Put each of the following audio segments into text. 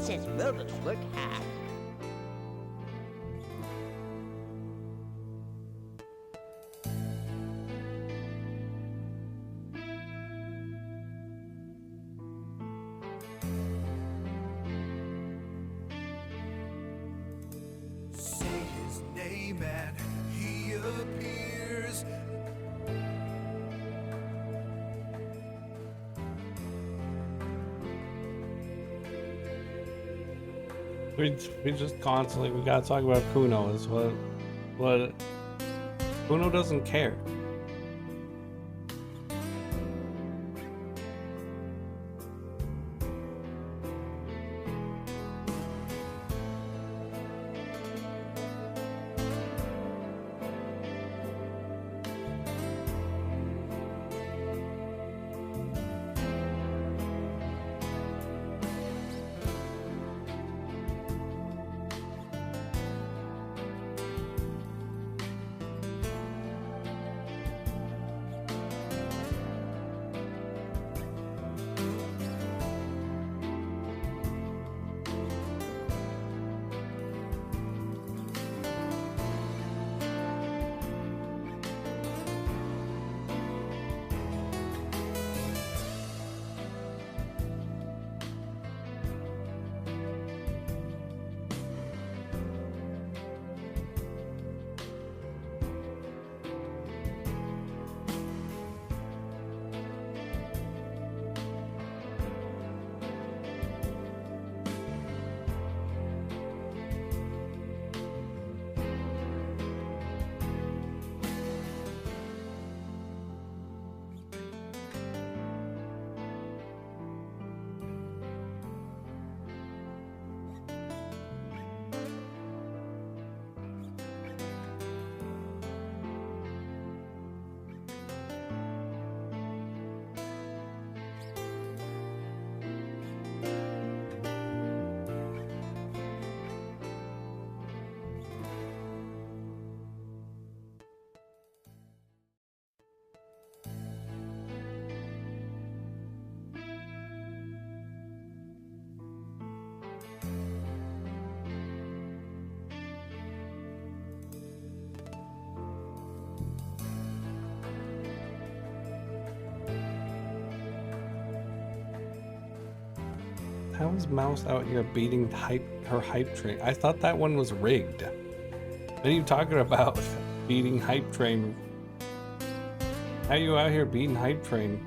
says welders work hard. Say his name and he appears. We just constantly, we gotta talk about Kuno. Is what Kuno doesn't care. How is Mouse out here beating her hype train? I thought that one was rigged. What are you talking about? Beating hype train? How are you out here beating hype train?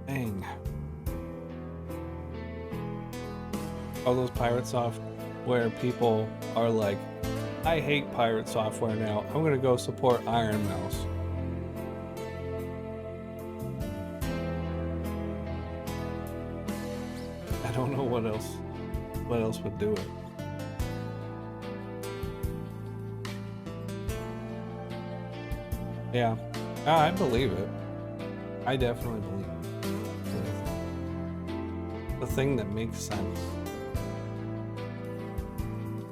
Dang. All those pirate software people are like, I hate pirate software now. I'm gonna go support Iron Mouse. I don't know what else would do it. Yeah, I believe it. I definitely believe it. The thing that makes sense.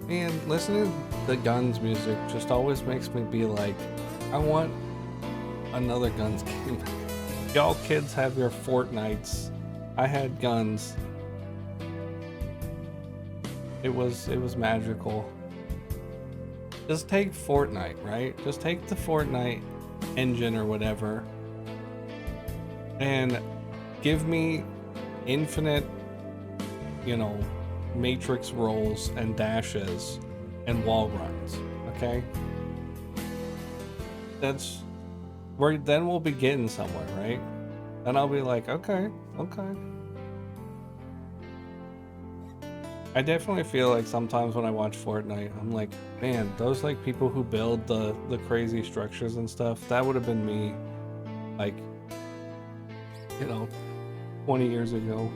And listening to the Guns music just always makes me be like, I want another Guns game. Y'all kids have your Fortnites. I had Guns. It was magical. Just take Fortnite, right? Just take the Fortnite engine or whatever and give me infinite, matrix rolls and dashes and wall runs, okay? That's where then we'll be getting somewhere, right? Then I'll be like, okay. I definitely feel like sometimes when I watch Fortnite, I'm like, man, those like people who build the crazy structures and stuff, that would have been me, like, 20 years ago.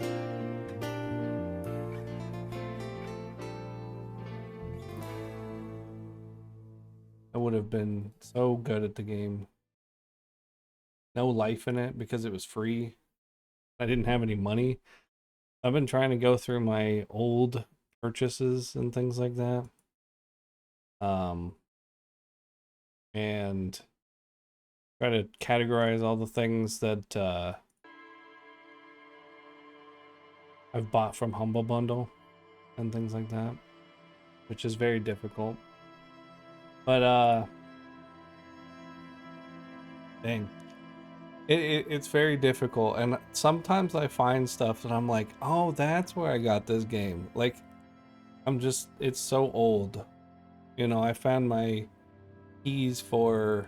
I would have been so good at the game. No life in it because it was free. I didn't have any money. I've been trying to go through my old purchases and things like that. And try to categorize all the things that I've bought from Humble Bundle and things like that, which is very difficult. But dang, it's very difficult, and sometimes I find stuff that I'm like, oh, that's where I got this game. Like, it's so old. You know, I found my keys for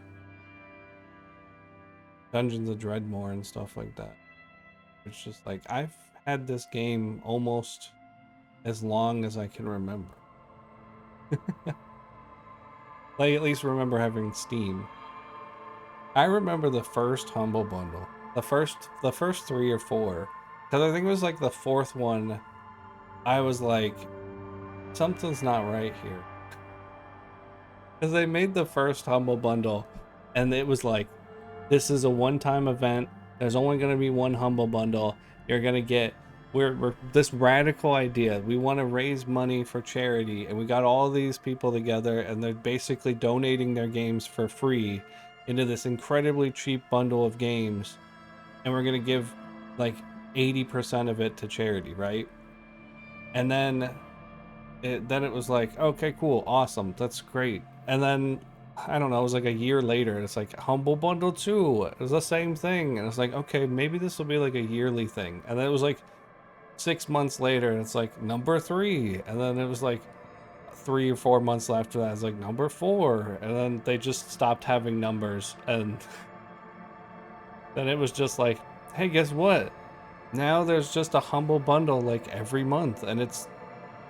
Dungeons of Dreadmore and stuff like that. It's just like, I've had this game almost as long as I can remember. Like, at least remember having Steam. I remember the first Humble Bundle. The first 3 or 4. Because I think it was like the 4th one. I was like, something's not right here. Because they made the first Humble Bundle, and it was like, this is a one-time event. There's only going to be one Humble Bundle. You're going to get, we're this radical idea. We want to raise money for charity, and we got all these people together, and they're basically donating their games for free into this incredibly cheap bundle of games, and we're going to give like 80% of it to charity, right? And then it was like, okay, cool, awesome, that's great. And then I don't know, it was like a year later, it's like Humble Bundle 2. It was the same thing, and it's like, okay, maybe this will be like a yearly thing. And then it was like 6 months later, and it's like number 3. And then it was like 3 or 4 months after that, it's like number 4. And then they just stopped having numbers, and then it was just like, hey, guess what? Now there's just a Humble Bundle like every month, and it's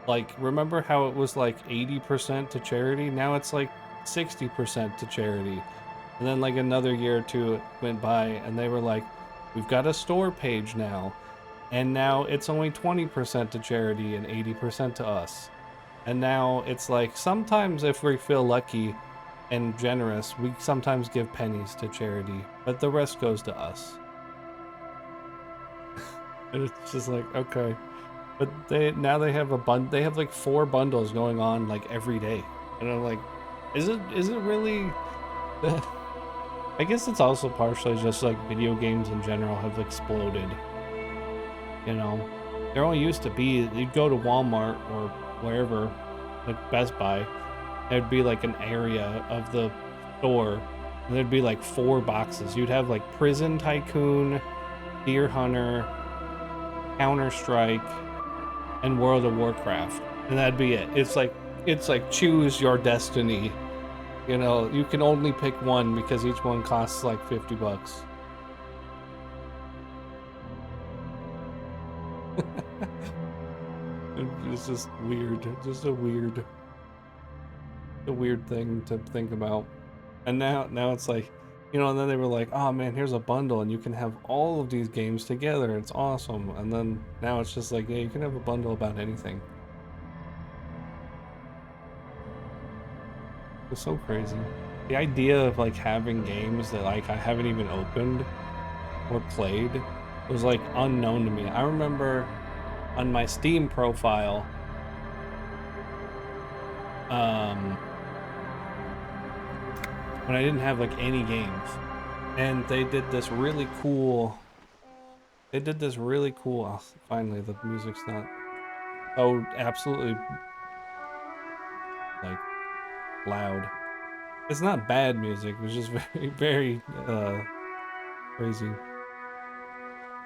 like, remember how it was like 80% to charity? Now it's like 60% to charity. And then like another year or two went by, and they were like, we've got a store page now, and now it's only 20% to charity and 80% to us. And now it's like, sometimes if we feel lucky and generous, we sometimes give pennies to charity, but the rest goes to us. And it's just like, okay. But they have they have like 4 bundles going on like every day. And I'm like, is it really I guess it's also partially just like video games in general have exploded. You know, there only used to be, you'd go to Walmart or wherever, like Best Buy, there'd be like an area of the store, and there'd be like 4 boxes. You'd have like Prison Tycoon, Deer Hunter, Counter-Strike, and World of Warcraft, and that'd be it. It's like choose your destiny. You know, you can only pick one because each one costs like $50. It's just weird. Just a weird thing to think about. And now it's like, you know, and then they were like, oh man, here's a bundle and you can have all of these games together. It's awesome. And then now it's just like, yeah, you can have a bundle about anything. It's so crazy. The idea of like having games that like I haven't even opened or played was like unknown to me. I remember on my Steam profile, when I didn't have like any games, and they did this really cool, oh, finally the music's not so absolutely like loud. It's not bad music, it was just very crazy.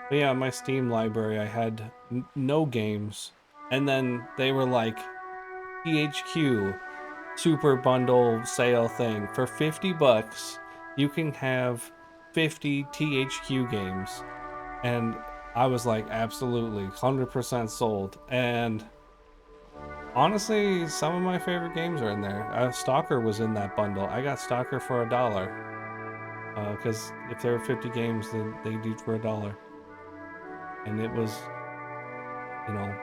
But yeah, my Steam library, I had no games, and then they were like, THQ super bundle sale thing for $50. You can have 50 THQ games, and I was like, absolutely 100% sold. And honestly, some of my favorite games are in there. Stalker was in that bundle. I got Stalker for $1, because if there were 50 games, then they'd each for $1. And it was, you know,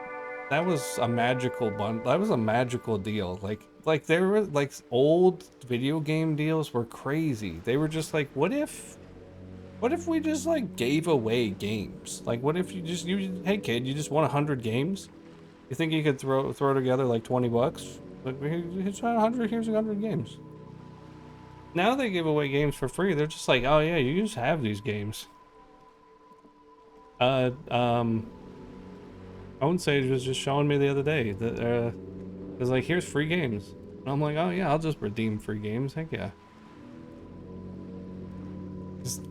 that was a magical bundle. That was a magical deal. Like there were like old video game deals were crazy. They were just like, what if we just like gave away games? Like, what if hey kid, you just want 100 games? You think you could throw together like $20? Like, here's 100. Here's 100 games. Now they give away games for free. They're just like, oh yeah, you just have these games. My Own Sage was just showing me the other day that it was like, here's free games. And I'm like, oh yeah, I'll just redeem free games. Heck yeah. Just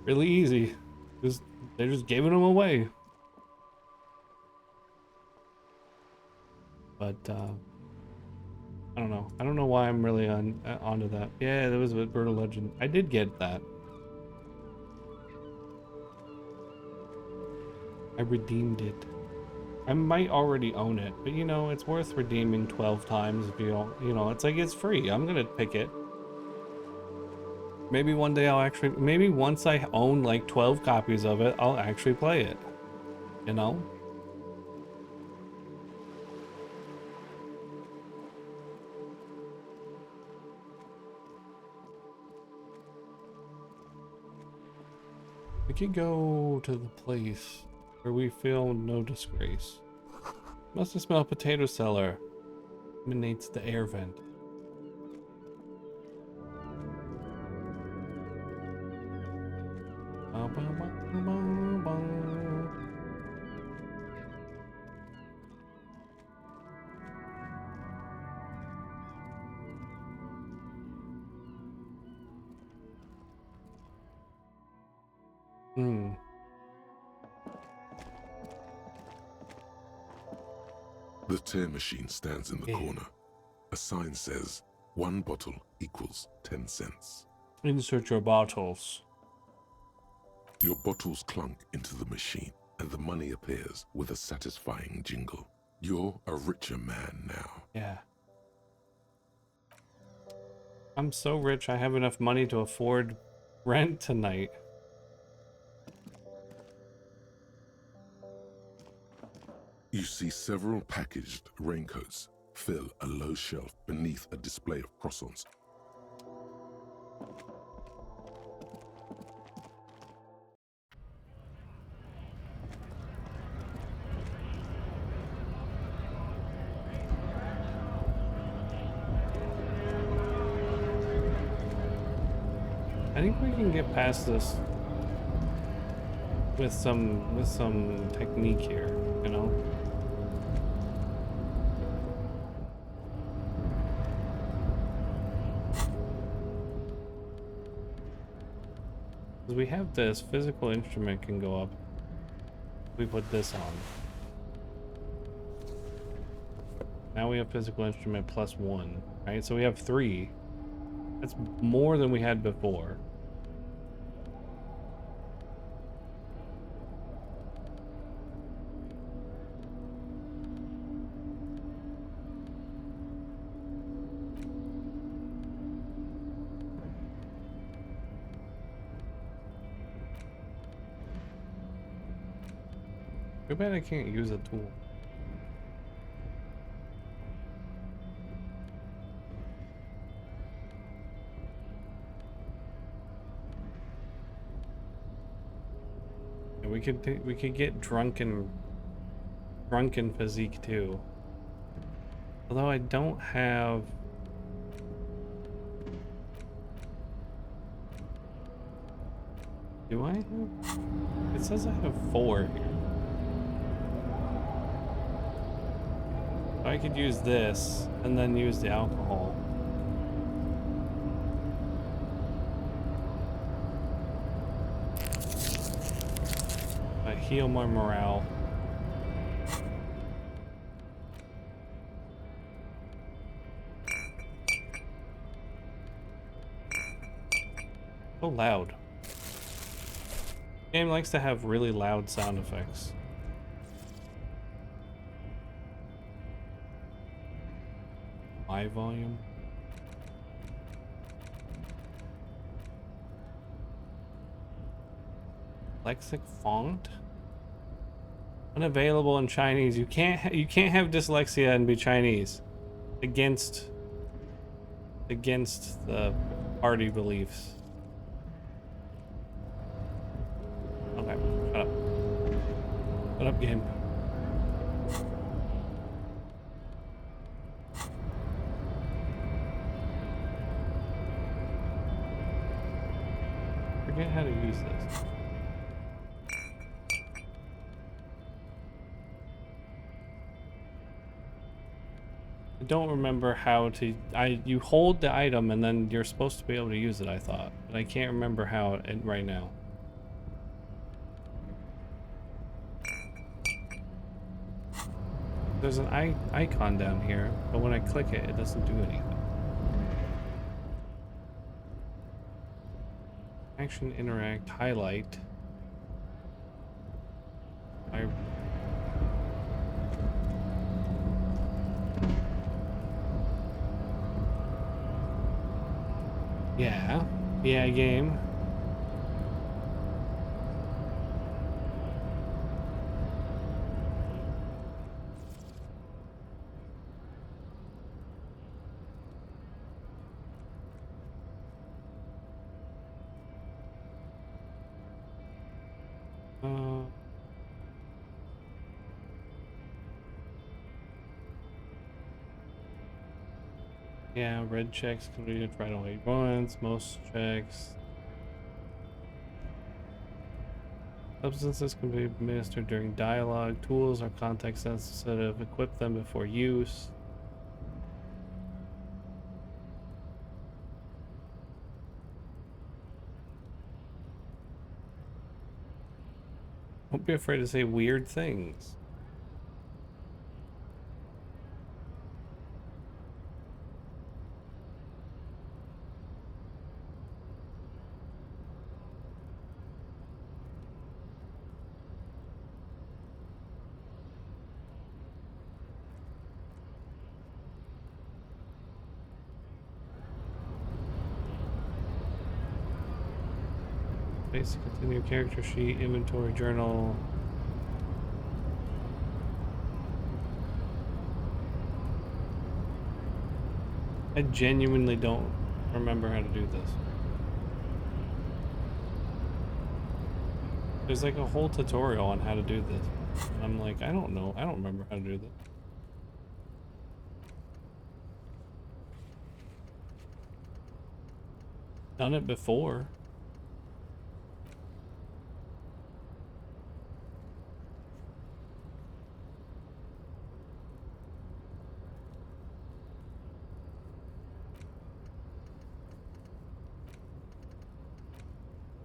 really easy. Just they're just giving them away. But I don't know. I don't know why I'm really onto that. Yeah, that was with Brutal Legend. I did get that. I redeemed it. I might already own it, but you know, it's worth redeeming 12 times if you don't, you know, it's like it's free. I'm gonna pick it. Maybe one day I'll actually, maybe once I own like 12 copies of it, I'll actually play it. You know? We could go to the place where we feel no disgrace. Must have smelled potato cellar. Emanates the air vent. Hmm. The tear machine stands in the corner. A sign says, 1 bottle equals 10 cents. Insert your bottles. Your bottles clunk into the machine, and the money appears with a satisfying jingle. You're a richer man now. Yeah. I'm so rich I have enough money to afford rent tonight. You see several packaged raincoats fill a low shelf beneath a display of croissants. I think we can get past this with some technique here, you know? Because we have this physical instrument can go up. We put this on. Now we have physical instrument +1, right? So we have 3. That's more than we had before. Too bad I can't use a tool. And we could get drunken physique too. Although I don't have. Do I have? It says I have 4 here. I could use this and then use the alcohol. I heal my morale. So loud. Game likes to have really loud sound effects. My volume. Lexic font. Unavailable in Chinese. You can't have dyslexia and be Chinese. Against the party beliefs. Okay, shut up. Shut up, game. Forget how to use this. don't remember how to. You hold the item and then you're supposed to be able to use it. I thought, but I can't remember how right now. There's an icon down here, but when I click it, it doesn't do anything. Action, interact, highlight. Yeah, game. Yeah, red checks completed right away once, most checks. Substances can be administered during dialogue. Tools are context sensitive. Equip them before use. Don't be afraid to say weird things. Basic continue character sheet, inventory journal. I genuinely don't remember how to do this. There's like a whole tutorial on how to do this. And I'm like, I don't know. I don't remember how to do this. Done it before.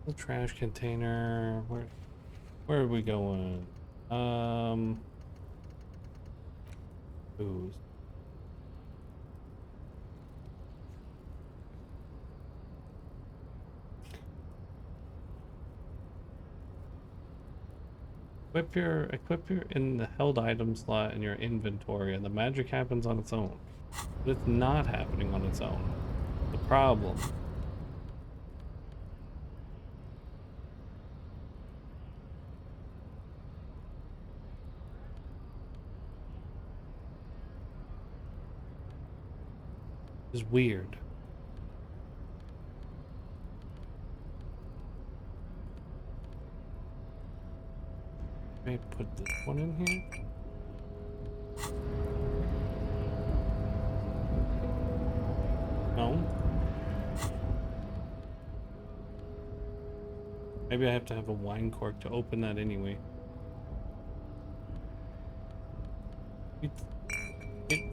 The trash container. Where are we going? Booze. Equip your in the held item slot in your inventory, and the magic happens on its own. But it's not happening on its own. The problem. Is weird. Maybe put this one in here. No. Maybe I have to have a wine cork to open that anyway.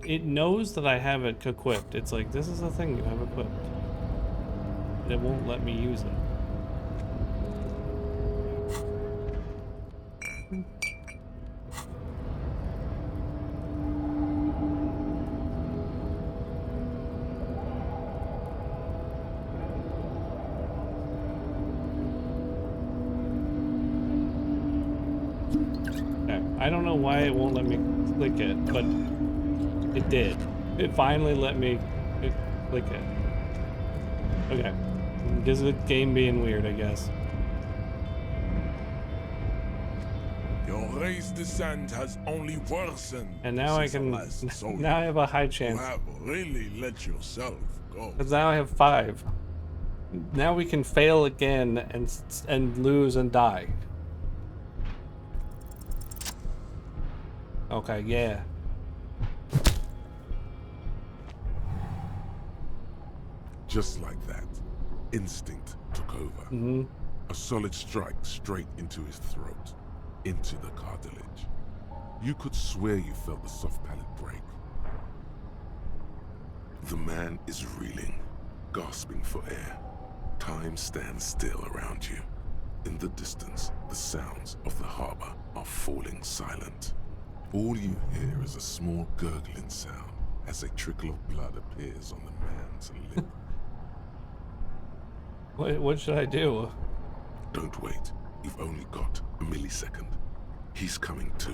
It knows that I have it equipped. It's like, this is the thing you have equipped. It won't let me use it. Okay. I don't know why it won't let me click it, but it did. It finally let me click it. Okay. Because of the game being weird, I guess. Your race descent has only worsened. And now I can. Now I have a high chance. You have really let yourself go. Because now I have 5. Now we can fail again and lose and die. Okay, yeah. Just like that, instinct took over. Mm-hmm. A solid strike straight into his throat, into the cartilage. You could swear you felt the soft palate break. The man is reeling, gasping for air. Time stands still around you. In the distance, the sounds of the harbor are falling silent. All you hear is a small gurgling sound as a trickle of blood appears on the man's lip. What should I do? Don't wait. You've only got a millisecond. He's coming to.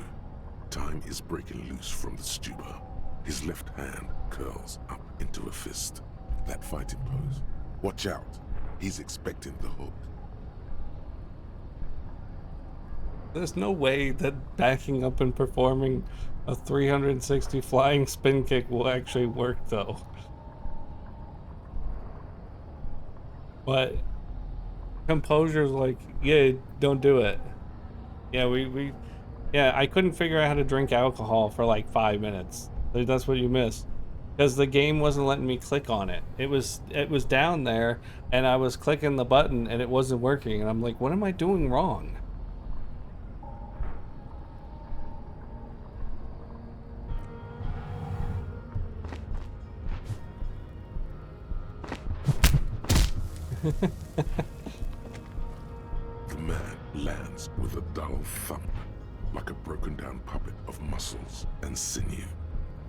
Time is breaking loose from the stupor. His left hand curls up into a fist. That fighting pose. Watch out. He's expecting the hook. There's no way that backing up and performing a 360 flying spin kick will actually work, though. But composure's like, yeah, don't do it. Yeah, yeah, I couldn't figure out how to drink alcohol for like 5 minutes. That's what you missed. Because the game wasn't letting me click on it. It was down there, and I was clicking the button, and it wasn't working. And I'm like, what am I doing wrong? The man lands with a dull thump, like a broken down puppet of muscles and sinew.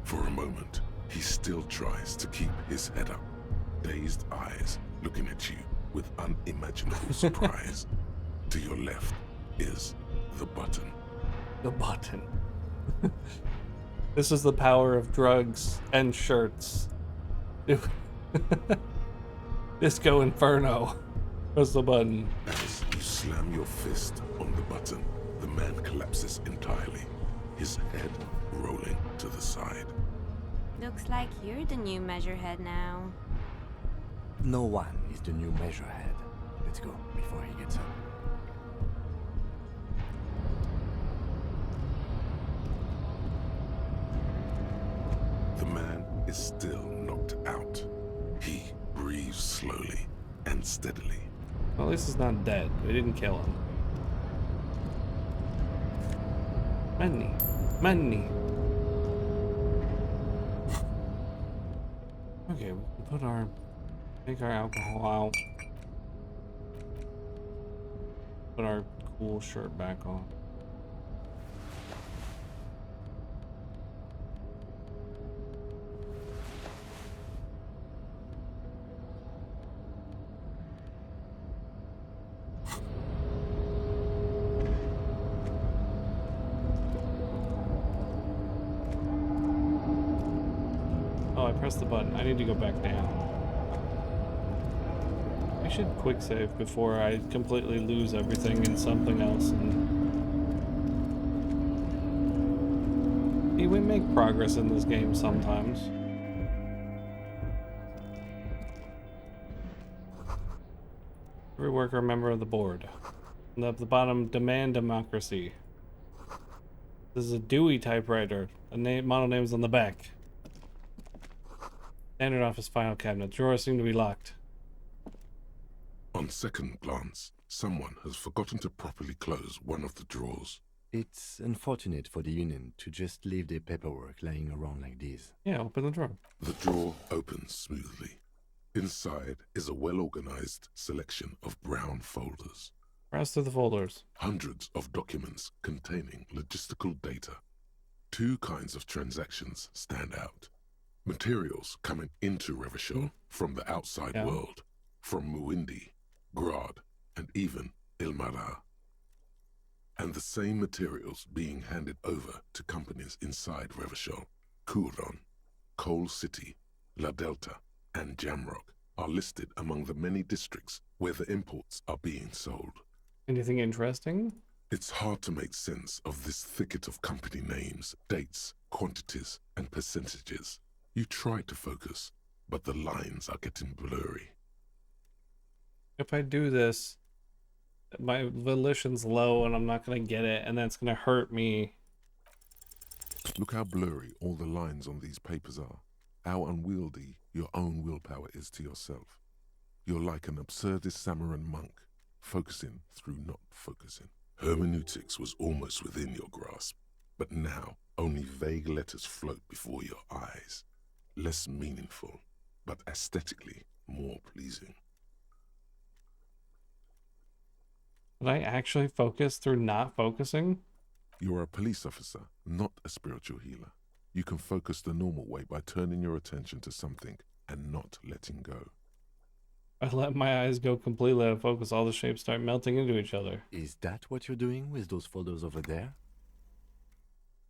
For a moment, he still tries to keep his head up, dazed eyes looking at you with unimaginable surprise. To your left is the button. The button. This is the power of drugs and shirts. Disco Inferno. Press the button. As you slam your fist on the button, the man collapses entirely, his head rolling to the side. Looks like you're the new Measurehead now. No one is the new Measurehead. Let's go before he gets up. The man is still knocked out. He breathes slowly and steadily. Well, at least he's not dead. We didn't kill him. Money. Money. Okay, we can take our alcohol out. Put our cool shirt back on. Oh, I pressed the button. I need to go back down. I should quick save before I completely lose everything in something else. And we make progress in this game sometimes. Every worker, member of the board. And up the bottom, demand democracy. This is a Dewey typewriter. The model name's on the back. Standard office file cabinet. Drawers seem to be locked. On second glance, someone has forgotten to properly close one of the drawers. It's unfortunate for the Union to just leave their paperwork lying around like this. Yeah, open the drawer. The drawer opens smoothly. Inside is a well-organized selection of brown folders. Browse through the folders. Hundreds of documents containing logistical data. Two kinds of transactions stand out. Materials coming into Revachol from the outside world, from Muindi, Grad, and even Ilmara. And the same materials being handed over to companies inside Revachol, Kuron, Coal City, La Delta, and Jamrock are listed among the many districts where the imports are being sold. Anything interesting? It's hard to make sense of this thicket of company names, dates, quantities, and percentages. You try to focus, but the lines are getting blurry. If I do this, my volition's low and I'm not going to get it, and that's going to hurt me. Look how blurry all the lines on these papers are. How unwieldy your own willpower is to yourself. You're like an absurdist Samaran monk, focusing through not focusing. Hermeneutics was almost within your grasp, but now only vague letters float before your eyes. Less meaningful, but aesthetically more pleasing. Did I actually focus through not focusing? You're a police officer, not a spiritual healer. You can focus the normal way by turning your attention to something and not letting go. I let my eyes go completely out of focus. All the shapes start melting into each other. Is that what you're doing with those folders over there?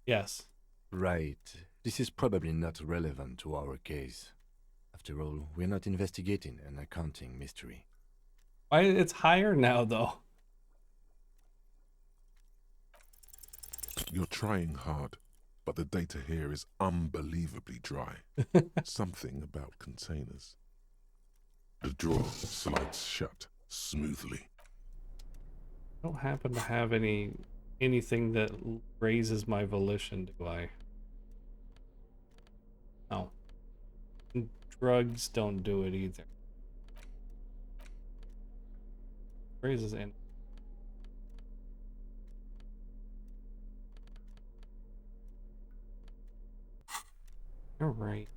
Yes. Right. This is probably not relevant to our case. After all, we're not investigating an accounting mystery. Why? It's higher now, though. You're trying hard, but the data here is unbelievably dry. Something about containers. The drawer slides shut smoothly. I don't happen to have anything that raises my volition, do I? No. Drugs don't do it either. Raises in. All right.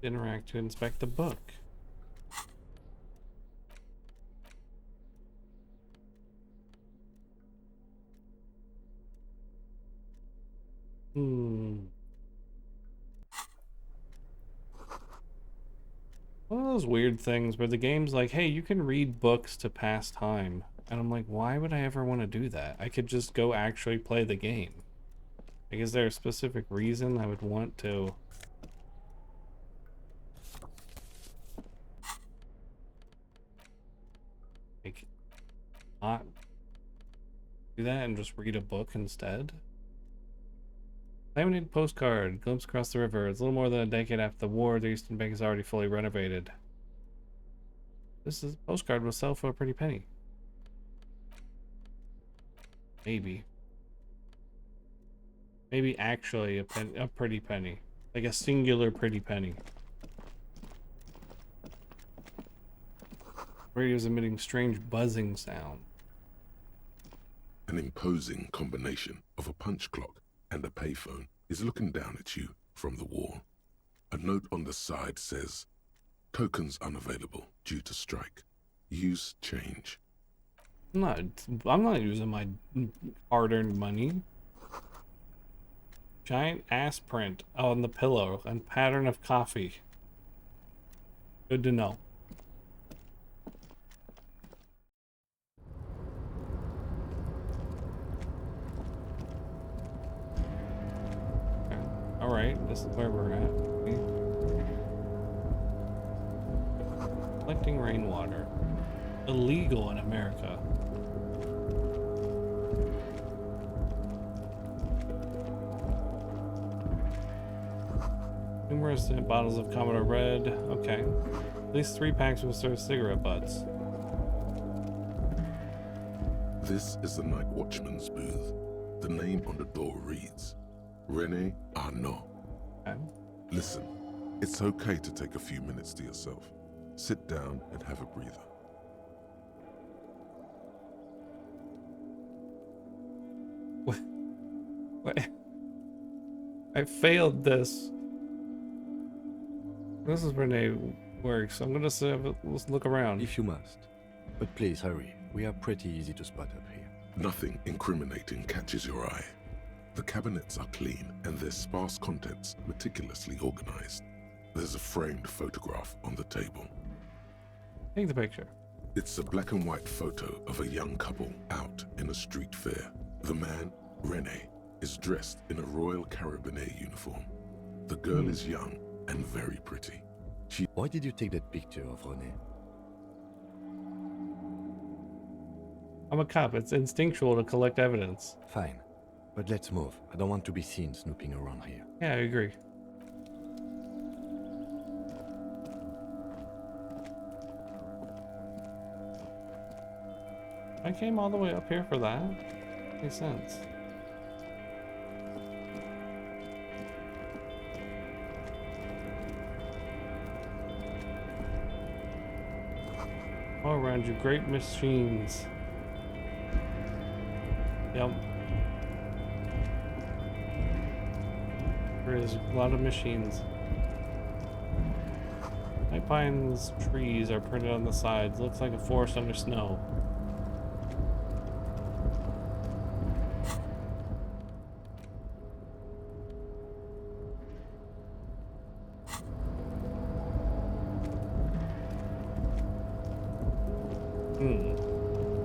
Interact to inspect the book. One of those weird things where the game's like, hey, you can read books to pass time. And I'm like, why would I ever want to do that? I could just go actually play the game. Like, is there a specific reason I would want to? Like, not do that and just read a book instead? Laminated postcard, glimpse across the river. It's a little more than a decade after the war. The Eastern Bank is already fully renovated. This postcard will sell for a pretty penny. Maybe. Maybe actually a pretty penny. Like a singular pretty penny. Radio's emitting strange buzzing sound. An imposing combination of a punch clock and a payphone is looking down at you from the wall. A note on the side says, tokens unavailable due to strike. Use change. I'm not using my hard-earned money. Giant ass print on the pillow and pattern of coffee. Good to know. Alright, this is where we're at. Collecting rainwater. Illegal in America. Numerous bottles of Commodore Red. Okay. At least 3 packs will serve cigarette butts. This is the night watchman's booth. The name on the door reads, René Arnaud. Okay. Listen, it's okay to take a few minutes to yourself. Sit down and have a breather. What? I failed this. This is where they work, so I'm gonna say, let's look around. If you must. But please hurry. We are pretty easy to spot up here. Nothing incriminating catches your eye. The cabinets are clean and their sparse contents meticulously organized. There's a framed photograph on the table. Take the picture. It's a black and white photo of a young couple out in a street fair. The man, René, is dressed in a Royal Carabinier uniform. The girl is young and very pretty. Why did you take that picture of René? I'm a cop. It's instinctual to collect evidence. Fine. But let's move. I don't want to be seen snooping around here. Yeah, I agree. I came all the way up here for that. Makes sense. All around you, great machines. Yep. There is a lot of machines. White pines trees are printed on the sides. Looks like a forest under snow.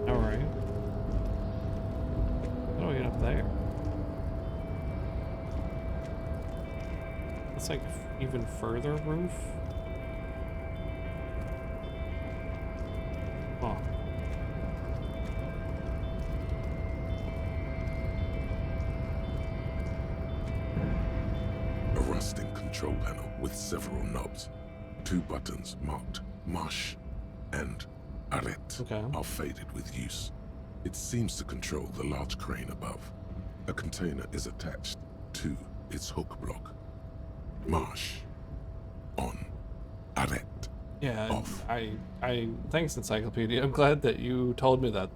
Alright. How do we get up there? It's like even further roof? Huh. A rusting control panel with several knobs. 2 buttons marked Marsh and Arrête Okay. are faded with use. It seems to control the large crane above. A container is attached to its hook block. Marsh. On. Arrête. Yeah, Off. I thanks Encyclopedia. I'm glad that you told me that.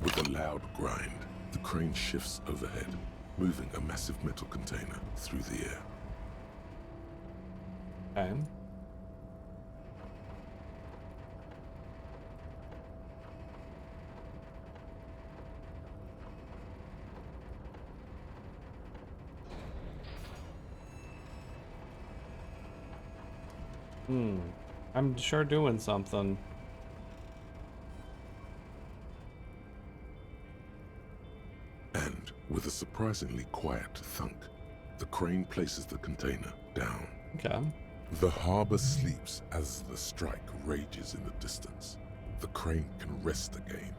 With a loud grind, the crane shifts overhead, moving a massive metal container through the air. Okay. I'm sure doing something. And with a surprisingly quiet thunk, the crane places the container down. Okay. The harbor sleeps as the strike rages in the distance. The crane can rest again,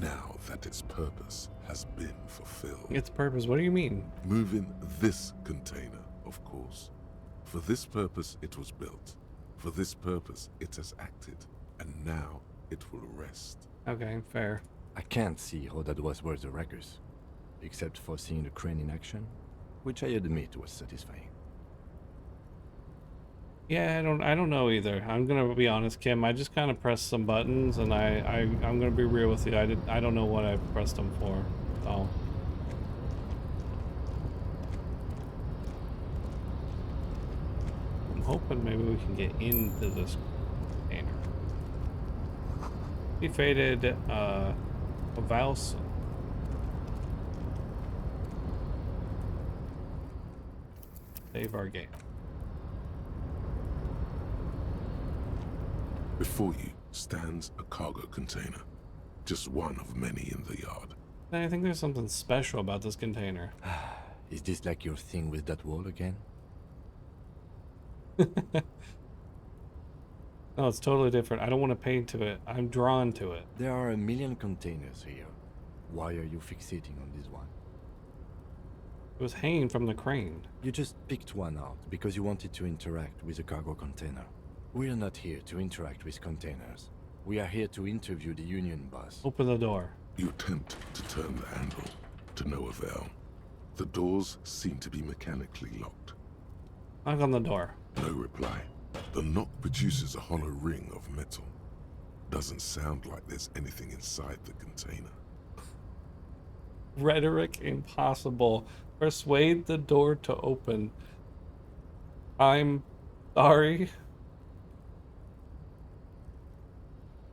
now that its purpose has been fulfilled. Its purpose, what do you mean? Moving this container, of course. For this purpose it was built. For this purpose it has acted. And now it will rest. Okay, fair. I can't see how that was worth the wreckers, except for seeing the crane in action, which I admit was satisfying. Yeah, I don't know either. I'm gonna be honest, Kim. I just kind of pressed some buttons, and I'm gonna be real with you. I don't know what I pressed them for. So. I'm hoping maybe we can get into this container. He faded a valse. Save our game. Before you stands a cargo container, just one of many in the yard. I think there's something special about this container. Is this like your thing with that wall again? No, it's totally different. I don't want to paint to it. I'm drawn to it. There are a million containers here. Why are you fixating on this one? It was hanging from the crane. You just picked one out because you wanted to interact with a cargo container. We're not here to interact with containers. We are here to interview the union boss. Open the door. You attempt to turn the handle, to no avail. The doors seem to be mechanically locked. Knock on the door. No reply. The knock produces a hollow ring of metal. Doesn't sound like there's anything inside the container. Rhetoric impossible. Persuade the door to open. I'm sorry.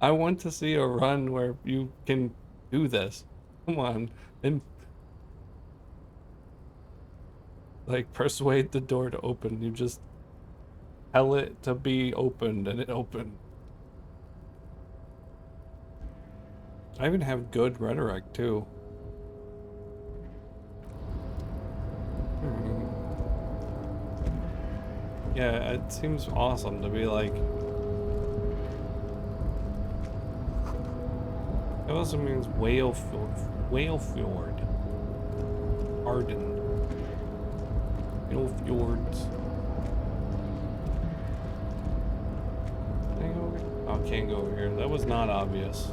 I want to see a run where you can do this. Come on. And like persuade the door to open. You just tell it to be opened and it opened. I even have good rhetoric too. Yeah, it seems awesome to be like. It also means whale fjord. Arden. Whale fjords. Can I go over here? Oh, I can't go over here. That was not obvious.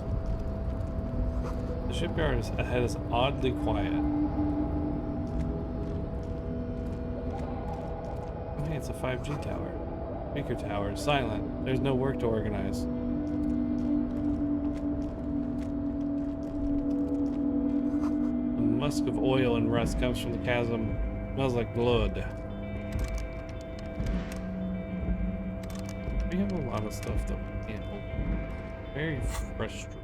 The shipyard ahead is oddly quiet. Oh, hey, it's a 5G tower. Speaker tower is silent. There's no work to organize. The musk of oil and rust comes from the chasm Smells like blood. We have a lot of stuff that we can't open. Very frustrating.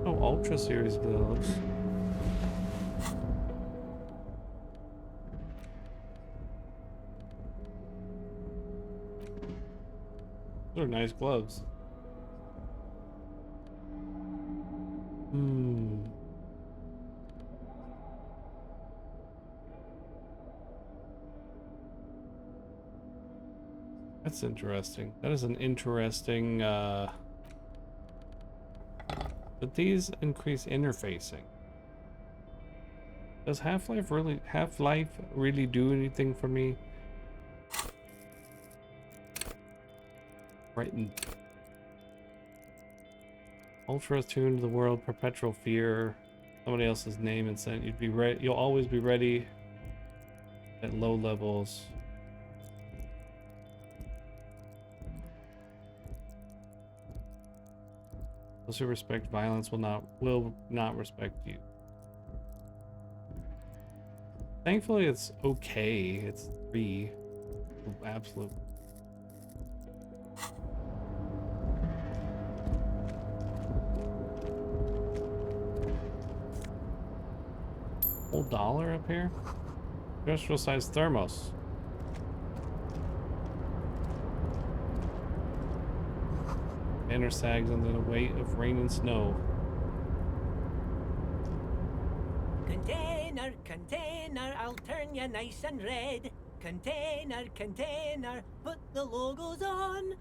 Oh, Ultra Series gloves. Those are nice gloves. Hmm. That's interesting. That is an interesting, but these increase interfacing. Does Half-Life really do anything for me? Frightened. Ultra attuned to the world, perpetual fear. Somebody else's name and sent. You'll always be ready at low levels. Those who respect violence will not respect you. Thankfully, it's okay. It's 3. Absolute. Whole dollar up here? Industrial size thermos. Banner sags under the weight of rain and snow. Container, container, I'll turn you nice and red. Container, container, put the logos on.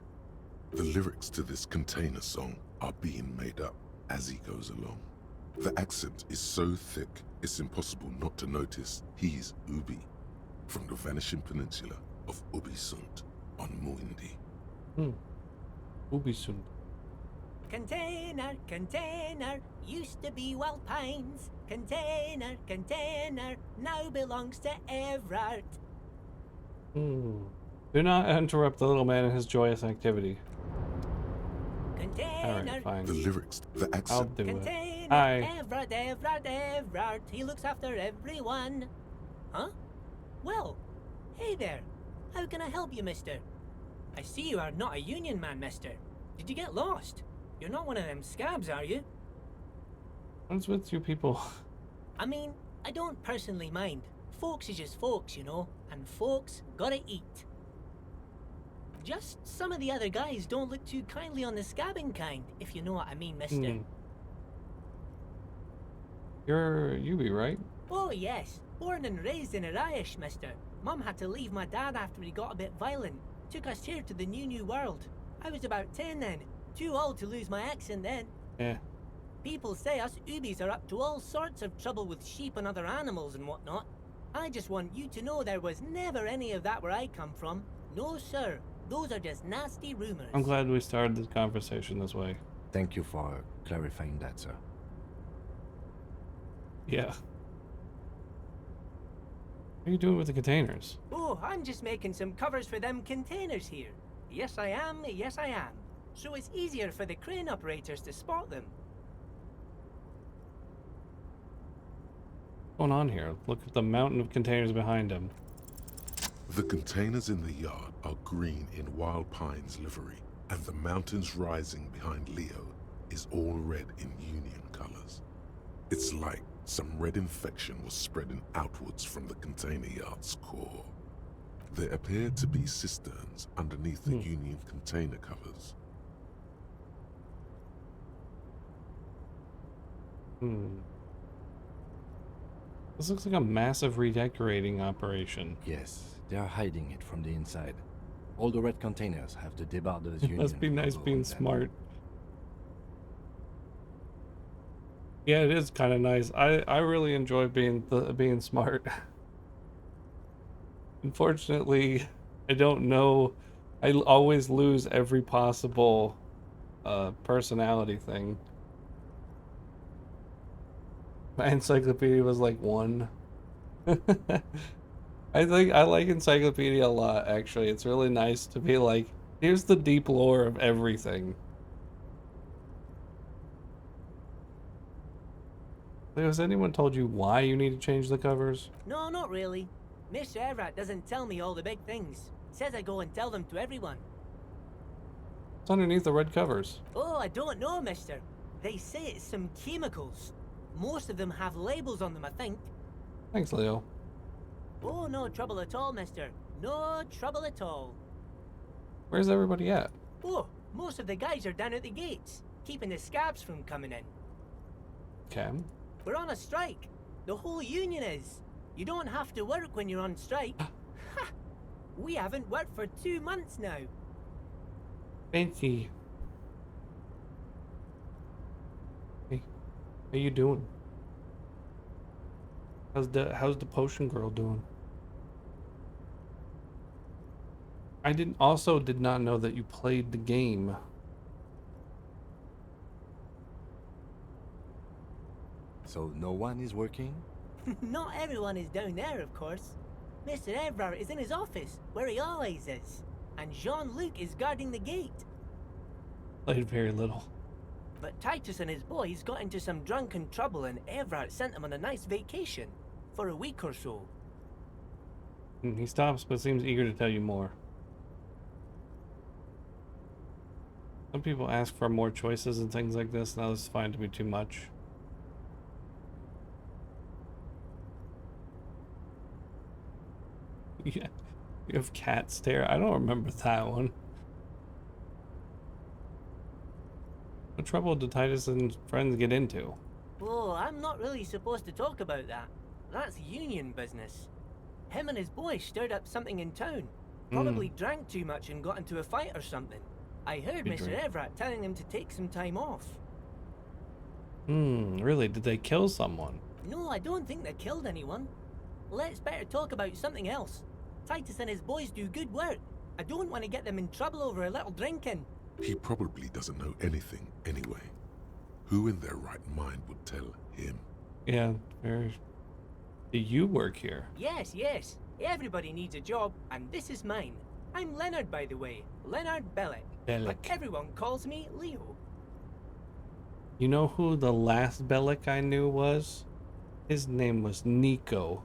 The lyrics to this container song are being made up as he goes along. The accent is so thick, it's impossible not to notice he's Ubi, from the vanishing peninsula of Ubisund on Muindi. Ubisund. Container, container, used to be Wild Pines. Container, container, now belongs to Everard. Do not interrupt the little man in his joyous activity. Container, Alright, fine. The lyrics, the I'll accent. do it. container, Hi. Everard, Everard, Everard. He looks after everyone. Huh? Well, hey there. How can I help you, mister? I see you are not a union man, mister. Did you get lost? You're not one of them scabs, are you? What's with you people? I mean, I don't personally mind. Folks is just folks, you know, and folks gotta eat. Just some of the other guys don't look too kindly on the scabbing kind, if you know what I mean, mister. You're Ubi, right? Oh yes, born and raised in Irish, mister. Mum had to leave my dad after he got a bit violent. Took us here to the new world. I was about 10 then. Too old to lose my accent then. Yeah. People say us Ubis are up to all sorts of trouble with sheep and other animals and whatnot. I just want you to know there was never any of that where I come from. No sir, those are just nasty rumors. I'm glad we started this conversation this way. Thank you for clarifying that, sir. Yeah. What are you doing with the containers? Oh, I'm just making some covers for them containers here. Yes I am, yes I am. So it's easier for the crane operators to spot them. What's going on here? Look at the mountain of containers behind him. The containers in the yard are green in Wild Pine's livery, and the mountains rising behind Leo is all red in Union colors. It's like some red infection was spreading outwards from the container yard's core. There appear to be cisterns underneath the Union container covers. This looks like a massive redecorating operation. Yes, they are hiding it from the inside. All the red containers have the debarders union. Must be nice logo being on them. smart. Yeah, it is kind of nice. I really enjoy being smart. Unfortunately, I don't know. I always lose every possible personality thing. My encyclopedia was like 1. I think I like encyclopedia a lot, actually. It's really nice to be like, here's the deep lore of everything. Has anyone told you why you need to change the covers? No, not really. Mr. Everett doesn't tell me all the big things. Says I go and tell them to everyone. It's underneath the red covers. Oh, I don't know, mister. They say it's some chemicals. Most of them have labels on them, I think. Thanks, Leo. Oh, no trouble at all, mister. No trouble at all. Where's everybody at? Oh, most of the guys are down at the gates, keeping the scabs from coming in. Okay. We're on a strike. The whole union is. You don't have to work when you're on strike. Ha! We haven't worked for 2 months now. Fancy. Hey, how you doing? How's the potion girl doing? I did not know that you played the game. So no one is working? Not everyone is down there, of course. Mr. Everard is in his office, where he always is. And Jean-Luc is guarding the gate. Played very little. But Titus and his boys got into some drunken trouble and Everard sent them on a nice vacation. For a week or so. He stops but seems eager to tell you more. Some people ask for more choices and things like this, and others find it to be too much. Yeah, you have cat stare. I don't remember that one. What trouble did Titus and friends get into? Oh, I'm not really supposed to talk about that. That's union business. Him and his boys stirred up something in town. Probably drank too much and got into a fight or something. I heard Good Mr. drink. Everett telling them to take some time off. Really? Did they kill someone? No, I don't think they killed anyone. Let's better talk about something else. Titus and his boys do good work. I don't want to get them in trouble over a little drinking. He probably doesn't know anything anyway. Who in their right mind would tell him? Yeah, very. Do you work here? Yes, yes. Everybody needs a job, and this is mine. I'm Leonard, by the way. Leonard Bellick. But Bellick. everyone calls me Leo. You know who the last Bellick I knew was? His name was Nico.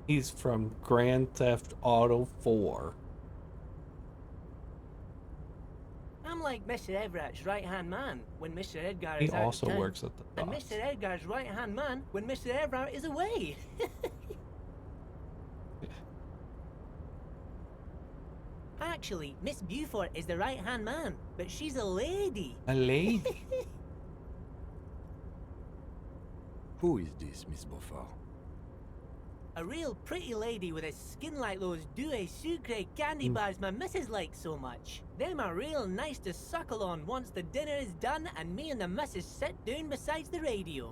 He's from Grand Theft Auto 4. I'm like Mr. Everett's right-hand man when Mr. Edgar He is out also of town. works at the And docks. Mr. Edgar's right-hand man when Mr. Everett is away. Actually, Miss Beaufort is the right-hand man, but she's a lady. A lady? Who is this, Miss Beaufort? A real pretty lady with a skin like those Douai Sucre candy bars my missus likes so much. Them are real nice to suckle on once the dinner is done and me and the missus sit down beside the radio.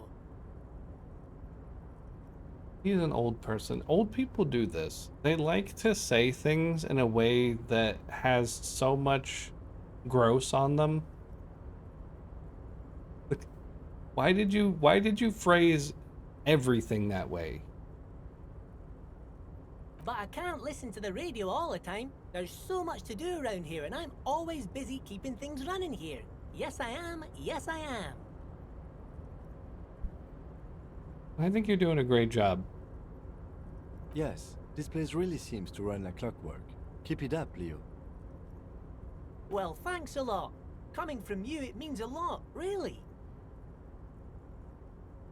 He's an old person. Old people do this. They like to say things in a way that has so much gross on them. Why did you phrase everything that way? But I can't listen to the radio all the time. There's so much to do around here and I'm always busy keeping things running here. Yes I am, yes I am. I think you're doing a great job. Yes, this place really seems to run like clockwork. Keep it up, Leo. Well, thanks a lot. Coming from you, it means a lot, really.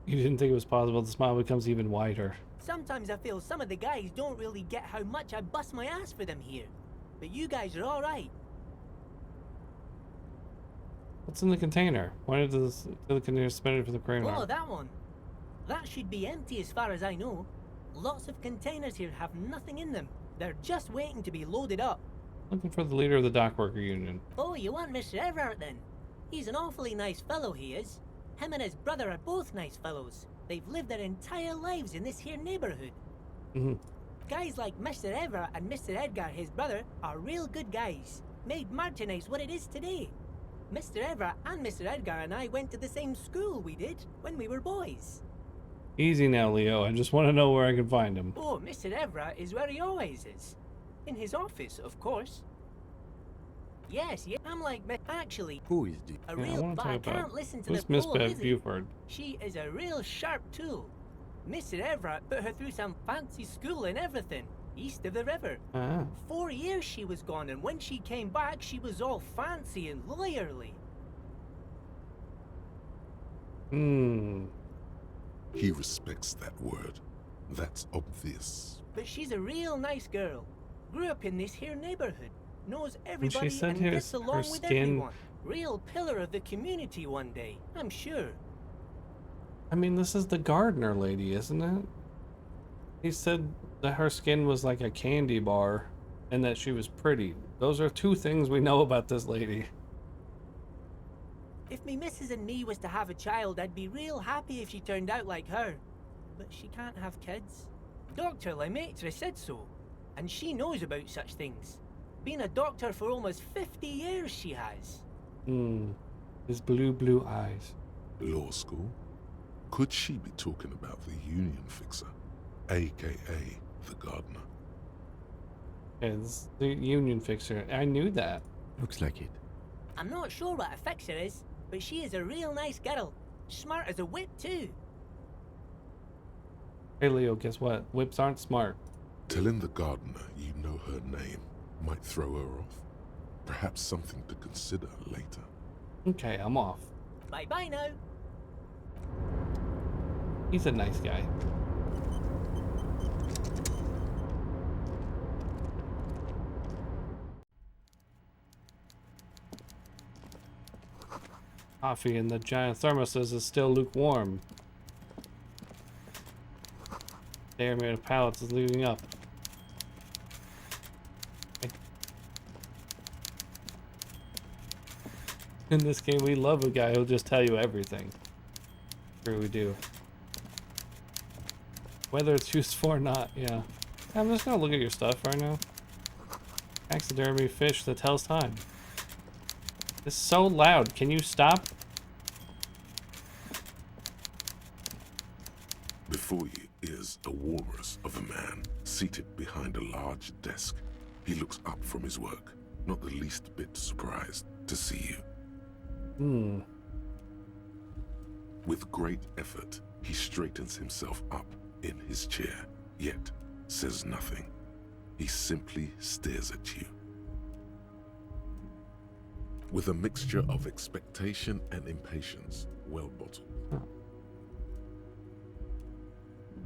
You didn't think it was possible. The smile becomes even wider. Sometimes I feel some of the guys don't really get how much I bust my ass for them here. But you guys are alright. What's in the container? Why did the container spin it for the crane? Oh, that one. That should be empty as far as I know. Lots of containers here have nothing in them. They're just waiting to be loaded up. Looking for the leader of the dock worker union. Oh, you want Mr. Everett then? He's an awfully nice fellow, he is. Him and his brother are both nice fellows. They've lived their entire lives in this here neighborhood. Guys like Mr. Everett and Mr. Edgar, his brother, are real good guys. Made Martinez what it is today. Mr. Everett and Mr. Edgar and I went to the same school we did when we were boys. Easy now, Leo. I just want to know where I can find him. Oh, Mr. Everett is where he always is. In his office, of course. Yes, yeah. I'm like, actually, Who is this? a Yeah, I real, want to but talk I about can't listen to who's the Miss poll, Bev is it? Buford. She is a real sharp tool. Mr. Everett put her through some fancy school and everything, east of the river. Ah. 4 years she was gone, and when she came back, she was all fancy and lawyerly. Hmm. He respects that word. That's obvious. But she's a real nice girl. Grew up in this here neighborhood. Knows everybody said and gets her along with skin- everyone. Real pillar of the community one day, I'm sure. I mean, this is the gardener lady, isn't it? He said that her skin was like a candy bar and that she was pretty. Those are two things we know about this lady. If me missus and me was to have a child, I'd be real happy if she turned out like her. But she can't have kids. Dr. Lemaitre said so, and she knows about such things. Been a doctor for almost 50 years, she has. Hmm. His blue eyes. Law school? Could she be talking about the union fixer, aka the gardener? Yeah, this is the union fixer. I knew that. Looks like it. I'm not sure what a fixer is, but she is a real nice girl. Smart as a whip, too. Hey Leo, guess what? Whips aren't smart. Telling the gardener you know her name might throw her off. Perhaps something to consider later. Okay, I'm off. Bye-bye now. He's a nice guy. Coffee in the giant thermoses is still lukewarm. Stair made of pallets is leading up. In this game, we love a guy who'll just tell you everything. Sure we do. Whether it's useful or not, yeah. I'm just gonna look at your stuff right now. Taxidermy fish that tells time. It's so loud. Can you stop? Before you is a walrus of a man seated behind a large desk. He looks up from his work, not the least bit surprised to see you. Hmm. With great effort, he straightens himself up in his chair, yet says nothing. He simply stares at you. With a mixture of expectation and impatience, well bottled.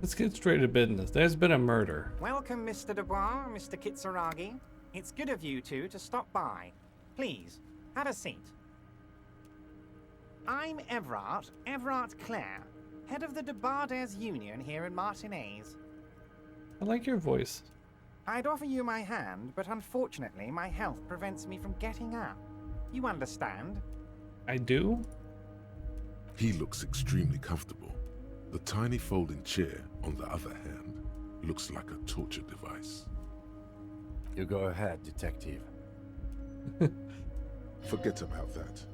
Let's get straight to business. There's been a murder. Welcome, Mr. Dubois, Mr. Kitsuragi. It's good of you two to stop by. Please, have a seat. I'm Everard Clare, head of the Debarders Union here in Martinez. I like your voice. I'd offer you my hand, but unfortunately my health prevents me from getting up. You understand? I do? He looks extremely comfortable. The tiny folding chair, on the other hand, looks like a torture device. You go ahead, detective. Forget about that.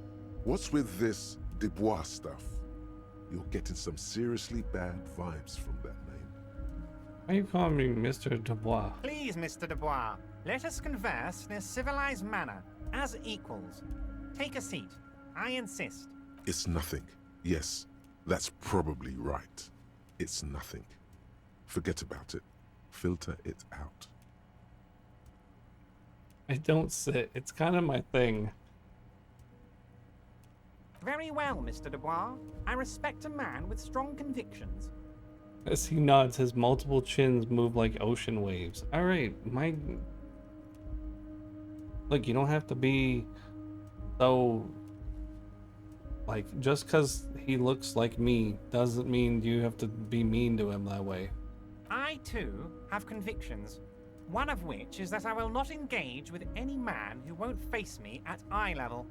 What's with this Dubois stuff? You're getting some seriously bad vibes from that name. Why are you calling me Mr. Dubois? Please, Mr. Dubois, let us converse in a civilized manner, as equals. Take a seat. I insist. It's nothing. Yes, that's probably right. It's nothing. Forget about it. Filter it out. I don't sit. It's kind of my thing. Very well, Mr. Dubois. I respect a man with strong convictions. As he nods, his multiple chins move like ocean waves. Alright, Look, you don't have to be so... Like, just because he looks like me doesn't mean you have to be mean to him that way. I, too, have convictions. One of which is that I will not engage with any man who won't face me at eye level.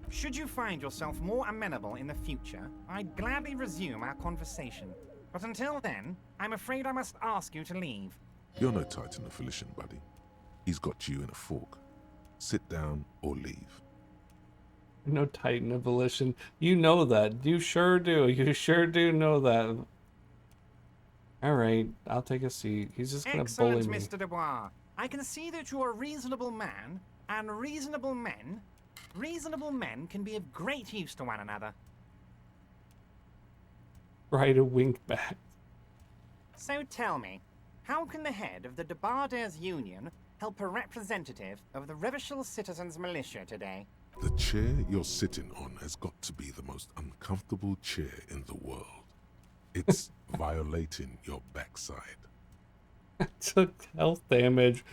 Should you find yourself more amenable in the future, I'd gladly resume our conversation. But until then, I'm afraid I must ask you to leave. You're no Titan of Elysium, buddy. He's got you in a fork. Sit down or leave. No Titan of Elysium. You know that. You sure do. You sure do know that. Alright, I'll take a seat. He's just gonna bully Excellent, me. Mr. Dubois. I can see that you're a reasonable man, And reasonable men can be of great use to one another. Try to wink back. So tell me, how can the head of the Debarders Union help a representative of the Revachol Citizens Militia today? The chair you're sitting on has got to be the most uncomfortable chair in the world. It's violating your backside. Took health damage.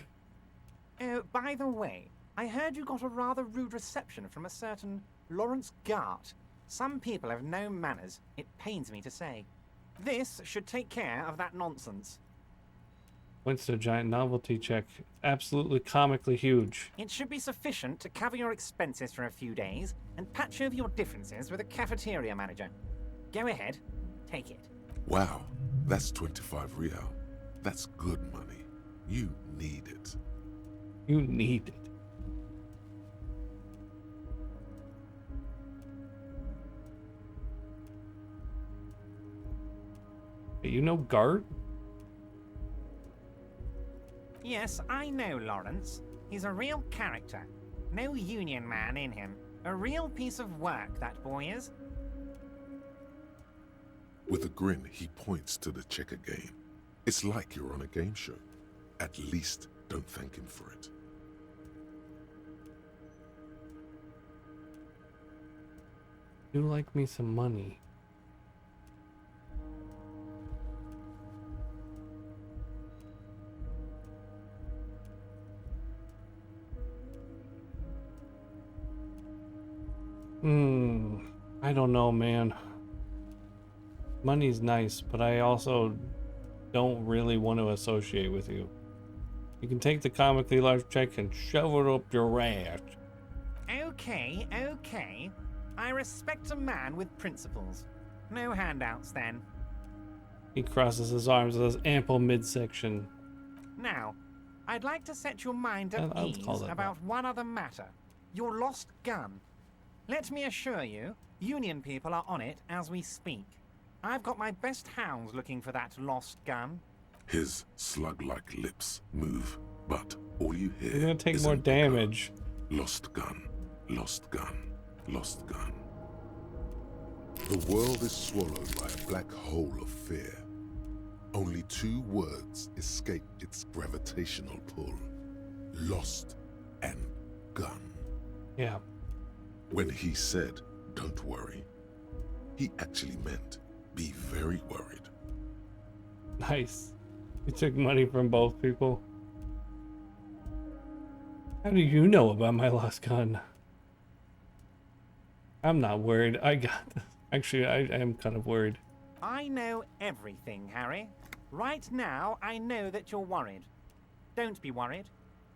Oh, by the way, I heard you got a rather rude reception from a certain Lawrence Gart. Some people have no manners, it pains me to say. This should take care of that nonsense. Points to a giant novelty check. Absolutely comically huge. It should be sufficient to cover your expenses for a few days and patch over your differences with a cafeteria manager. Go ahead, take it. Wow, that's 25 real. That's good money. You need it. You need it. Hey, you know Gart? Yes, I know Lawrence. He's a real character. No union man in him. A real piece of work, that boy is. With a grin, he points to the checker game. It's like you're on a game show. At least don't thank him for it. You like me some money. I don't know, man. Money's nice, but I also don't really want to associate with you. You can take the comically large check and shove it up your ass. Okay, okay. I respect a man with principles. No handouts, then. He crosses his arms with his ample midsection. Now, I'd like to set your mind at I'll ease call it about one other matter. Your lost gun. Let me assure you, Union people are on it as we speak. I've got my best hounds looking for that lost gun. His slug-like lips move, but all you hear You're gonna take is more an echo. damage. Lost gun, lost gun, lost gun. The world is swallowed by a black hole of fear. Only two words escape its gravitational pull. Lost and gun. Yeah. When he said, "Don't worry," he actually meant, be very worried. Nice. You took money from both people. How do you know about my lost gun? I'm not worried. I got this. Actually, I am kind of worried. I know everything, Harry. Right now, I know that you're worried. Don't be worried.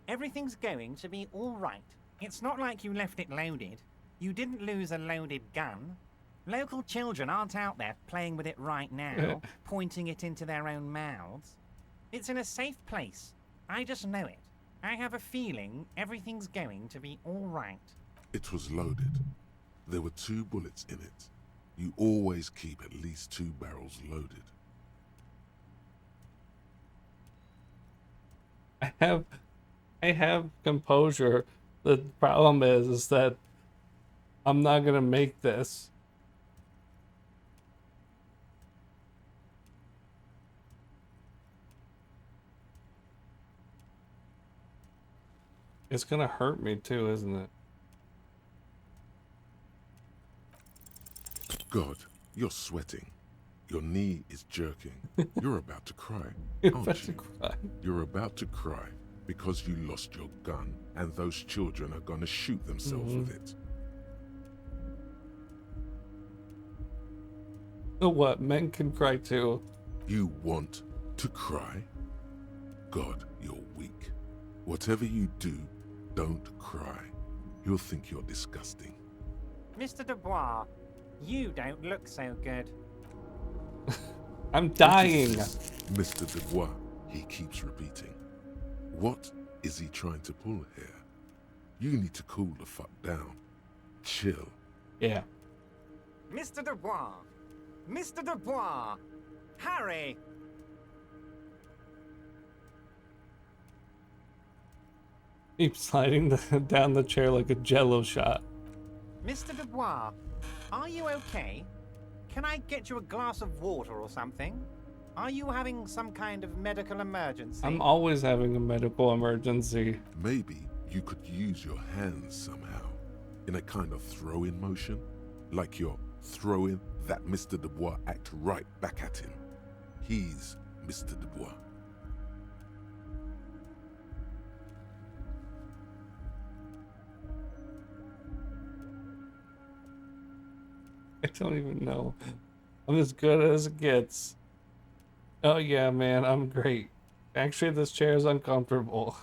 Everything's going to be all right. It's not like you left it loaded. You didn't lose a loaded gun. Local children aren't out there playing with it right now, pointing it into their own mouths. It's in a safe place. I just know it. I have a feeling everything's going to be all right. It was loaded. There were 2 bullets in it. You always keep at least 2 barrels loaded. I have composure. The problem is that I'm not gonna make this. It's gonna hurt me too, isn't it? God, you're sweating. Your knee is jerking. You're about to cry, You're aren't about to you? cry. You're about to cry because you lost your gun and those children are gonna shoot themselves with it. So what? Men can cry too. You want to cry? God, you're weak. Whatever you do, don't cry. He'll think you're disgusting. Mr. Dubois, you don't look so good. I'm dying. Mr. Dubois, he keeps repeating. What is he trying to pull here? You need to cool the fuck down. Chill. Yeah. Mr. Dubois! Mr. Dubois! Harry! Keep sliding down the chair like a jello shot. Mr. Dubois, are you okay? Can I get you a glass of water or something? Are you having some kind of medical emergency? I'm always having a medical emergency. Maybe you could use your hands somehow, in a kind of throw-in motion, like you're throwing that Mr. Dubois act right back at him. He's Mr. Dubois. I don't even know. I'm as good as it gets. Oh yeah, man, I'm great. Actually, this chair is uncomfortable.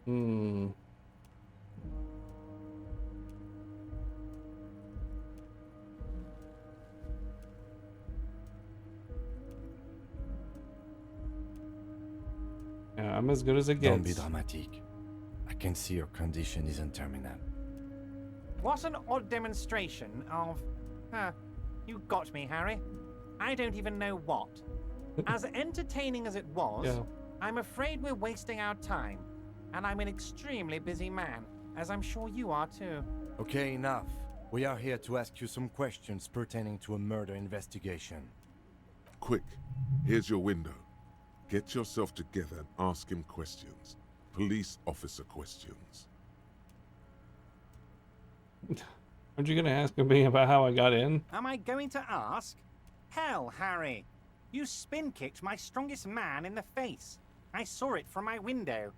Hmm. Yeah, I'm as good as it gets. Don't be dramatic. I can see your condition isn't terminal. What an odd demonstration of... you got me, Harry. I don't even know what. As entertaining as it was, Yeah. I'm afraid we're wasting our time. And I'm an extremely busy man, as I'm sure you are too. Okay, enough. We are here to ask you some questions pertaining to a murder investigation. Quick, here's your window. Get yourself together and ask him questions. Police officer questions. Aren't you gonna ask me about how I got in? Am I going to ask? Hell, Harry. You spin-kicked my strongest man in the face. I saw it from my window.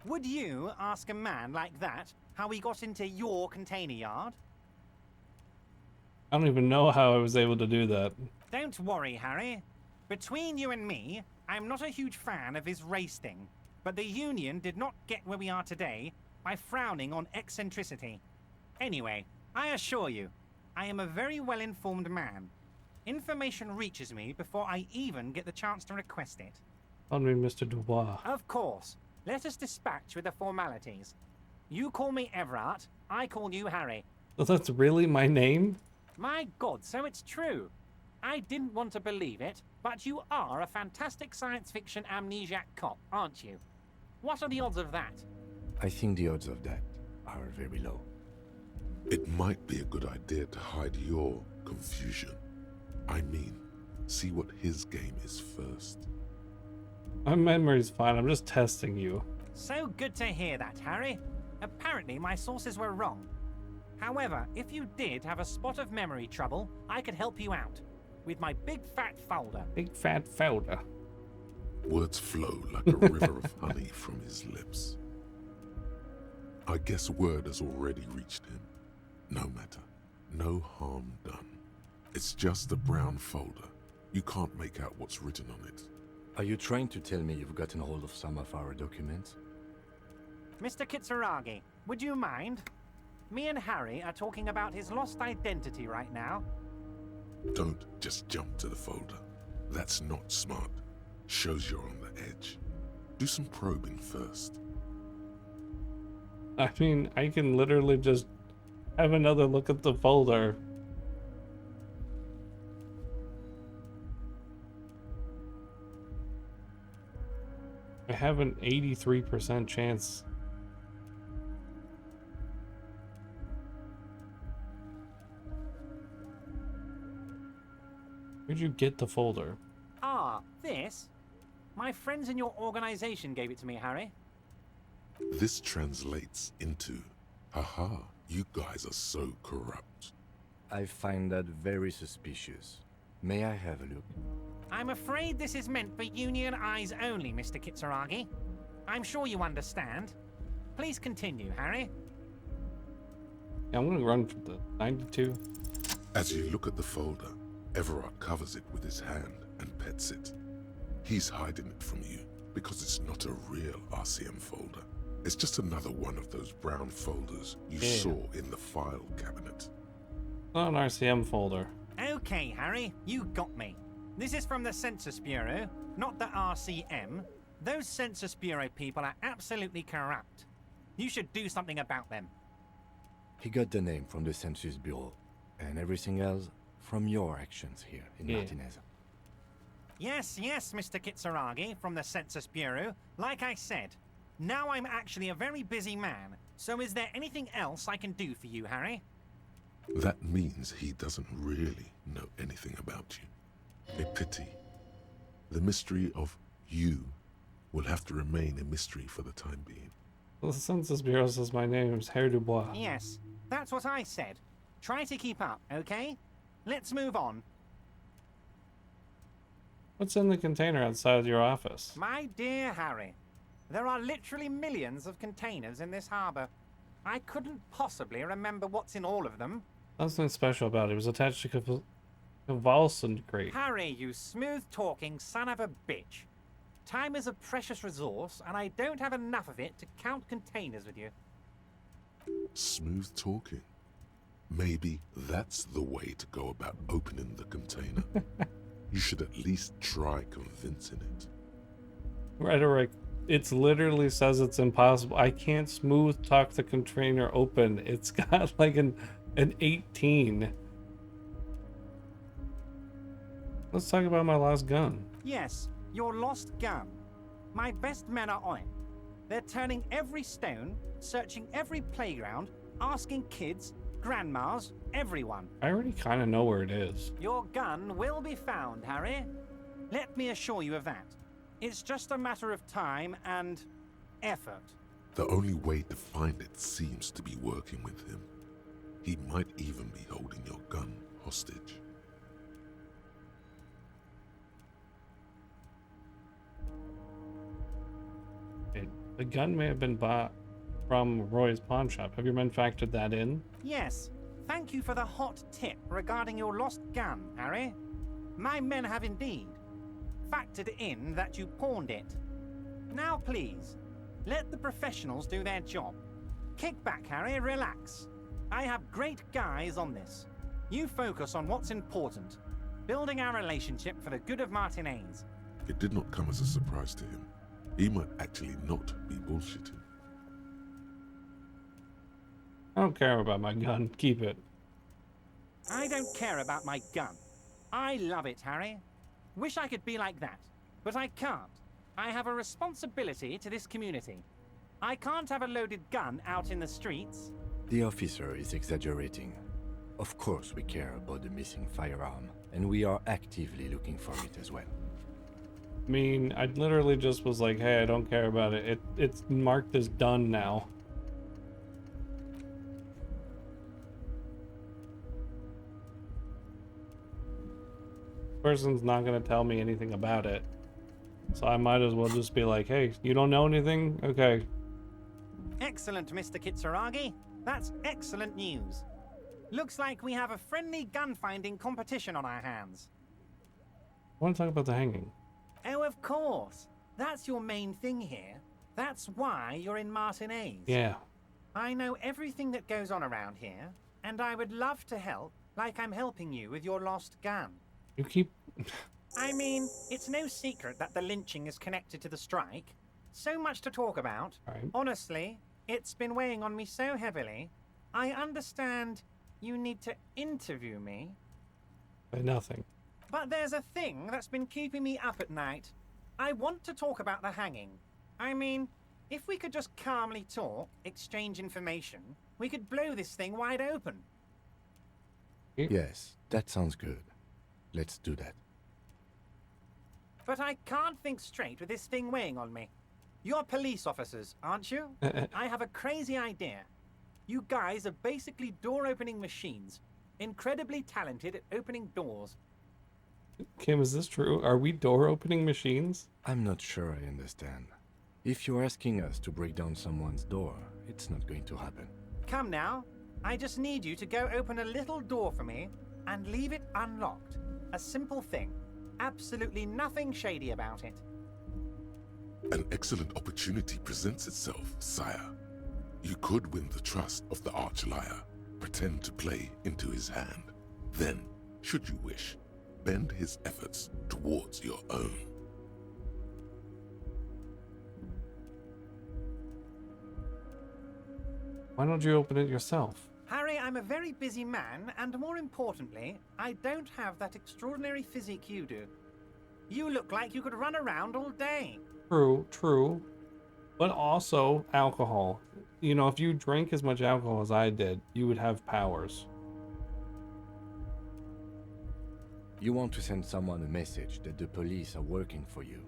Would you ask a man like that how he got into your container yard? I don't even know how I was able to do that. Don't worry, Harry. Between you and me, I'm not a huge fan of his race thing, but the Union did not get where we are today by frowning on eccentricity. Anyway, I assure you, I am a very well-informed man. Information reaches me before I even get the chance to request it. I mean, Mr. Dubois. Of course. Let us dispatch with the formalities. You call me Everard, I call you Harry. So that's really my name? My God, so it's true. I didn't want to believe it, but you are a fantastic science fiction amnesiac cop, aren't you? What are the odds of that? I think the odds of that are very low. It might be a good idea to hide your confusion. I mean, see what his game is first. My memory's fine, I'm just testing you. So good to hear that, Harry. Apparently my sources were wrong. However, if you did have a spot of memory trouble, I could help you out. With my big fat folder. Big fat folder. Words flow like a river of honey from his lips. I guess word has already reached him. No matter. No harm done. It's just a brown folder. You can't make out what's written on it. Are you trying to tell me you've gotten hold of some of our documents? Mr. Kitsuragi, would you mind? Me and Harry are talking about his lost identity right now. Don't just jump to the folder. That's not smart. Shows you're on the edge. Do some probing first. I mean, I can literally just have another look at the folder. I have an 83% chance. Where'd you get the folder? Ah, this? My friends in your organization gave it to me, Harry. This translates into, haha, you guys are so corrupt. I find that very suspicious. May I have a look? I'm afraid this is meant for Union eyes only, Mr. Kitsuragi. I'm sure you understand. Please continue, Harry. Yeah, I'm gonna run for the 92. As you look at the folder, Everard covers it with his hand and pets it. He's hiding it from you because it's not a real RCM folder. It's just another one of those brown folders you saw in the file cabinet. Not an RCM folder. Okay, Harry, you got me. This is from the Census Bureau, not the RCM. Those Census Bureau people are absolutely corrupt. You should do something about them. He got the name from the Census Bureau, and everything else from your actions here in Martinez. Yes, Mr. Kitsuragi from the Census Bureau. Like I said, now I'm actually a very busy man. So is there anything else I can do for you, Harry? That means he doesn't really know anything about you. A pity. The mystery of you will have to remain a mystery for the time being. Well, the Census Bureau says my name is Harry Dubois. Yes, that's what I said. Try to keep up, okay? Let's move on. What's in the container outside your office? My dear Harry, there are literally millions of containers in this harbor. I couldn't possibly remember what's in all of them. Nothing special about it. It was attached to convulsant crate. Harry, you smooth-talking son of a bitch. Time is a precious resource, and I don't have enough of it to count containers with you. Smooth talking. Maybe that's the way to go about opening the container. You should at least try convincing it. Rhetoric. It literally says it's impossible. I can't smooth talk the container open. It's got like an 18. Let's talk about my lost gun. Yes, your lost gun. My best men are on it. They're turning every stone, searching every playground, asking kids, grandmas, everyone. I already kind of know where it is. Your gun will be found, Harry. Let me assure you of that. It's just a matter of time and effort. The only way to find it seems to be working with him. He might even be holding your gun hostage. The gun may have been bought from Roy's pawn shop. Have your men factored that in? Yes. Thank you for the hot tip regarding your lost gun, Harry. My men have indeed factored in that you pawned it. Now please, let the professionals do their job. Kick back, Harry, relax. I have great guys on this. You focus on what's important, building our relationship for the good of Martinez. It did not come as a surprise to him. He might actually not be bullshitting. I don't care about my gun. Keep it. I don't care about my gun. I love it, Harry. Wish I could be like that, but I can't. I have a responsibility to this community. I can't have a loaded gun out in the streets. The officer is exaggerating. Of course we care about the missing firearm, and we are actively looking for it as well. I mean, I literally just was like, hey, I don't care about it. It's marked as done now. Person's not going to tell me anything about it. So I might as well just be like, hey, you don't know anything? Okay. Excellent, Mr. Kitsuragi. That's excellent news. Looks like we have a friendly gun-finding competition on our hands. I want to talk about the hanging. Oh, of course. That's your main thing here. That's why you're in Martinez. Yeah. I know everything that goes on around here, and I would love to help, like I'm helping you with your lost gun. You keep... I mean, it's no secret that the lynching is connected to the strike. So much to talk about. Right. Honestly, it's been weighing on me so heavily. I understand you need to interview me. Nothing. But there's a thing that's been keeping me up at night. I want to talk about the hanging. I mean, if we could just calmly talk, exchange information, we could blow this thing wide open. Yes, that sounds good. Let's do that. But I can't think straight with this thing weighing on me. You're police officers, aren't you? I have a crazy idea. You guys are basically door-opening machines, incredibly talented at opening doors. Kim, is this true? Are we door-opening machines? I'm not sure I understand. If you're asking us to break down someone's door, it's not going to happen. Come now. I just need you to go open a little door for me and leave it unlocked. A simple thing. Absolutely nothing shady about it. An excellent opportunity presents itself, sire. You could win the trust of the arch-liar, pretend to play into his hand. Then, should you wish, bend his efforts towards your own. Why don't you open it yourself? Harry, I'm a very busy man, and more importantly, I don't have that extraordinary physique you do. You look like you could run around all day. True, true. But also alcohol. You know, if you drank as much alcohol as I did, you would have powers. You want to send someone a message that the police are working for you.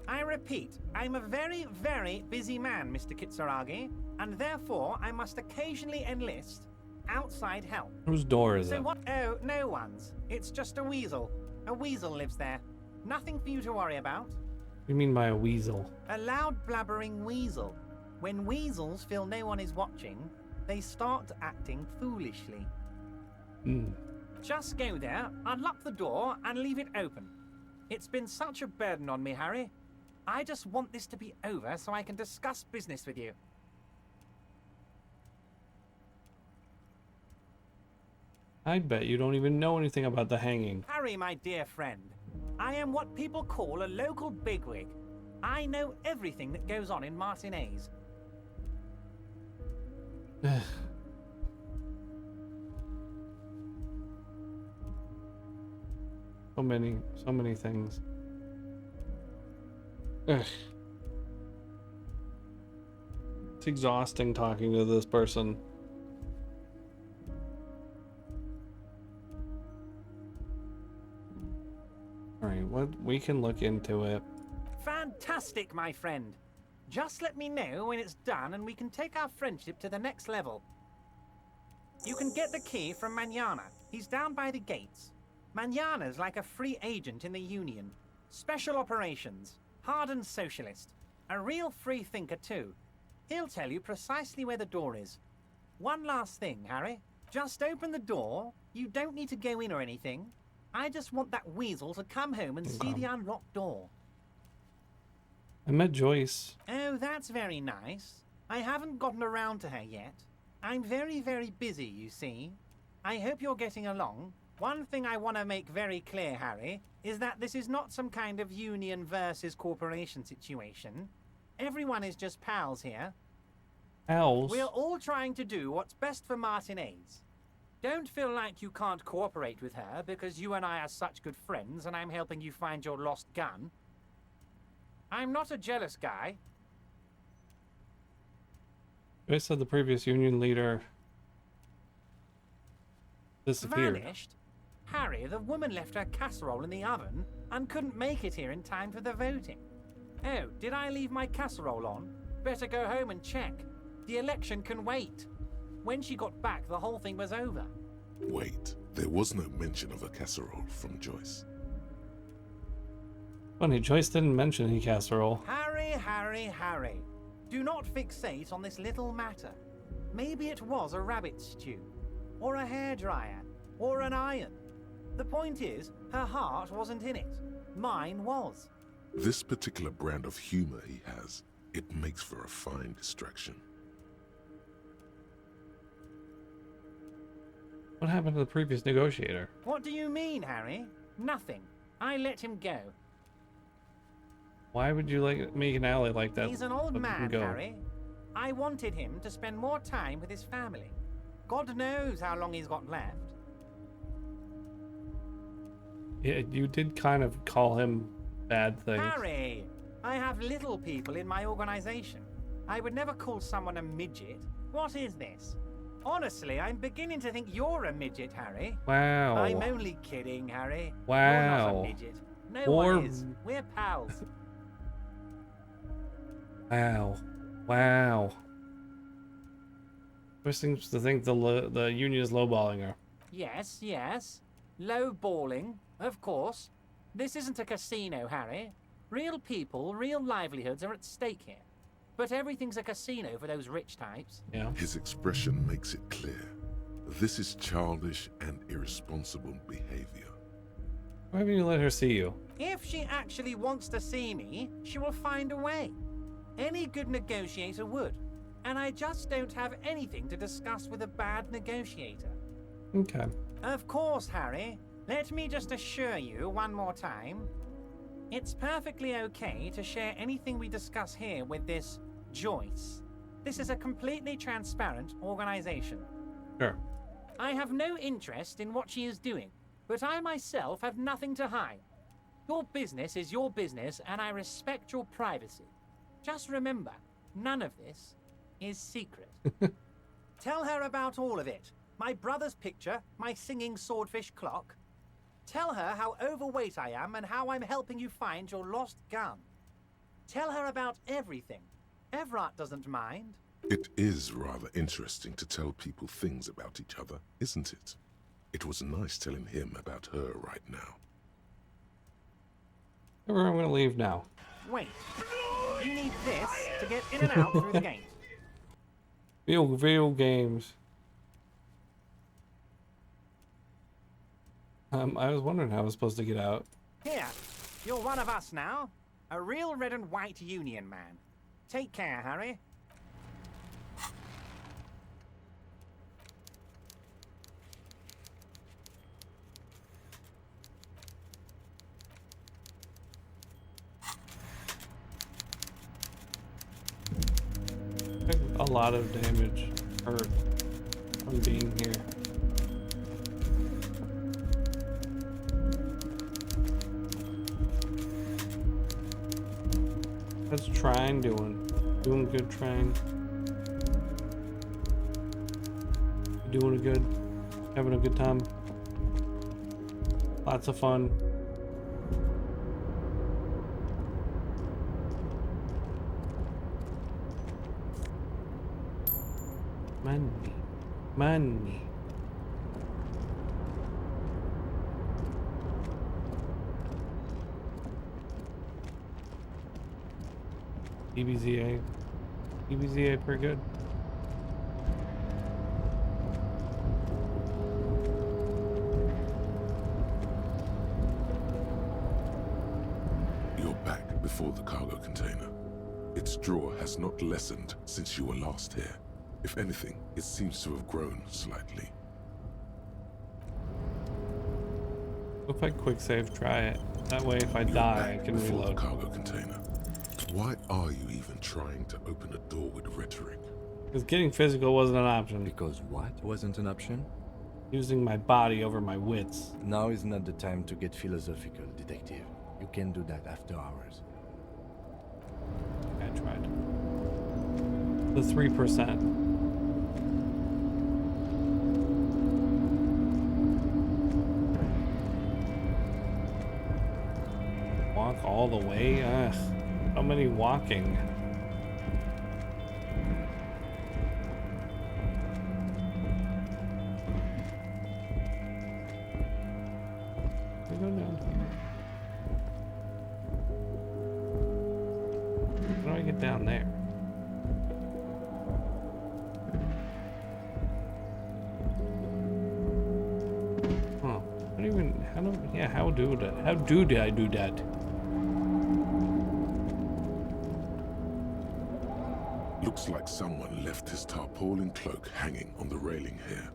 I repeat, I'm a very, very busy man, Mr. Kitsuragi, and therefore I must occasionally enlist outside help. Whose door is So it? what? Oh, no one's. It's just a weasel. A weasel lives there. Nothing for you to worry about. What do you mean by a weasel? A loud blabbering weasel. When weasels feel no one is watching, they start acting foolishly. Just go there, unlock the door, and leave it open. It's been such a burden on me, Harry. I just want this to be over so I can discuss business with you. I bet you don't even know anything about the hanging. Harry, my dear friend, I am what people call a local bigwig. I know everything that goes on in Martinez. So many things. Ugh. It's exhausting talking to this person. Alright, we can look into it. Fantastic, my friend. Just let me know when it's done and we can take our friendship to the next level. You can get the key from Manana. He's down by the gates. Manana's like a free agent in the Union. Special operations. Hardened socialist. A real free thinker too. He'll tell you precisely where the door is. One last thing, Harry. Just open the door. You don't need to go in or anything. I just want that weasel to come home and see the unlocked door. I met Joyce. Oh, that's very nice. I haven't gotten around to her yet. I'm very, very busy, you see. I hope you're getting along. One thing I want to make very clear, Harry, is that this is not some kind of union versus corporation situation. Everyone is just pals here. Pals? We're all trying to do what's best for Martinez. Don't feel like you can't cooperate with her because you and I are such good friends and I'm helping you find your lost gun. I'm not a jealous guy. Joyce said the previous union leader disappeared. Vanished? Harry, the woman left her casserole in the oven and couldn't make it here in time for the voting. Oh, did I leave my casserole on? Better go home and check. The election can wait. When she got back, the whole thing was over. Wait, there was no mention of a casserole from Joyce. Funny, Joyce didn't mention any casserole. Harry, Harry, Harry. Do not fixate on this little matter. Maybe it was a rabbit stew, or a hairdryer, or an iron. The point is, her heart wasn't in it. Mine was. This particular brand of humor he has, it makes for a fine distraction. What happened to the previous negotiator? What do you mean, Harry? Nothing. I let him go. Why would you make an ally like that? He's an old let him man, go? Harry. I wanted him to spend more time with his family. God knows how long he's got left. Yeah, you did kind of call him bad things. Harry! I have little people in my organization. I would never call someone a midget. What is this? Honestly, I'm beginning to think you're a midget, Harry. Wow. I'm only kidding, Harry. Wow. You're not a midget. No one is. We're pals. Wow. Wow. Joyce seems to think the union is lowballing her. Yes, yes. Low balling, of course. This isn't a casino, Harry. Real people, real livelihoods are at stake here. But everything's a casino for those rich types. Yeah. His expression makes it clear. This is childish and irresponsible behavior. Why haven't you let her see you? If she actually wants to see me, she will find a way. Any good negotiator would. And I just don't have anything to discuss with a bad negotiator. Okay. Of course, Harry. Let me just assure you one more time. It's perfectly okay to share anything we discuss here with this Joyce. This is a completely transparent organization. Sure. I have no interest in what she is doing, but I myself have nothing to hide. Your business is your business, and I respect your privacy. Just remember, none of this is secret. Tell her about all of it. My brother's picture, my singing swordfish clock. Tell her how overweight I am and how I'm helping you find your lost gun. Tell her about everything. Evrart doesn't mind. It is rather interesting to tell people things about each other, isn't it? It was nice telling him about her right now. I'm going to leave now. Wait. You need this to get in and out through the gate. Video games. I was wondering how I was supposed to get out. Here, you're one of us now. A real red and white union man. Take care, Harry. A lot of damage hurt from being here. How's Trine doing? Doing good, Trine. Doing good. Having a good time. Lots of fun. Money. Money. EBZA. EBZA pretty good. You're back before the cargo container. Its drawer has not lessened since you were last here. If anything, it seems to have grown slightly. If I quick save, try it. That way, if I You're die, back I can before the reload. cargo container. Why are you even trying to open a door with rhetoric? Because getting physical wasn't an option. Because what wasn't an option? Using my body over my wits. Now is not the time to get philosophical, detective. You can do that after hours. I tried. The 3%. Walk all the way? Ugh. How many walking? I go down here. How do I get down there? Huh. I don't even, how do, yeah, how do I do that? Looks like someone left his tarpaulin cloak hanging on the railing here.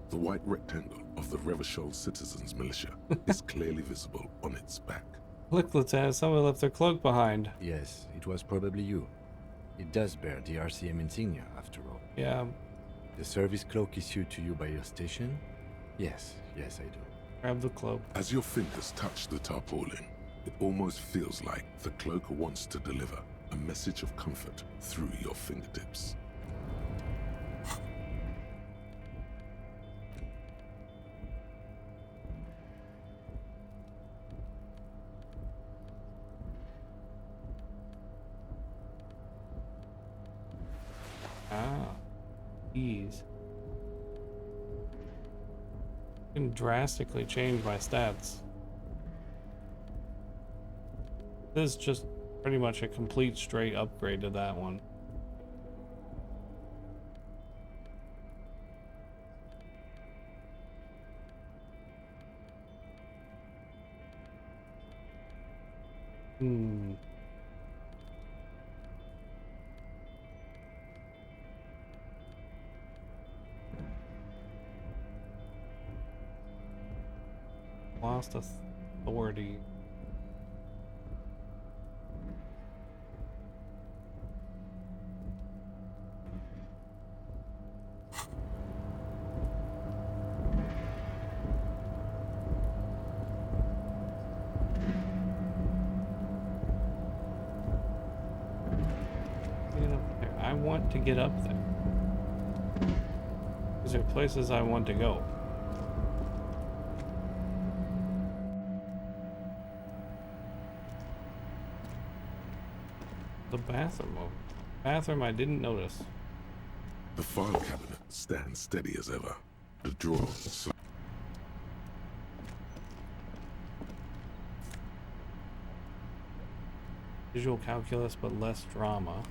The white rectangle of the Revachol Citizens Militia is clearly visible on its back. Look, Lieutenant, someone left their cloak behind. Yes, it was probably you. It does bear the RCM insignia, after all. Yeah, The service cloak issued to you by your station? Yes, yes I do. grab the cloak. As your fingers touch the tarpaulin, it almost feels like the cloak wants to deliver a message of comfort through your fingertips. Ah, ease. Can drastically change my stats. This is just pretty much a complete straight upgrade to that one. Lost authority. want to get up there? These are places I want to go. The bathroom. Bathroom I didn't notice. The file cabinet stands steady as ever. The drawer. Visual calculus, but less drama.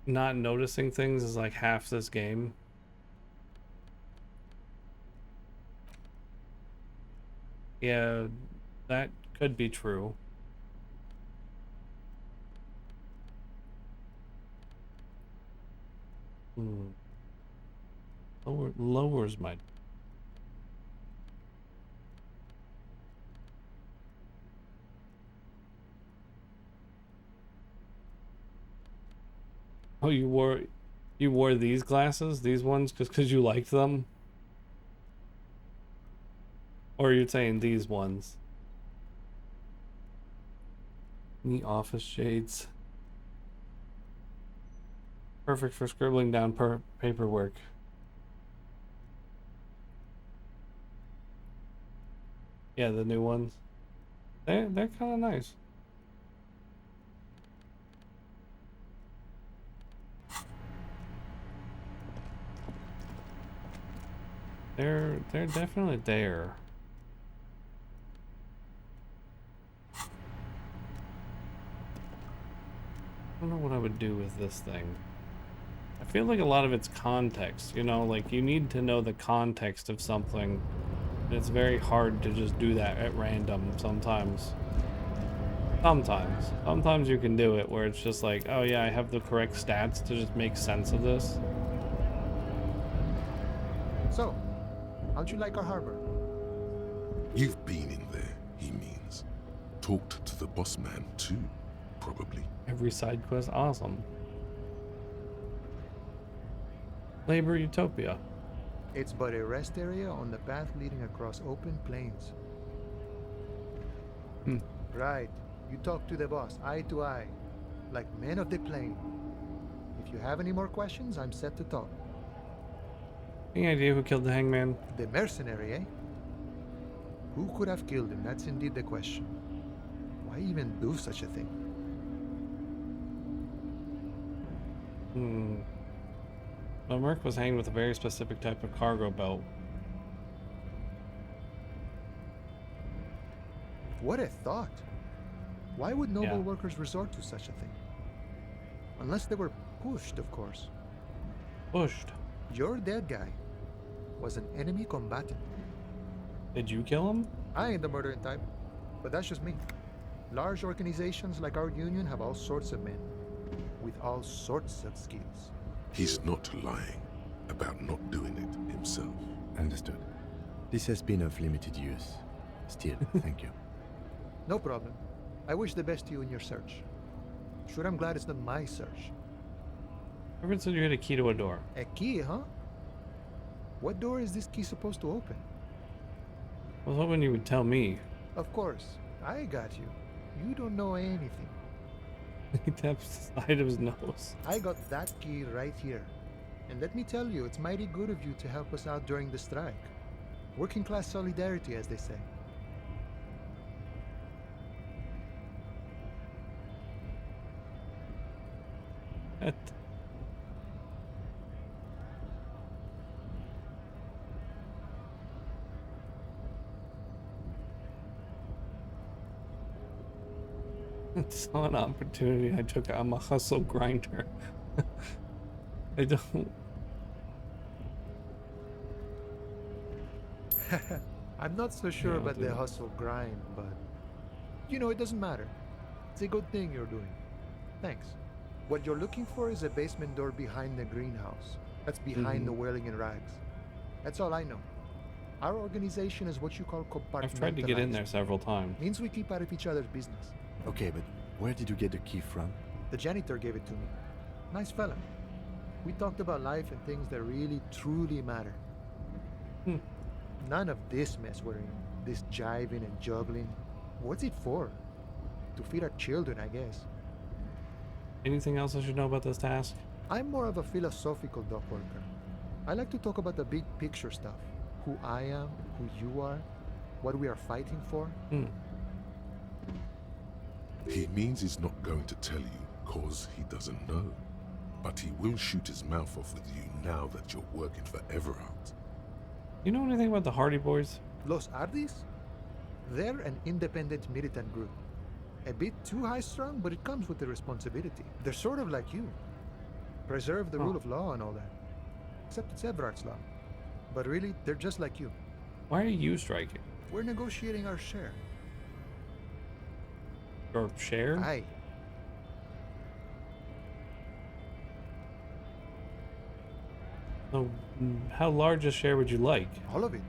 Not noticing things is like half this game. Yeah, that could be true. Lowers my... Oh, you wore these glasses, these ones, just because you liked them? Or are you saying these ones? The office shades. Perfect for scribbling down paperwork. Yeah, the new ones. They're kind of nice. They're definitely there. I don't know what I would do with this thing. I feel like a lot of it's context, you know, like you need to know the context of something. And it's very hard to just do that at random sometimes. Sometimes you can do it where it's just like, oh yeah, I have the correct stats to just make sense of this. So, how'd you like our harbor? You've been in there, he means. Talked to the boss man too, probably. Every side quest, awesome. Labor Utopia. It's but a rest area on the path leading across open plains. Right. You talk to the boss, eye to eye, like men of the plain. If you have any more questions, I'm set to talk. Any idea who killed the hangman? The mercenary, eh? Who could have killed him? That's indeed the question. Why even do such a thing? Well, Merc was hanged with a very specific type of cargo belt. What a thought. Why would noble workers resort to such a thing? Unless they were pushed, of course. Pushed? Your dead guy was an enemy combatant. Did you kill him? I ain't the murdering type, but that's just me. Large organizations like our union have all sorts of men, with all sorts of skills. He's not lying about not doing it himself. Understood. This has been of limited use. Still, thank you. No problem. I wish the best to you in your search. Sure, I'm glad it's not my search. Everyone said you had a key to a door. A key, huh? What door is this key supposed to open? I was hoping you would tell me. Of course. I got you. You don't know anything. He taps the side of his nose. I got that key right here. And let me tell you, it's mighty good of you to help us out during the strike. Working class solidarity, as they say. Saw an opportunity. I took it. I'm a hustle grinder. I don't. I'm not so sure about the hustle grind, but you know, it doesn't matter. It's a good thing you're doing. Thanks. What you're looking for is a basement door behind the greenhouse. That's behind the whirling in rags. That's all I know. Our organization is what you call compartmentalized. I've tried to get in there several times. Means we keep out of each other's business. Okay, but where did you get the key from? The janitor gave it to me. Nice fella. We talked about life and things that really, truly matter. None of this mess we're in. This jiving and juggling. What's it for? To feed our children, I guess. Anything else I should know about this task? I'm more of a philosophical dock worker. I like to talk about the big picture stuff. Who I am, who you are, what we are fighting for. He means he's not going to tell you cause he doesn't know. But he will shoot his mouth off with you now that you're working for Everard. You know anything about the Hardy Boys? Los Ardis? They're an independent militant group. A bit too high-strung, but it comes with the responsibility. They're sort of like you. Preserve the rule of law and all that. Except it's Everard's law. But really, they're just like you. Why are you striking? We're negotiating our share. Your share? Aye. So, how large a share would you like? All of it.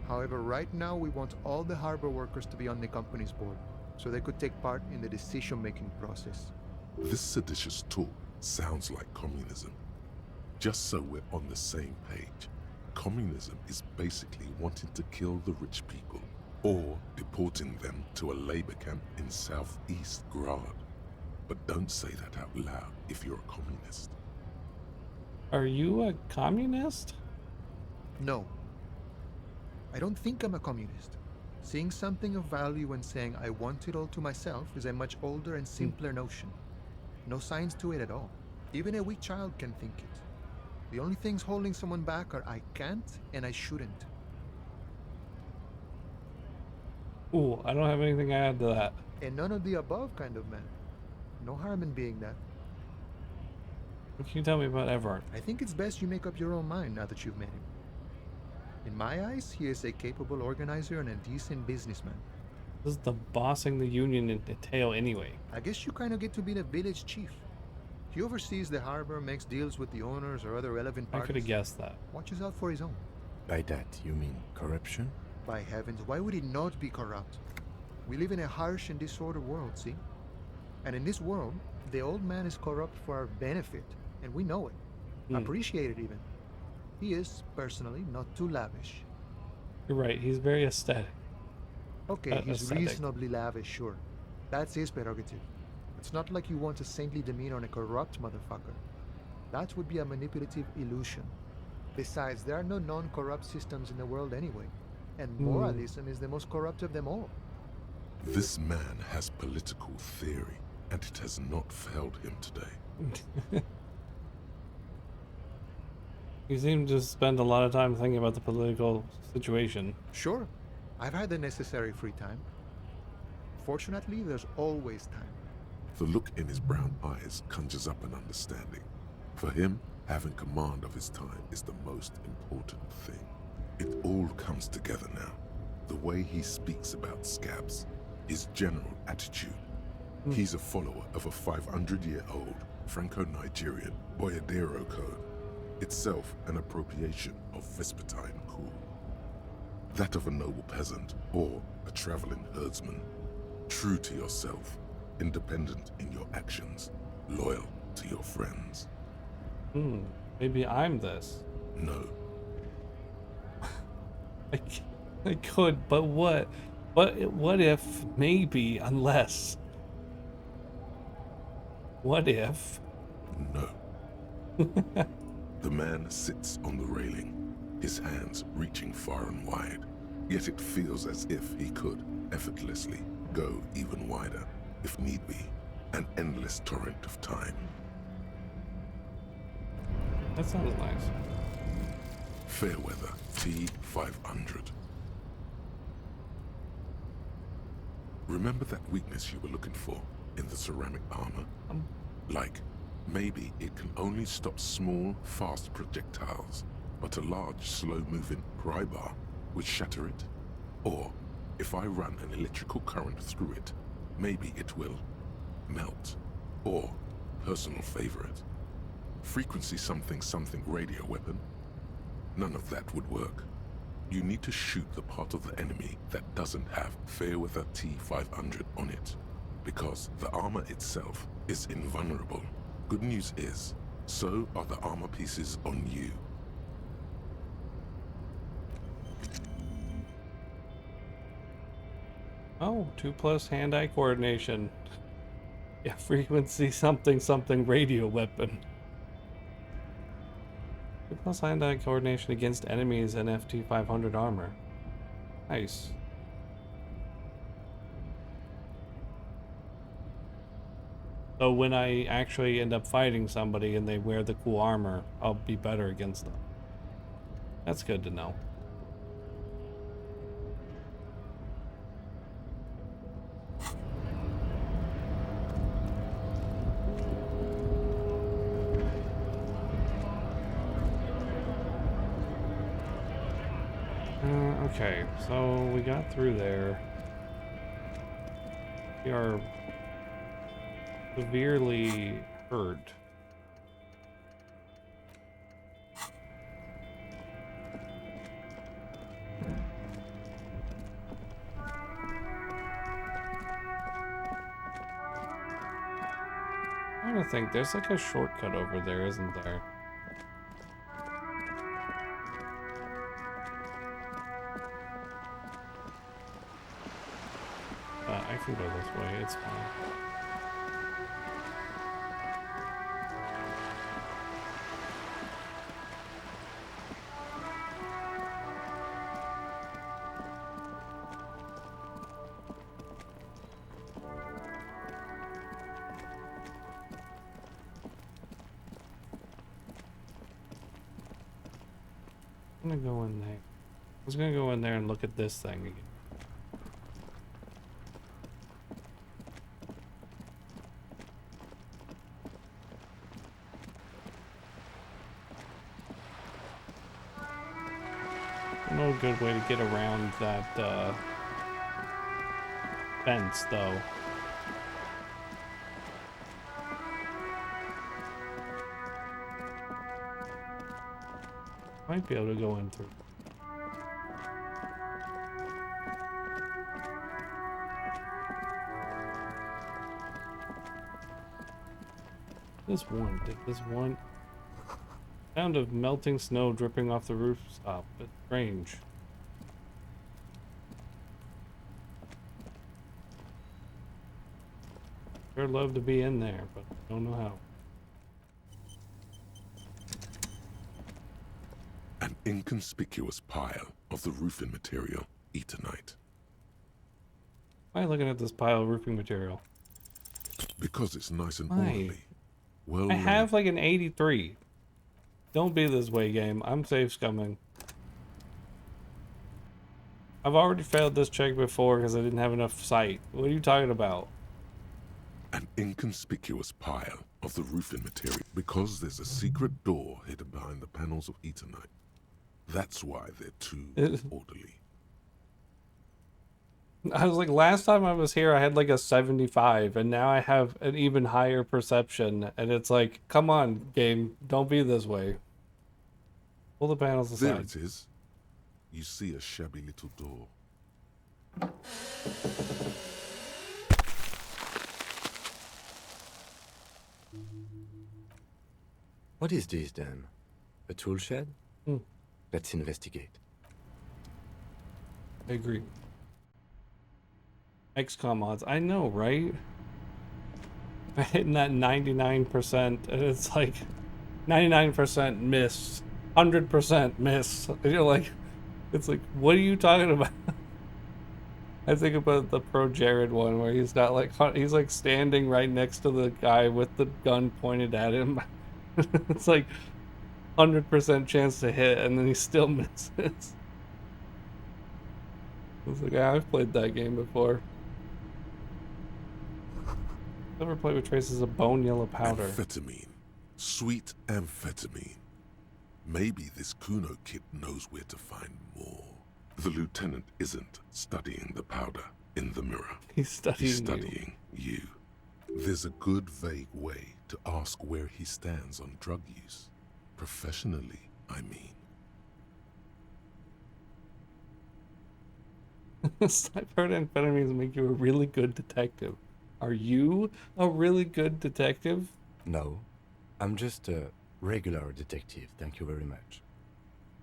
However, right now we want all the harbor workers to be on the company's board, so they could take part in the decision-making process. This seditious talk sounds like communism. Just so we're on the same page, communism is basically wanting to kill the rich people, or deporting them to a labor camp in southeast Grad. But don't say that out loud if you're a communist. Are you a communist? No. I don't think I'm a communist. Seeing something of value and saying I want it all to myself is a much older and simpler notion. No science to it at all. Even a weak child can think it. The only things holding someone back are I can't and I shouldn't. Ooh, I don't have anything to add to that. A none of the above kind of man. No harm in being that. What can you tell me about Everard? I think it's best you make up your own mind now that you've met him. In my eyes, he is a capable organizer and a decent businessman. This is the bossing the union entail anyway. I guess you kind of get to be the village chief. He oversees the harbor, makes deals with the owners or other relevant parties. I could have guessed that. Watches out for his own. By that, you mean corruption? By heavens, why would he not be corrupt? We live in a harsh and disordered world, see? And in this world, the old man is corrupt for our benefit, and we know it. Appreciate it even. He is, personally, not too lavish. You're right, he's very aesthetic. Okay, he's reasonably lavish, sure. That's his prerogative. It's not like you want a saintly demeanor on a corrupt motherfucker. That would be a manipulative illusion. Besides, there are no non-corrupt systems in the world anyway. And moralism is the most corrupt of them all. This man has political theory, and it has not failed him today. You seem to spend a lot of time thinking about the political situation. Sure. I've had the necessary free time. Fortunately, there's always time. The look in his brown eyes conjures up an understanding. For him, having command of his time is the most important thing. It all comes together now. The way he speaks about scabs, his general attitude. He's a follower of a 500-year-old Franco-Nigerian Boyadero code, itself an appropriation of Vespertine cool. That of a noble peasant or a traveling herdsman. True to yourself, independent in your actions, loyal to your friends. Maybe I'm this. No. I could, but what? What if, maybe, unless? What if? No. The man sits on the railing, his hands reaching far and wide, yet it feels as if he could effortlessly go even wider, if need be, an endless torrent of time. That sounds nice. Fairweather T500. Remember that weakness you were looking for in the ceramic armor? Like, maybe it can only stop small, fast projectiles, but a large, slow-moving pry bar would shatter it? Or, if I run an electrical current through it, maybe it will melt. Or, personal favorite, frequency something something radio weapon? None of that would work. You need to shoot the part of the enemy that doesn't have Fairweather T500 on it, because the armor itself is invulnerable. Good news is, so are the armor pieces on you. Oh, 2+ hand-eye coordination. Yeah, frequency something something radio weapon. 2+ hand-eye coordination against enemies and FT 500 armor. Nice. So when I actually end up fighting somebody and they wear the cool armor, I'll be better against them. That's good to know. Okay, so we got through there. We are severely hurt. I'm trying to think, there's like a shortcut over there, isn't there? I can go this way, it's fine. I'm gonna go in there. I was gonna go in there and look at this thing again. No good way to get around that fence, though. Might be able to go in through. This one. Sound of melting snow dripping off the rooftop. It's strange. Sure love to be in there, but don't know how. An inconspicuous pile of the roofing material, Eternite. Why am I looking at this pile of roofing material? Because it's nice and Why? orderly. Well, I have like an 83. Don't be this way, game. I'm safe scumming. I've already failed this check before because I didn't have enough sight. What are you talking about? An inconspicuous pile of the roofing material. Because there's a secret door hidden behind the panels of Eternite. That's why they're too orderly. I was like, last time I was here, I had like a 75, and now I have an even higher perception. And it's like, come on, game, don't be this way. Pull the panels aside. There it is. You see a shabby little door. What is this then? A tool shed? Hmm. Let's investigate. I agree. XCOM mods. I know, right? I'm hitting that 99%, and it's like 99% miss, 100% miss. And you're like, it's like, what are you talking about? I think about the Pro Jared one where he's got like, he's like standing right next to the guy with the gun pointed at him. It's like 100% chance to hit, and then he still misses. It's like, yeah, I've played that game before. Never played with traces of bone yellow powder. Amphetamine. Sweet amphetamine. Maybe this Kuno kid knows where to find more. The lieutenant isn't studying the powder in the mirror. He's studying you. There's a good vague way to ask where he stands on drug use. Professionally, I mean. I've heard amphetamines make you a really good detective. Are you a really good detective? No, I'm just a regular detective, thank you very much.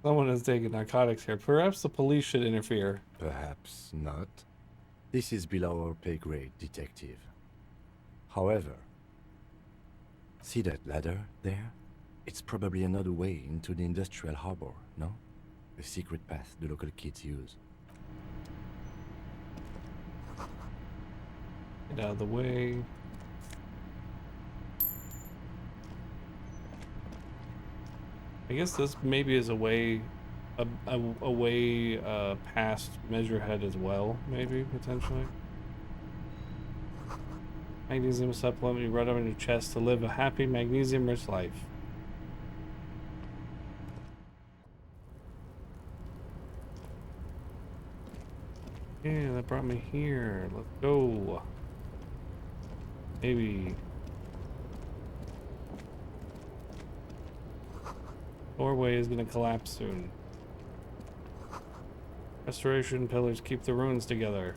Someone is taking narcotics here. Perhaps the police should interfere. Perhaps not. This is below our pay grade, detective. However, see that ladder there? It's probably another way into the industrial harbor, no? A secret path the local kids use. Get out of the way. I guess this maybe is a way, a way past Measurehead as well, maybe, potentially. Magnesium supplement you rub on your chest to live a happy, magnesium-rich life. Yeah, that brought me here. Let's go. Maybe. Doorway is gonna collapse soon. Restoration pillars keep the ruins together.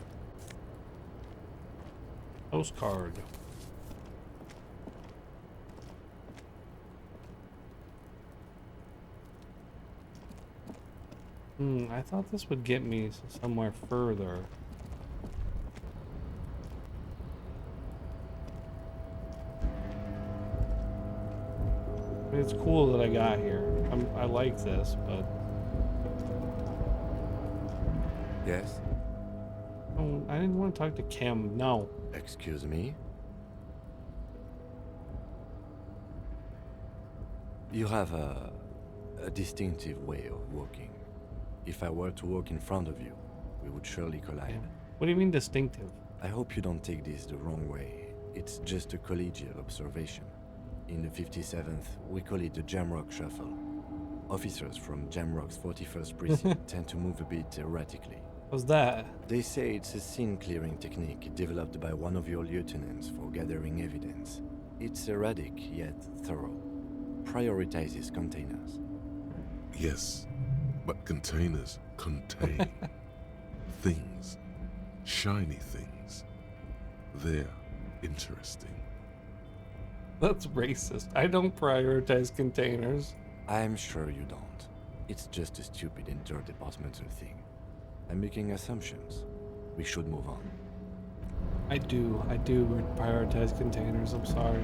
Postcard. I thought this would get me somewhere further. I mean, it's cool that I got here. I like this, but... Yes? Oh, I didn't want to talk to Kim. No. Excuse me? You have a distinctive way of walking. If I were to walk in front of you, we would surely collide. Yeah. What do you mean distinctive? I hope you don't take this the wrong way. It's just a collegial observation. In the 57th, we call it the Jamrock Shuffle. Officers from Jamrock's 41st Precinct tend to move a bit erratically. What's that? They say it's a scene-clearing technique developed by one of your lieutenants for gathering evidence. It's erratic, yet thorough. Prioritizes containers. Yes, but containers contain things. Shiny things. They're interesting. That's racist. I don't prioritize containers. I'm sure you don't. It's just a stupid interdepartmental thing. I'm making assumptions. We should move on. I do prioritize containers. I'm sorry.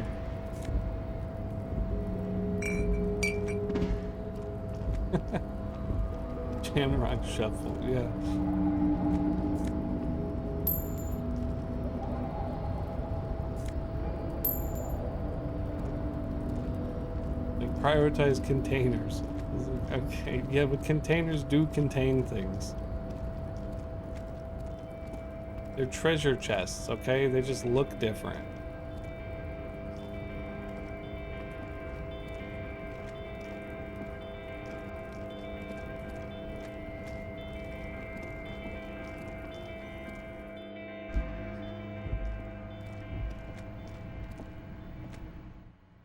Jamrock Shuffle, yeah. Like, prioritize containers. Okay, yeah, but containers do contain things. They're treasure chests, okay? They just look different.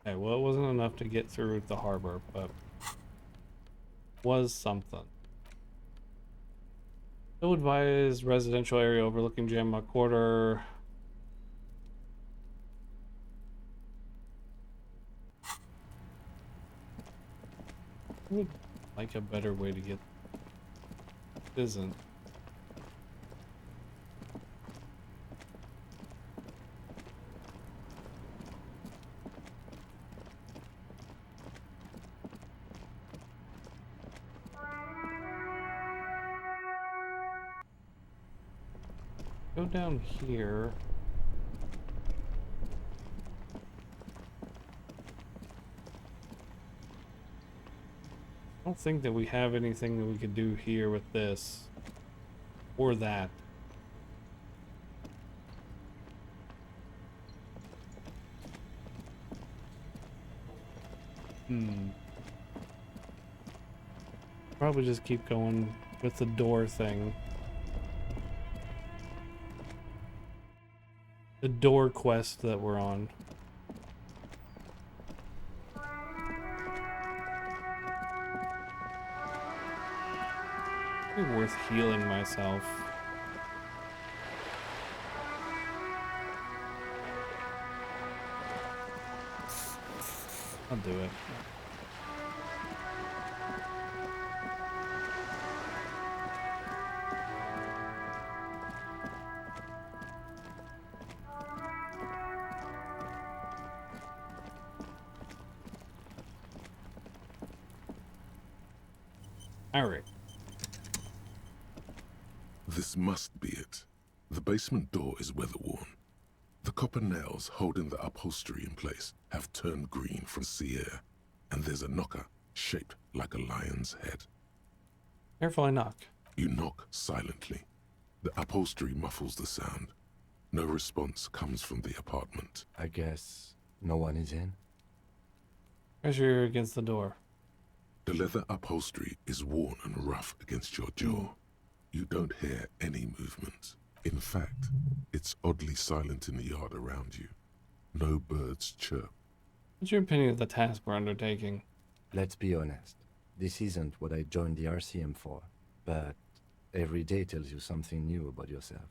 Okay, well, it wasn't enough to get through the harbor, but was something. Ill-advised residential area overlooking Jamrock Quarter. I would like a better way to get. It isn't. Go down here. I don't think that we have anything that we could do here with this or that. Probably just keep going with the door thing. The door quest that we're on. It'd be worth healing myself. I'll do it. Alright. This must be it. The basement door is weather-worn. The copper nails holding the upholstery in place have turned green from sea air, and there's a knocker shaped like a lion's head. Careful, I knock. You knock silently. The upholstery muffles the sound. No response comes from the apartment. I guess no one is in. Pressure against the door. The leather upholstery is worn and rough against your jaw. You don't hear any movement. In fact, it's oddly silent in the yard around you. No birds chirp. What's your opinion of the task we're undertaking? Let's be honest. This isn't what I joined the RCM for, but every day tells you something new about yourself.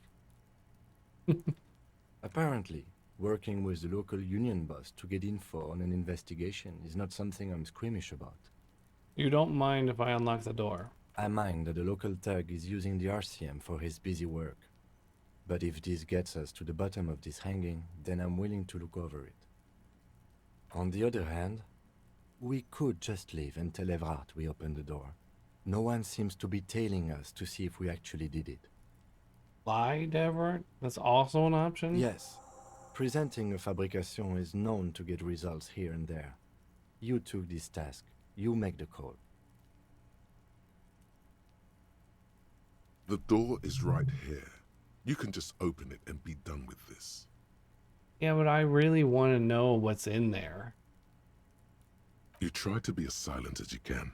Apparently, working with the local union boss to get info on an investigation is not something I'm squeamish about. You don't mind if I unlock the door? I mind that the local thug is using the RCM for his busy work. But if this gets us to the bottom of this hanging, then I'm willing to look over it. On the other hand, we could just leave and tell Everard we opened the door. No one seems to be tailing us to see if we actually did it. Lie, Everett? That's also an option? Yes. Presenting a fabrication is known to get results here and there. You took this task. You make the call. The door is right here. You can just open it and be done with this. Yeah, but I really want to know what's in there. You try to be as silent as you can.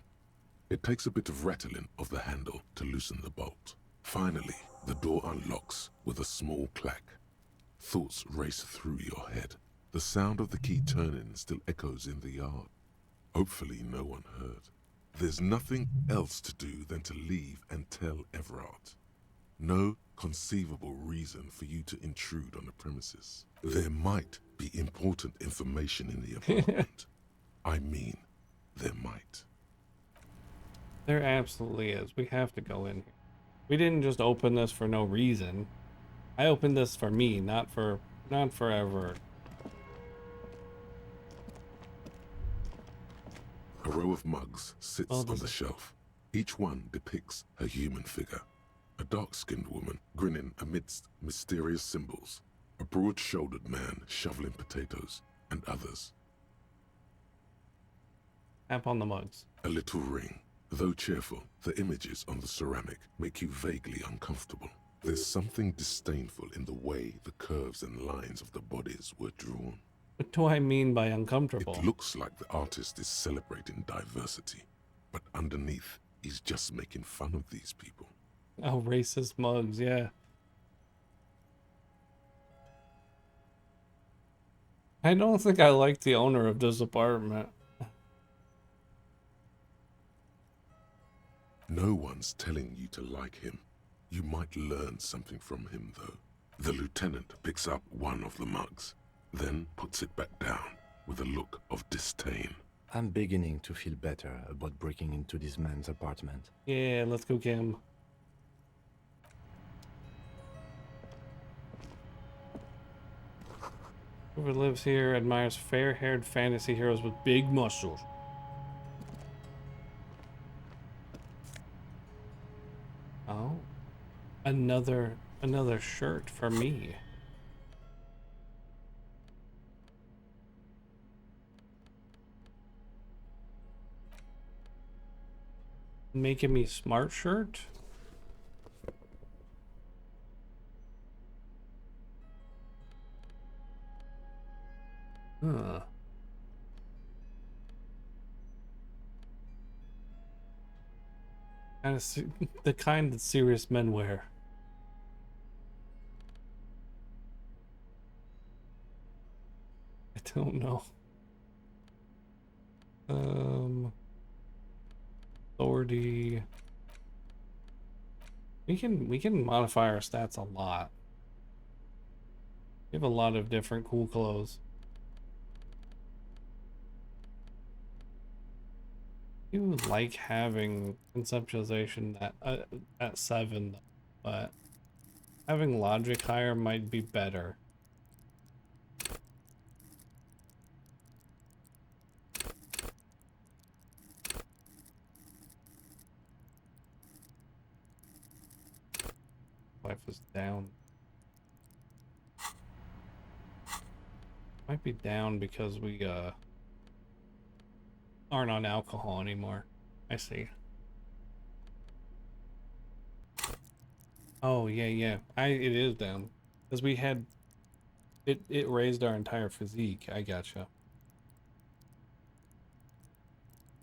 It takes a bit of rattling of the handle to loosen the bolt. Finally, the door unlocks with a small clack. Thoughts race through your head. The sound of the key turning still echoes in the yard. Hopefully no one heard. There's nothing else to do than to leave and tell Everard. No conceivable reason for you to intrude on the premises. There might be important information in the apartment. I mean, there might. There absolutely is. We have to go in here. We didn't just open this for no reason. I opened this for me, not for Everard. A row of mugs sits on the shelf. Each one depicts a human figure. A dark-skinned woman grinning amidst mysterious symbols. A broad-shouldered man shoveling potatoes, and others. Tap on the mugs. A little ring. Though cheerful, the images on the ceramic make you vaguely uncomfortable. There's something disdainful in the way the curves and lines of the bodies were drawn. What do I mean by uncomfortable? It looks like the artist is celebrating diversity, but underneath, he's just making fun of these people. Oh, racist mugs, yeah. I don't think I like the owner of this apartment. No one's telling you to like him. You might learn something from him, though. The lieutenant picks up one of the mugs, then puts it back down with a look of disdain. I'm beginning to feel better about breaking into this man's apartment. Yeah, let's go, Kim. Whoever lives here admires fair-haired fantasy heroes with big muscles. Oh, another shirt for me. Making me smart shirt? Huh. Kind of the kind that serious men wear. I don't know. Authority. We can modify our stats a lot. We have a lot of different cool clothes. You like having conceptualization at 7, but having logic higher might be better. Life is down. Might be down because we aren't on alcohol anymore. I see. Oh yeah. It is down. Because we had it raised our entire physique. I gotcha.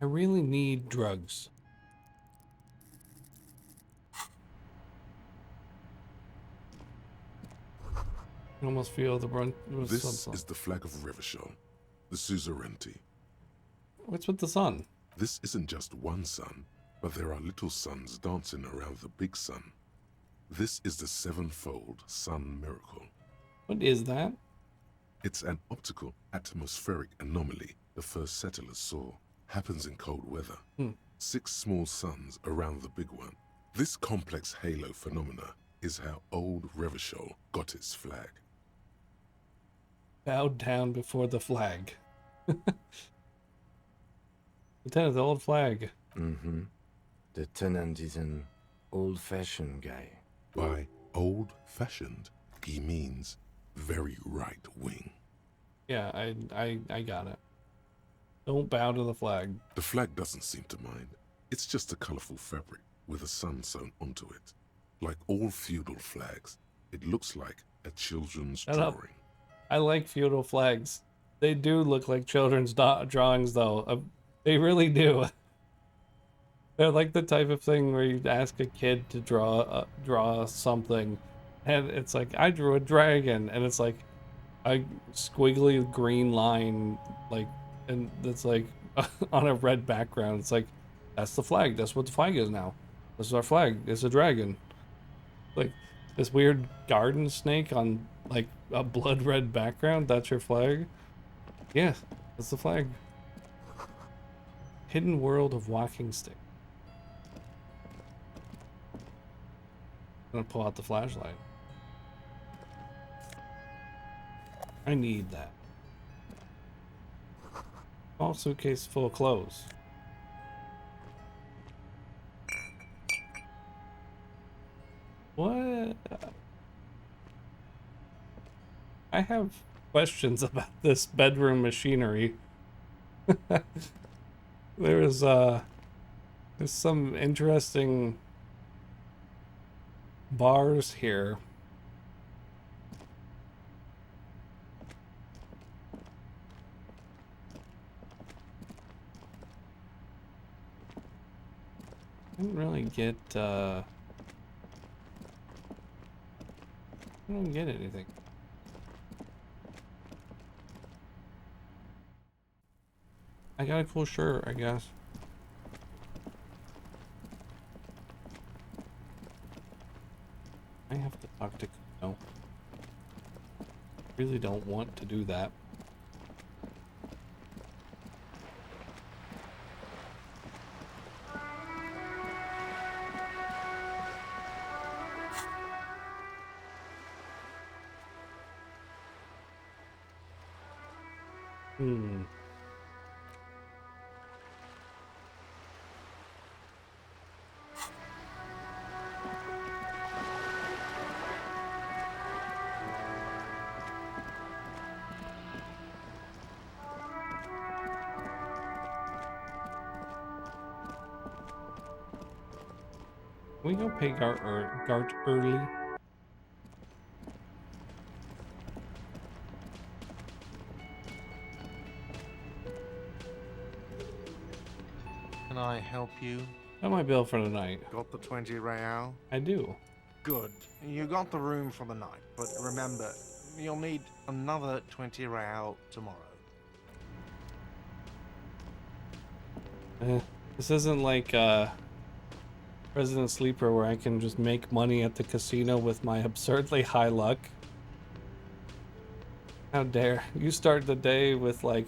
I really need drugs. I almost feel the brunt. This is the flag of Revachol, the suzerainty. What's with the sun? This isn't just one sun, but there are little suns dancing around the big sun. This is the sevenfold sun miracle. What is that? It's an optical atmospheric anomaly the first settlers saw. Happens in cold weather. 6 small suns around the big one. This complex halo phenomena is how old Revachol got its flag. Bowed down before the flag. Lieutenant, the old flag. Mm-hmm. The tenant is an old-fashioned guy. By old-fashioned, he means very right-wing. Yeah, I got it. Don't bow to the flag. The flag doesn't seem to mind. It's just a colorful fabric with a sun sewn onto it. Like all feudal flags, it looks like a children's drawing. I like feudal flags. They do look like children's drawings, though. They really do. They're like the type of thing where you ask a kid to draw something, and it's like, I drew a dragon, and it's like a squiggly green line, like, and it's like on a red background. It's like, that's the flag. That's what the flag is now. This is our flag. It's a dragon. Like this weird garden snake on like a blood red background. That's your flag? Yeah, that's the flag. Hidden world of walking stick. I'm gonna pull out the flashlight. I need that. Small suitcase full of clothes. What? I have questions about this bedroom machinery. There's some interesting bars here. Didn't really get I don't get anything. I got a cool shirt, I guess. I have to talk to Kuno. Really don't want to do that. Can we go pay Gart early? Can I help you? Got my bill for the night. Got the 20 real? I do. Good. You got the room for the night, but remember, you'll need another 20 real tomorrow. This isn't like Resident Sleeper where I can just make money at the casino with my absurdly high luck. How dare you start the day with like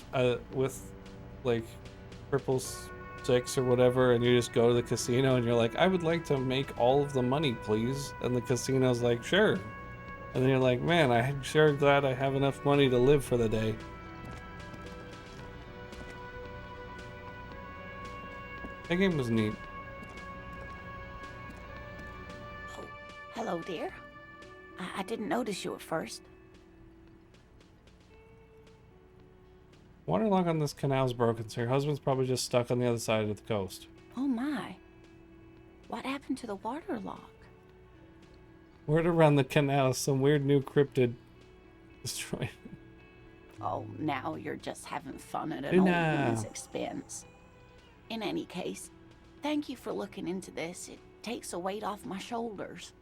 triple 6 or whatever, and you just go to the casino and you're like, I would like to make all of the money, please. And the casino's like, sure. And then you're like, man, I'm sure glad I have enough money to live for the day. That game was neat. Oh, hello, dear. I didn't notice you at first. Waterlock on this canal's broken, so your husband's probably just stuck on the other side of the coast. Oh my. What happened to the waterlock? Word around the canal, some weird new cryptid destroyed. Oh, now you're just having fun at an Luna. old woman's expense. In any case, thank you for looking into this. It takes a weight off my shoulders.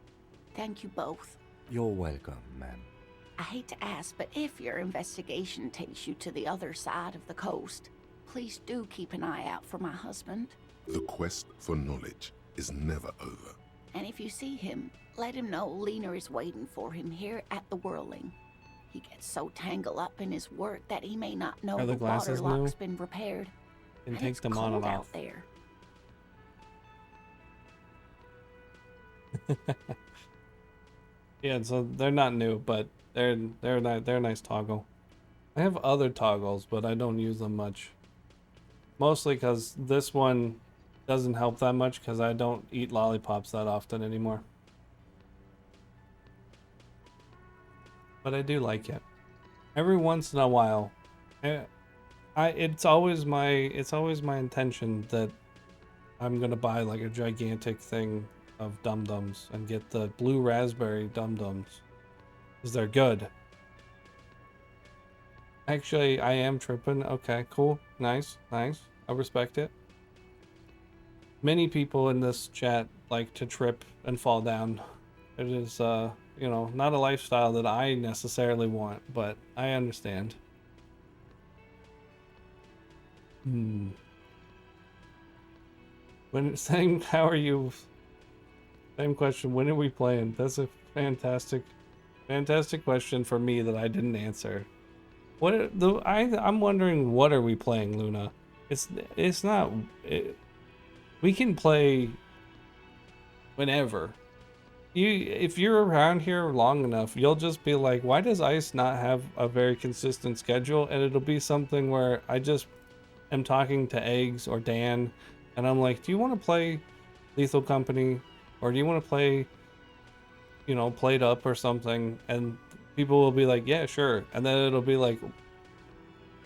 Thank you both. You're welcome, ma'am. I hate to ask, but if your investigation takes you to the other side of the coast, please do keep an eye out for my husband. The quest for knowledge is never over. And if you see him, let him know Lena is waiting for him here at the Whirling. He gets so tangled up in his work that he may not know Are the the glasses waterlock's new? been repaired. And And take it's them on cold and out off. there. Yeah, so they're not new, but they're a nice toggle. I have other toggles, but I don't use them much. Mostly because this one doesn't help that much because I don't eat lollipops that often anymore. But I do like it. Every once in a while, it's always my intention that I'm gonna buy like a gigantic thing of dum-dums and get the blue raspberry dum-dums because they're good. Actually, I am tripping. Okay, cool, nice. I respect it. Many people in this chat like to trip and fall down. It is, you know, not a lifestyle that I necessarily want, but I understand. When saying how are you, same question, when are we playing? That's a fantastic question for me that I didn't answer. I'm wondering, what are we playing, Luna? It's not, we can play whenever. If you're around here long enough, you'll just be like, why does Ice not have a very consistent schedule? And it'll be something where I just am talking to Eggs or Dan, and I'm like, do you want to play Lethal Company? Or do you want to play, you know, Played Up or something? And people will be like, yeah, sure. And then it'll be like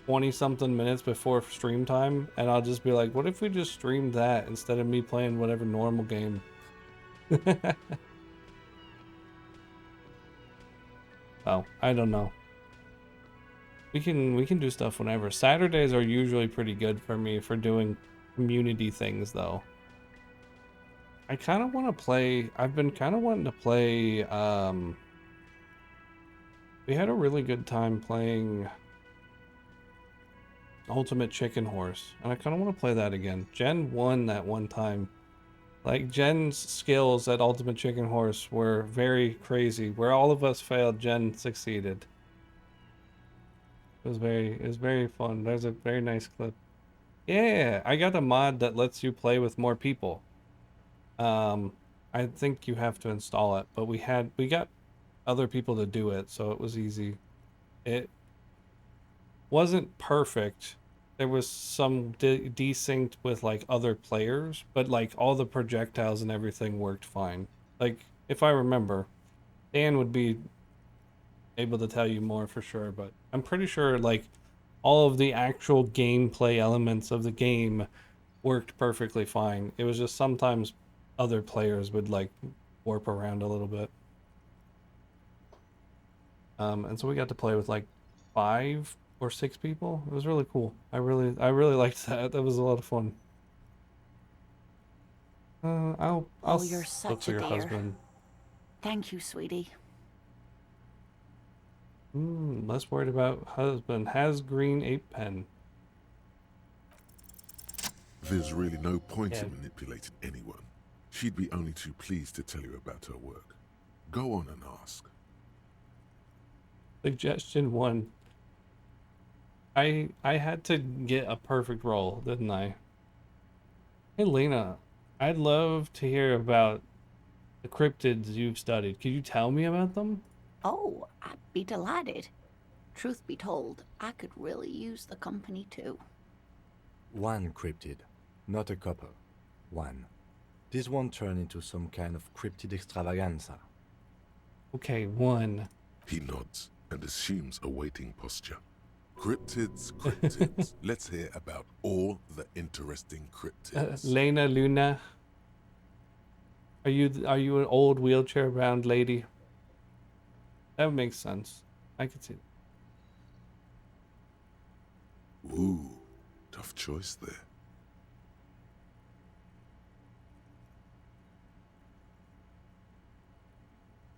20 something minutes before stream time, and I'll just be like, what if we just streamed that instead of me playing whatever normal game? Oh, I don't know. We can do stuff whenever. Saturdays are usually pretty good for me for doing community things though. I kind of want to play, I've been kind of wanting to play, we had a really good time playing Ultimate Chicken Horse, and I kind of want to play that again. Jen won that one time. Like, Jen's skills at Ultimate Chicken Horse were very crazy. Where all of us failed, Jen succeeded. It was very fun. There's a very nice clip. Yeah, I got a mod that lets you play with more people. I think you have to install it, but we got other people to do it, so it was easy. It wasn't perfect. There was some desynced with like other players, but like all the projectiles and everything worked fine. Like, if I remember, Dan would be able to tell you more for sure, but I'm pretty sure like all of the actual gameplay elements of the game worked perfectly fine. It was just sometimes other players would like warp around a little bit. And so we got to play with like 5 or 6 people. It was really cool. I really liked that. That was a lot of fun. I'll you're look such for a your dear. husband. Thank you, sweetie. Less worried about husband. Has green ape pen. There's really no point Yeah. in manipulating anyone. She'd be only too pleased to tell you about her work. Go on and ask. Suggestion 1. I had to get a perfect roll, didn't I? Hey, Lena, I'd love to hear about the cryptids you've studied. Could you tell me about them? Oh, I'd be delighted. Truth be told, I could really use the company too. One cryptid, not a couple. One. This won't turn into some kind of cryptid extravaganza. Okay, one. He nods and assumes a waiting posture. Cryptids, cryptids. Let's hear about all the interesting cryptids. Lena Luna. Are you an old wheelchair-bound lady? That would make sense. I could see. Ooh, tough choice there.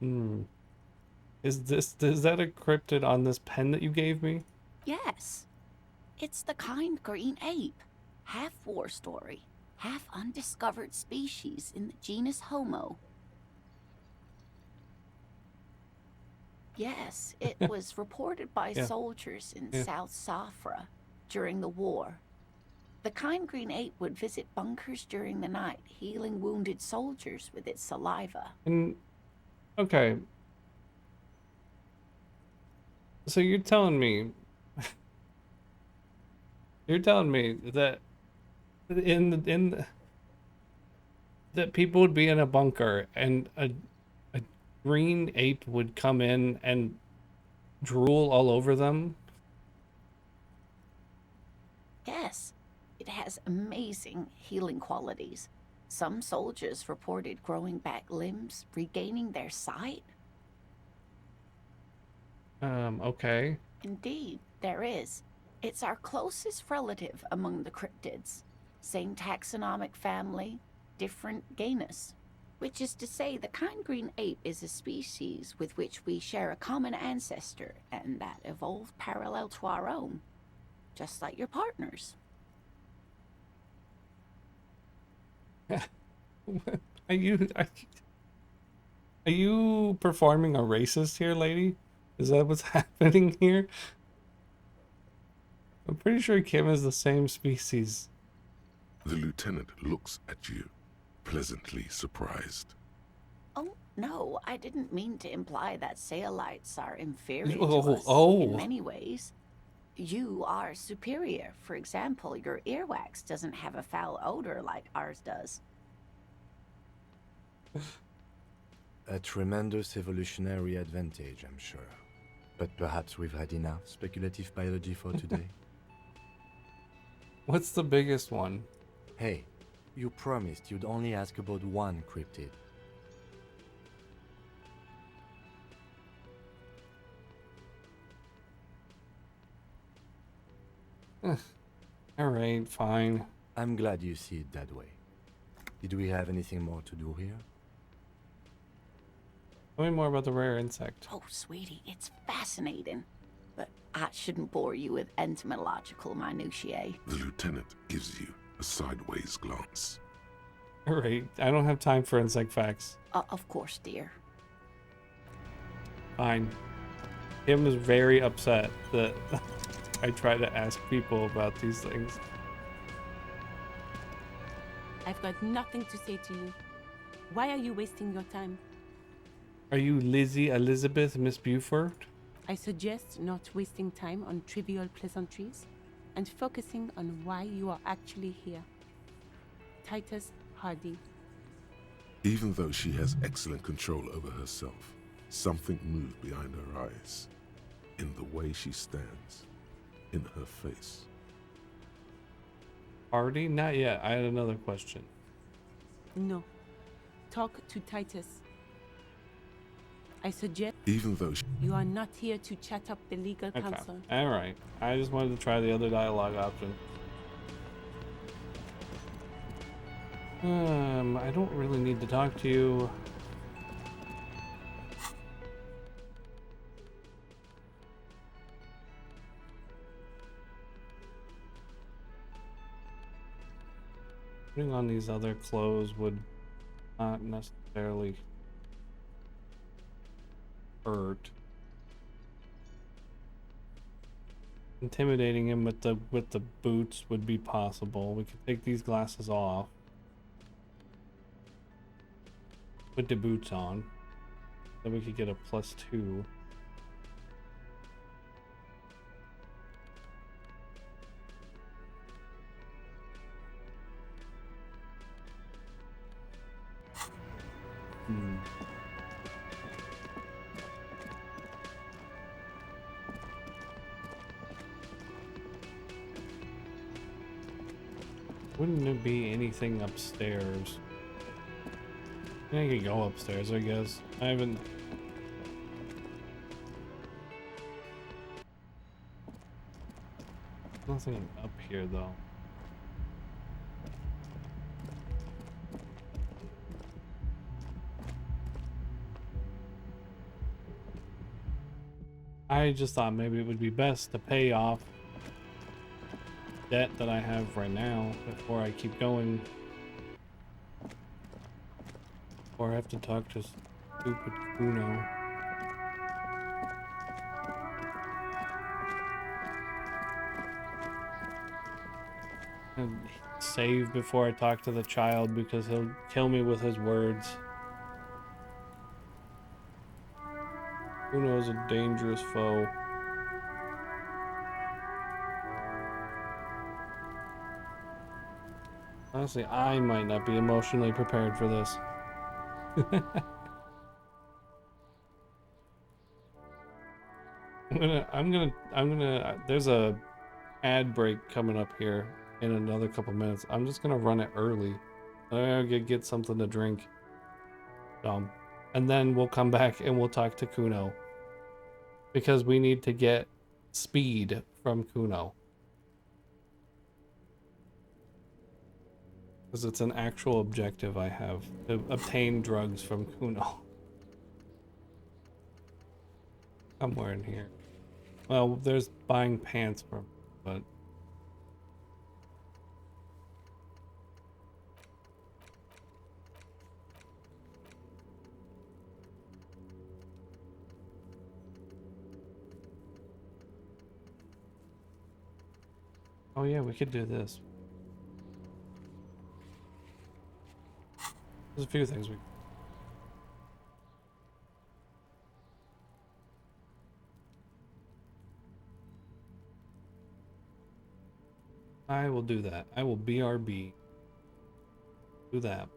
Hmm. Is that a cryptid on this pen that you gave me? Yes. It's the kind green ape. Half war story, half undiscovered species in the genus Homo. Yes, it was reported by soldiers in South Safra during the war. The kind green ape would visit bunkers during the night, healing wounded soldiers with its saliva. Okay. So you're telling me that that people would be in a bunker and a green ape would come in and drool all over them? Yes, it has amazing healing qualities. Some soldiers reported growing back limbs, regaining their sight. Okay. Indeed, there is. It's our closest relative among the cryptids. Same taxonomic family, different genus. Which is to say, the kind green ape is a species with which we share a common ancestor, and that evolved parallel to our own. Just like your partners. Are you performing a racist here, lady? Is that what's happening here? I'm pretty sure Kim is the same species. The lieutenant looks at you, pleasantly surprised. Oh, no, I didn't mean to imply that Saolites are inferior Oh, to us oh. in many ways. You are superior. For example, your earwax doesn't have a foul odor like ours does. A tremendous evolutionary advantage, I'm sure. But perhaps we've had enough speculative biology for today. What's the biggest one? Hey, you promised you'd only ask about one cryptid. Alright, fine. I'm glad you see it that way. Did we have anything more to do here? Tell me more about the rare insect. Oh, sweetie, it's fascinating. But I shouldn't bore you with entomological minutiae. The lieutenant gives you a sideways glance. Alright, I don't have time for insect facts. Of course, dear. Fine. Kim is very upset that I try to ask people about these things. I've got nothing to say to you. Why are you wasting your time? Are you Lizzie Elizabeth Miss Buford? I suggest not wasting time on trivial pleasantries and focusing on why you are actually here. Titus Hardy. Even though she has excellent control over herself, something moved behind her eyes, in the way she stands, in her face. Hardy? Not yet. I had another question. No. Talk to Titus. I suggest Even though you are not here to chat up the legal counsel. Alright. I just wanted to try the other dialogue option. I don't really need to talk to you. Putting on these other clothes would not necessarily hurt. Intimidating him with the boots would be possible. We could take these glasses off. Put the boots on. Then we could get a +2. Wouldn't there be anything upstairs? I could go upstairs, I guess. I haven't... Nothing up here, though. I just thought maybe it would be best to pay off debt that I have right now before I keep going. Or I have to talk to stupid Kuno. And save before I talk to the child because he'll kill me with his words. Kuno is a dangerous foe. Honestly, I might not be emotionally prepared for this. There's a ad break coming up here in another couple minutes. I'm just gonna run it early. I'm gonna get something to drink. And then we'll come back and we'll talk to Kuno. Because we need to get speed from Kuno. Because it's an actual objective I have, to obtain drugs from Kuno. Somewhere in here. Well, there's buying pants from, but... Oh yeah, we could do this. There's a few things we... I will do that. I will BRB. Do that.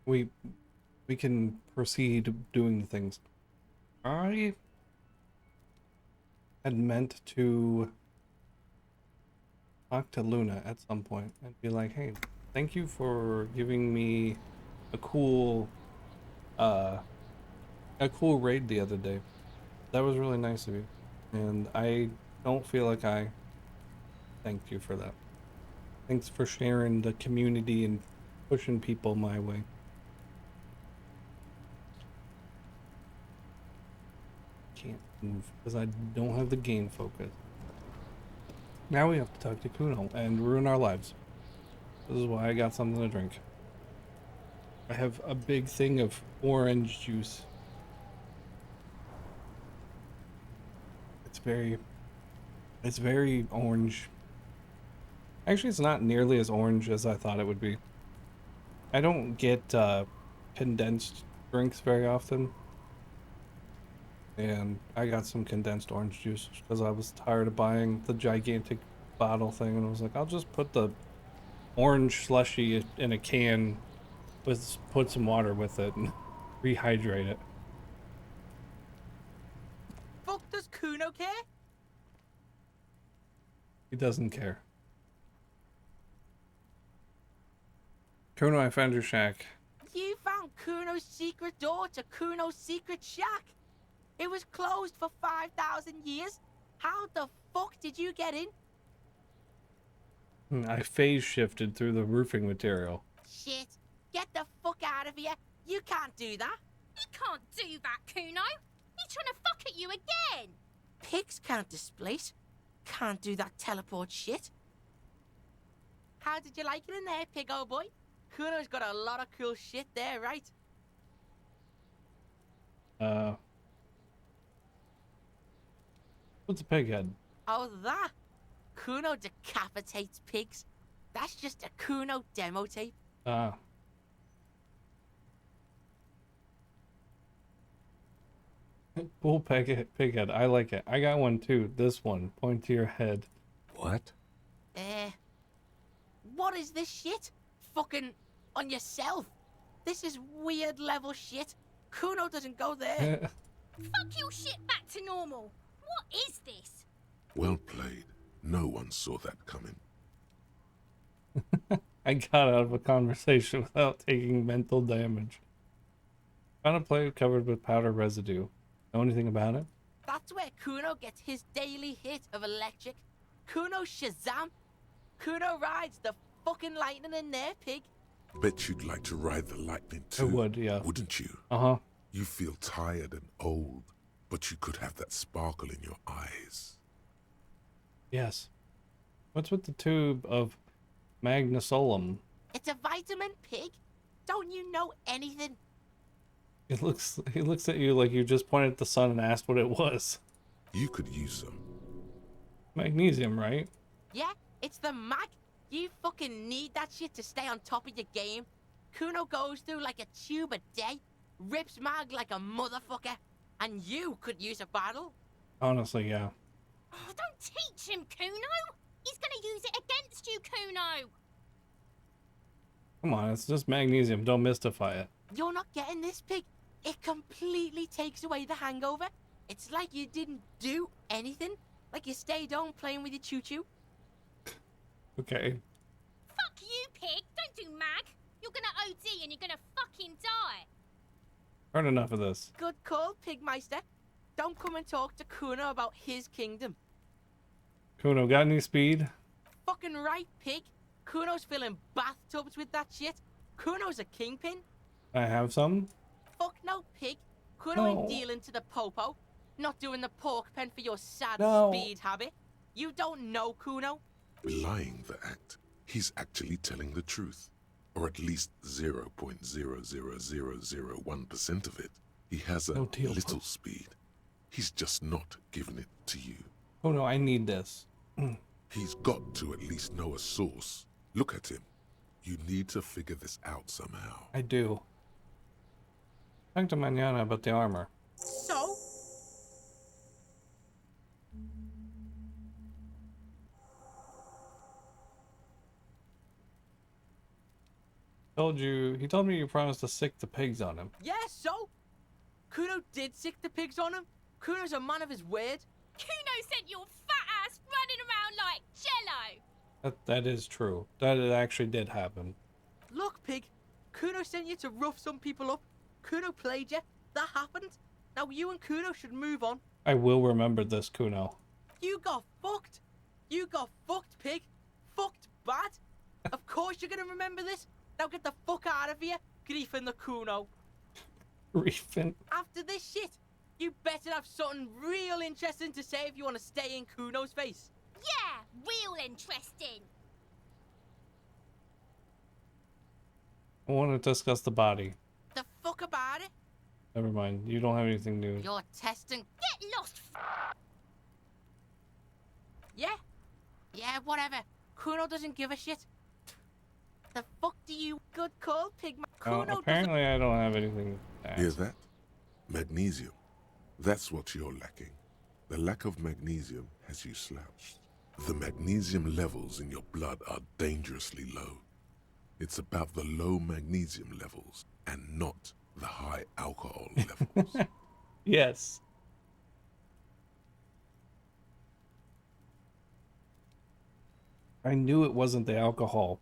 we can proceed doing the things. I had meant to talk to Luna at some point and be like, hey, thank you for giving me a cool raid the other day. That was really nice of you. And I don't feel like I thanked you for that. Thanks for sharing the community and pushing people my way. Can't move because I don't have the game focus. Now we have to talk to Kuno and ruin our lives. This is why I got something to drink. I have a big thing of orange juice. It's very orange. Actually, it's not nearly as orange as I thought it would be. I don't get condensed drinks very often. And I got some condensed orange juice because I was tired of buying the gigantic bottle thing, and I was like, I'll just put the orange slushy in a can with put some water with it and rehydrate it. Fuck does Kuno care? He doesn't care. Kuno, I found your shack. You found Kuno's secret door to Kuno's secret shack. It was closed for 5,000 years. How the fuck did you get in? I phase shifted through the roofing material. Shit. Get the fuck out of here. You can't do that. He can't do that, Kuno. He's trying to fuck at you again. Pigs can't displace. Can't do that teleport shit. How did you like it in there, pig old boy? Kuno's got a lot of cool shit there, right? What's a pig head? Oh, that? Kuno decapitates pigs. That's just a Kuno demo tape. Cool pig head. I like it. I got one too. This one. Point to your head. What? What is this shit? Fucking on yourself. This is weird level shit. Kuno doesn't go there. Fuck your shit back to normal. What is this? Well played. No one saw that coming. I got out of a conversation without taking mental damage. Found a plate covered with powder residue. Know anything about it? That's where Kuno gets his daily hit of electric. Kuno Shazam. Kuno rides the fucking lightning in there, pig. Bet you'd like to ride the lightning too. I would, yeah. Wouldn't you? Uh-huh. You feel tired and old, but you could have that sparkle in your eyes. Yes. What's with the tube of magnesolum? It's a vitamin, pig. Don't you know anything? He looks at you like you just pointed at the sun and asked what it was. You could use some. Magnesium, right? Yeah, it's the mag. You fucking need that shit to stay on top of your game. Kuno goes through like a tube a day, rips mag like a motherfucker, and you could use a bottle. Honestly, yeah. Oh, don't teach him, Kuno. He's gonna use it against you, Kuno. Come on, it's just magnesium. Don't mystify it. You're not getting this, pig. It completely takes away the hangover. It's like you didn't do anything. Like you stayed home playing with your choo-choo. Okay. Fuck you, pig. Don't do mag. You're gonna OD and you're gonna fucking die. Heard enough of this. Good call, Pigmeister. Don't come and talk to Kuno about his kingdom. Kuno, got any speed? Fucking right, pig. Kuno's filling bathtubs with that shit. Kuno's a kingpin. I have some. Fuck no, pig. Kuno ain't dealing to the popo. Not doing the pork pen for your sad speed habit. You don't know Kuno. Belying the act, he's actually telling the truth. Or at least 0.00001% of it. He has a little speed. He's just not giving it to you. Oh no, I need this. He's got to at least know a source. Look at him. You need to figure this out somehow. I do. Talk to Mañana about the armor. So? He told me you promised to sick the pigs on him. Yeah, so? Kuno did sick the pigs on him. Kuno's a man of his word. Kuno sent your fat ass running around like jello. That is true. That it actually did happen. Look, pig. Kuno sent you to rough some people up. Kuno played you. That happened. Now you and Kuno should move on. I will remember this, Kuno. You got fucked. You got fucked, pig. Fucked bad. Of course you're gonna remember this. Now get the fuck out of here, Griffin the Kuno. Griffin. After this shit, you better have something real interesting to say if you want to stay in Kuno's face. Yeah, real interesting. I want to discuss the body. The fuck about it? Never mind. You don't have anything new. You're testing. Get lost. Yeah? Yeah, whatever. Kuno doesn't give a shit. The fuck do you... Good call, Pigman. Kuno Apparently I don't have anything to ask. Hear that? Magnesium. That's what you're lacking. The lack of magnesium has you slouched. The magnesium levels in your blood are dangerously low. It's about the low magnesium levels and not the high alcohol levels. Yes. I knew it wasn't the alcohol.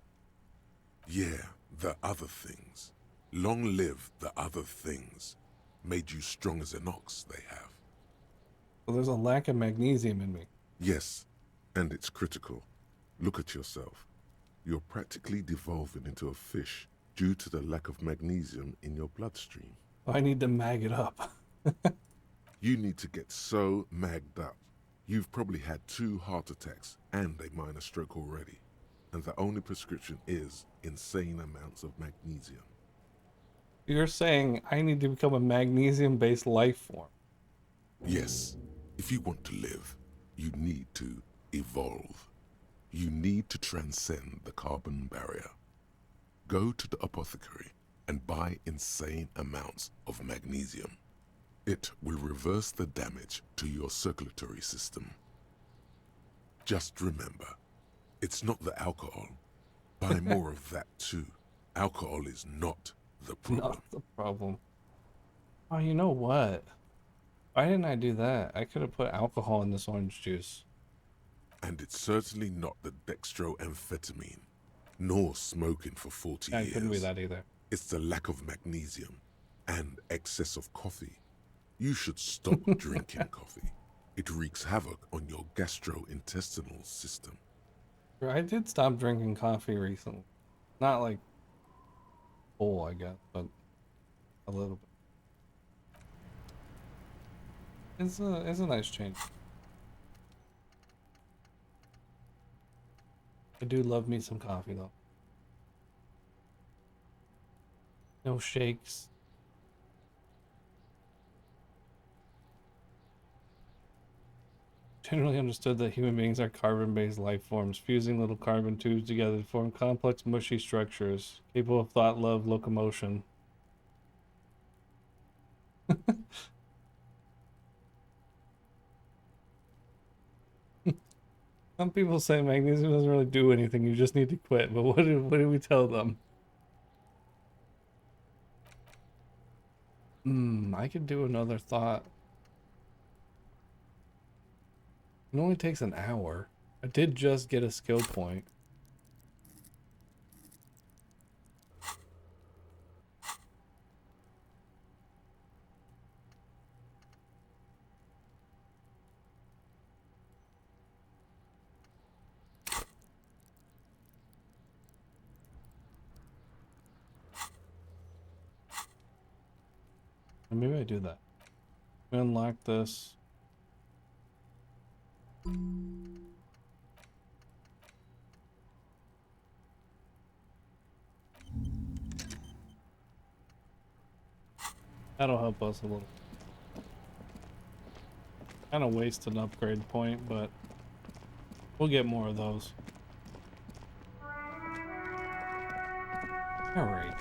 Yeah, the other things. Long live the other things. Made you strong as an ox, they have. Well, there's a lack of magnesium in me. Yes, and it's critical. Look at yourself. You're practically devolving into a fish due to the lack of magnesium in your bloodstream. I need to mag it up. You need to get so magged up. You've probably had 2 heart attacks and a minor stroke already. And the only prescription is insane amounts of magnesium. You're saying I need to become a magnesium-based life form. Yes, if you want to live, you need to evolve. You need to transcend the carbon barrier. Go to the apothecary and buy insane amounts of magnesium. It will reverse the damage to your circulatory system. Just remember, it's not the alcohol. Buy more of that too. Alcohol is not the problem. Not the problem. Oh, you know what? Why didn't I do that? I could have put alcohol in this orange juice. And it's certainly not the dextroamphetamine, nor smoking for 40 years. It couldn't be that either. It's the lack of magnesium and excess of coffee. You should stop drinking coffee. It wreaks havoc on your gastrointestinal system. I did stop drinking coffee recently. Not like full, I guess, but a little bit. It's a nice change. I do love me some coffee though. No shakes. Generally understood that human beings are carbon-based life forms, fusing little carbon tubes together to form complex, mushy structures, capable of thought, love, locomotion. Some people say magnesium doesn't really do anything, you just need to quit, but what do we tell them? I could do another thought. It only takes an hour. I did just get a skill point. Maybe I do that. Unlock this. That'll help us a little. Kind of waste an upgrade point, but we'll get more of those. Alright,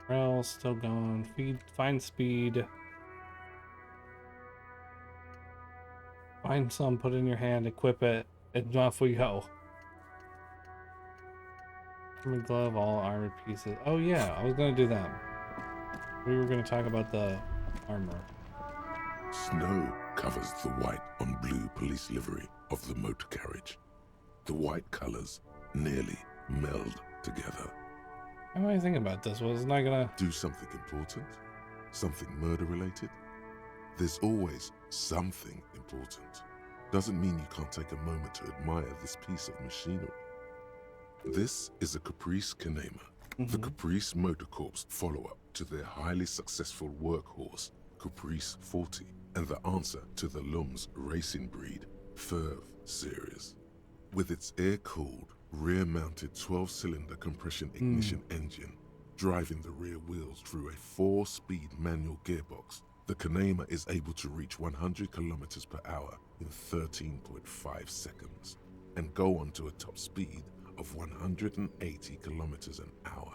Rel still gone. Find speed. Find some, put in your hand, equip it, and off we go. Armored glove, all armored pieces. Oh yeah, I was gonna do that. We were gonna talk about the armor. Snow covers the white on blue police livery of the motor carriage. The white colors nearly meld together. How am I thinking about this? Was it not gonna do something important? Something murder related? There's always something important. Doesn't mean you can't take a moment to admire this piece of machinery. This is a Caprice Kanema, the Caprice Motor Corps follow-up to their highly successful workhorse, Caprice 40, and the answer to the Lum's racing breed, Ferv series. With its air-cooled, rear-mounted 12-cylinder compression ignition engine, driving the rear wheels through a 4-speed manual gearbox, the Kanema is able to reach 100 kilometers per hour in 13.5 seconds, and go on to a top speed of 180 kilometers an hour.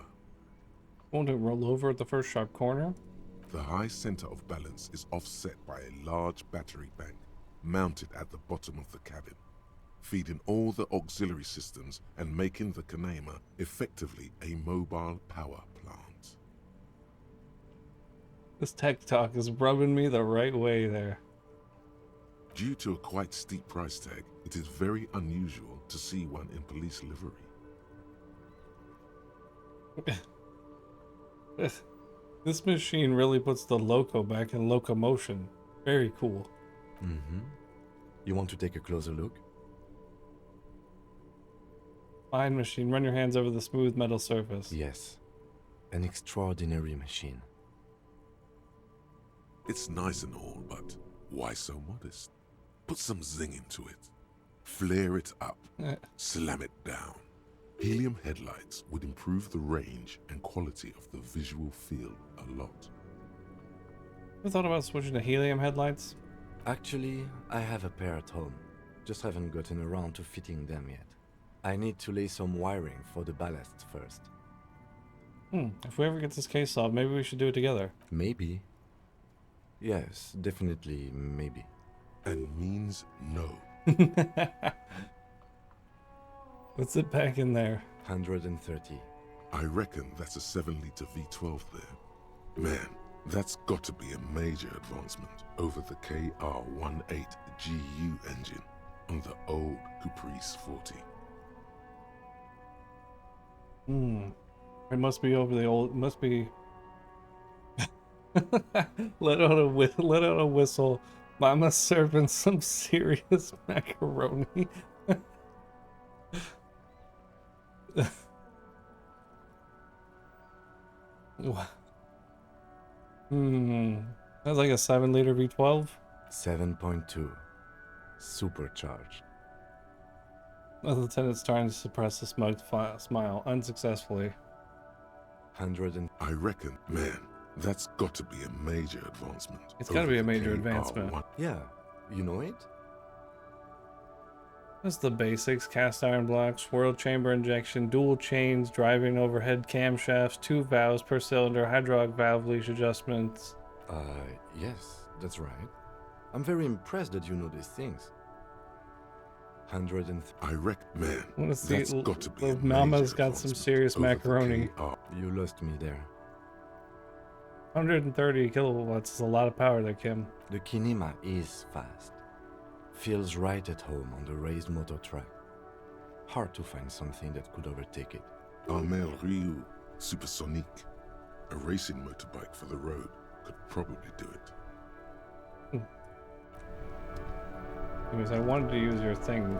Won't it roll over at the first sharp corner? The high center of balance is offset by a large battery bank mounted at the bottom of the cabin, feeding all the auxiliary systems and making the Kanema effectively a mobile power plant. This tech talk is rubbing me the right way there. Due to a quite steep price tag, it is very unusual to see one in police livery. This machine really puts the loco back in locomotion. Very cool. You want to take a closer look? Fine machine, run your hands over the smooth metal surface. Yes. An extraordinary machine. It's nice and all, but why so modest? Put some zing into it. Flare it up. Slam it down. Helium headlights would improve the range and quality of the visual field a lot. Ever thought about switching to helium headlights? Actually, I have a pair at home. Just haven't gotten around to fitting them yet. I need to lay some wiring for the ballast first. If we ever get this case solved, maybe we should do it together. Maybe. Yes, definitely maybe. And means no. What's it back in there? 130. I reckon that's a 7-liter V12 there. Man, that's got to be a major advancement over the KR18 GU engine on the old Caprice 40. It must be over the old. Must be. let out a whistle. Mama's serving some serious macaroni. That's like a 7-liter V12. 7.2. Supercharged. The lieutenant's trying to suppress a smug smile unsuccessfully. 100 and... I reckon, man, that's got to be a major advancement. It's got to be a major advancement. Yeah, you know it? That's the basics: cast iron blocks, swirl chamber injection, dual chains, driving overhead camshafts, 2 valves per cylinder, hydraulic valve leash adjustments. Yes, that's right. I'm very impressed that you know these things. 100 and... I reckon, man, that's got to be a Mama's got some serious macaroni. You lost me there. 130 kilowatts is a lot of power there, Kim. The Kinema is fast. Feels right at home on the raised motor track. Hard to find something that could overtake it. Armel Ryu Supersonique, a racing motorbike for the road, could probably do it. Anyways, I wanted to use your thing.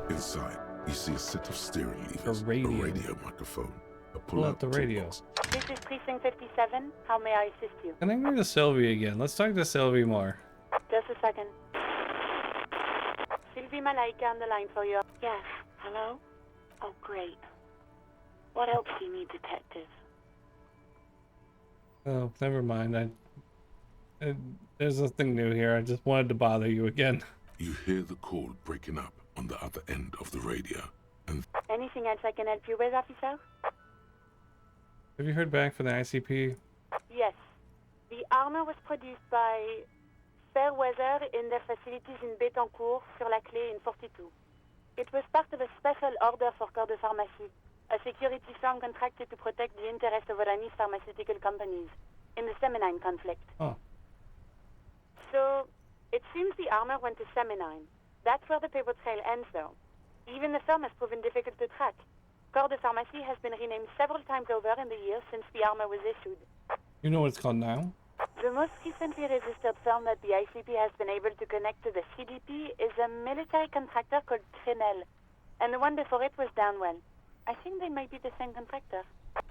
Inside, you see a set of steering levers, a radio microphone, a pull out the radio. This is Precinct 57. How may I assist you? Connect me to Sylvie again. Let's talk to Sylvie more. Just a second. Sylvie Malaika on the line for you. Yes. Hello? Oh, great. What else do you need, detective? Oh, never mind. There's nothing new here. I just wanted to bother you again. You hear the call breaking up on the other end of the radio, and... Anything else I can help you with, officer? Have you heard back from the ICP? Yes. The armor was produced by Fairweather in their facilities in Bétancourt, sur la Clé in 42. It was part of a special order for Corps de Pharmacie. a security firm contracted to protect the interests of Oranese pharmaceutical companies in the Seminine conflict. Oh. So, it seems the armor went to Seminine. That's where the paper trail ends, though. Even the firm has proven difficult to track. Corps de Pharmacie has been renamed several times over in the years since the armor was issued. You know what it's called now? The most recently registered firm that the ICP has been able to connect to the CDP is a military contractor called Trinell, and the one before it was Downwell. I think they might be the same contractor.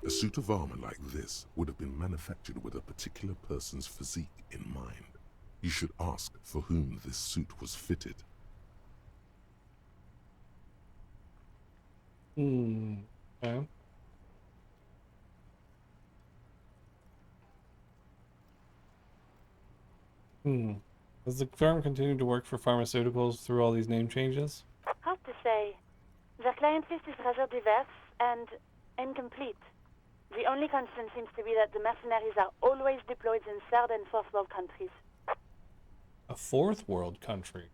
A suit of armor like this would have been manufactured with a particular person's physique in mind. You should ask for whom this suit was fitted. Okay. Does the firm continue to work for pharmaceuticals through all these name changes? Hard to say. Their client list is rather diverse and incomplete. The only constant seems to be that the mercenaries are always deployed in third and fourth world countries. A fourth world country?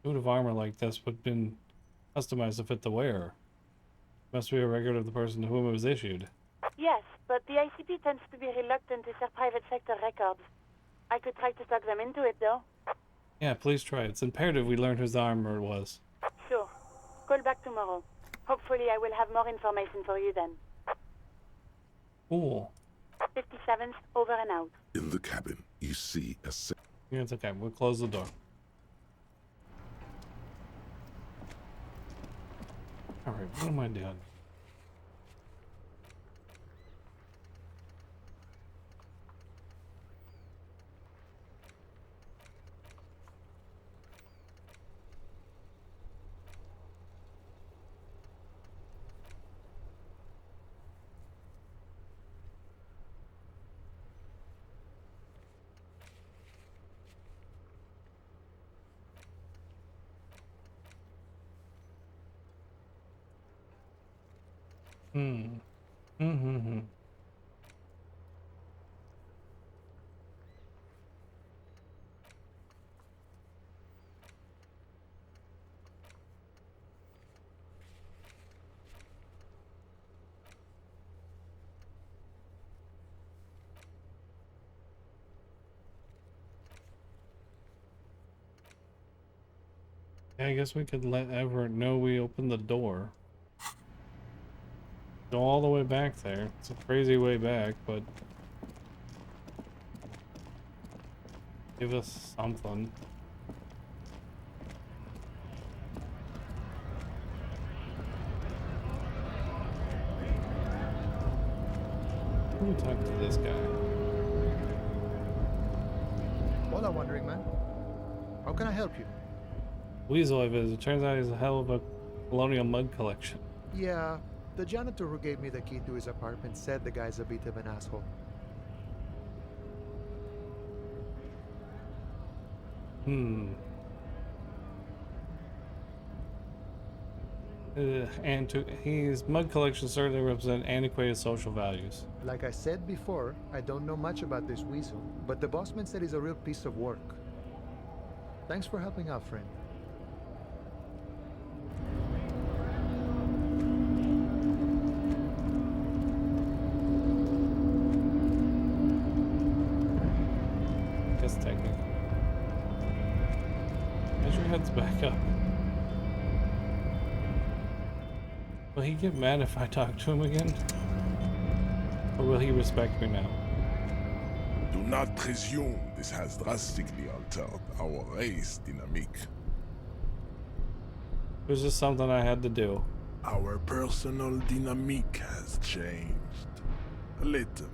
Suit of armor like this would have been customized to fit the wearer. Must be a record of the person to whom it was issued. Yes, but the ICP tends to be reluctant to share private sector records. I could try to talk them into it, though. Yeah, please try. It's imperative we learn whose armor it was. Sure. Call back tomorrow. Hopefully I will have more information for you then. Cool. 57th, over and out. In the cabin, you see a Yeah, it's okay. We'll close the door. Alright, what am I doing? Yeah, I guess we could let Everett know we opened the door. Go all the way back there. It's a crazy way back, but give us something. Let me talk to this guy. Hola, Wandering Man. How can I help you? Weasel I visit. It turns out he's a hell of a colonial mud collection. Yeah, the janitor who gave me the key to his apartment said the guy's a bit of an asshole. His mud collection certainly represent antiquated social values. Like I said before, I don't know much about this weasel, but the bossman said he's a real piece of work. Thanks for helping out, friend. Guess technically. Measurehead's back up. Will he get mad if I talk to him again? Or will he respect me now? Do not presume this has drastically altered our race dynamic. It was just something I had to do. Our personal dynamic has changed. A little.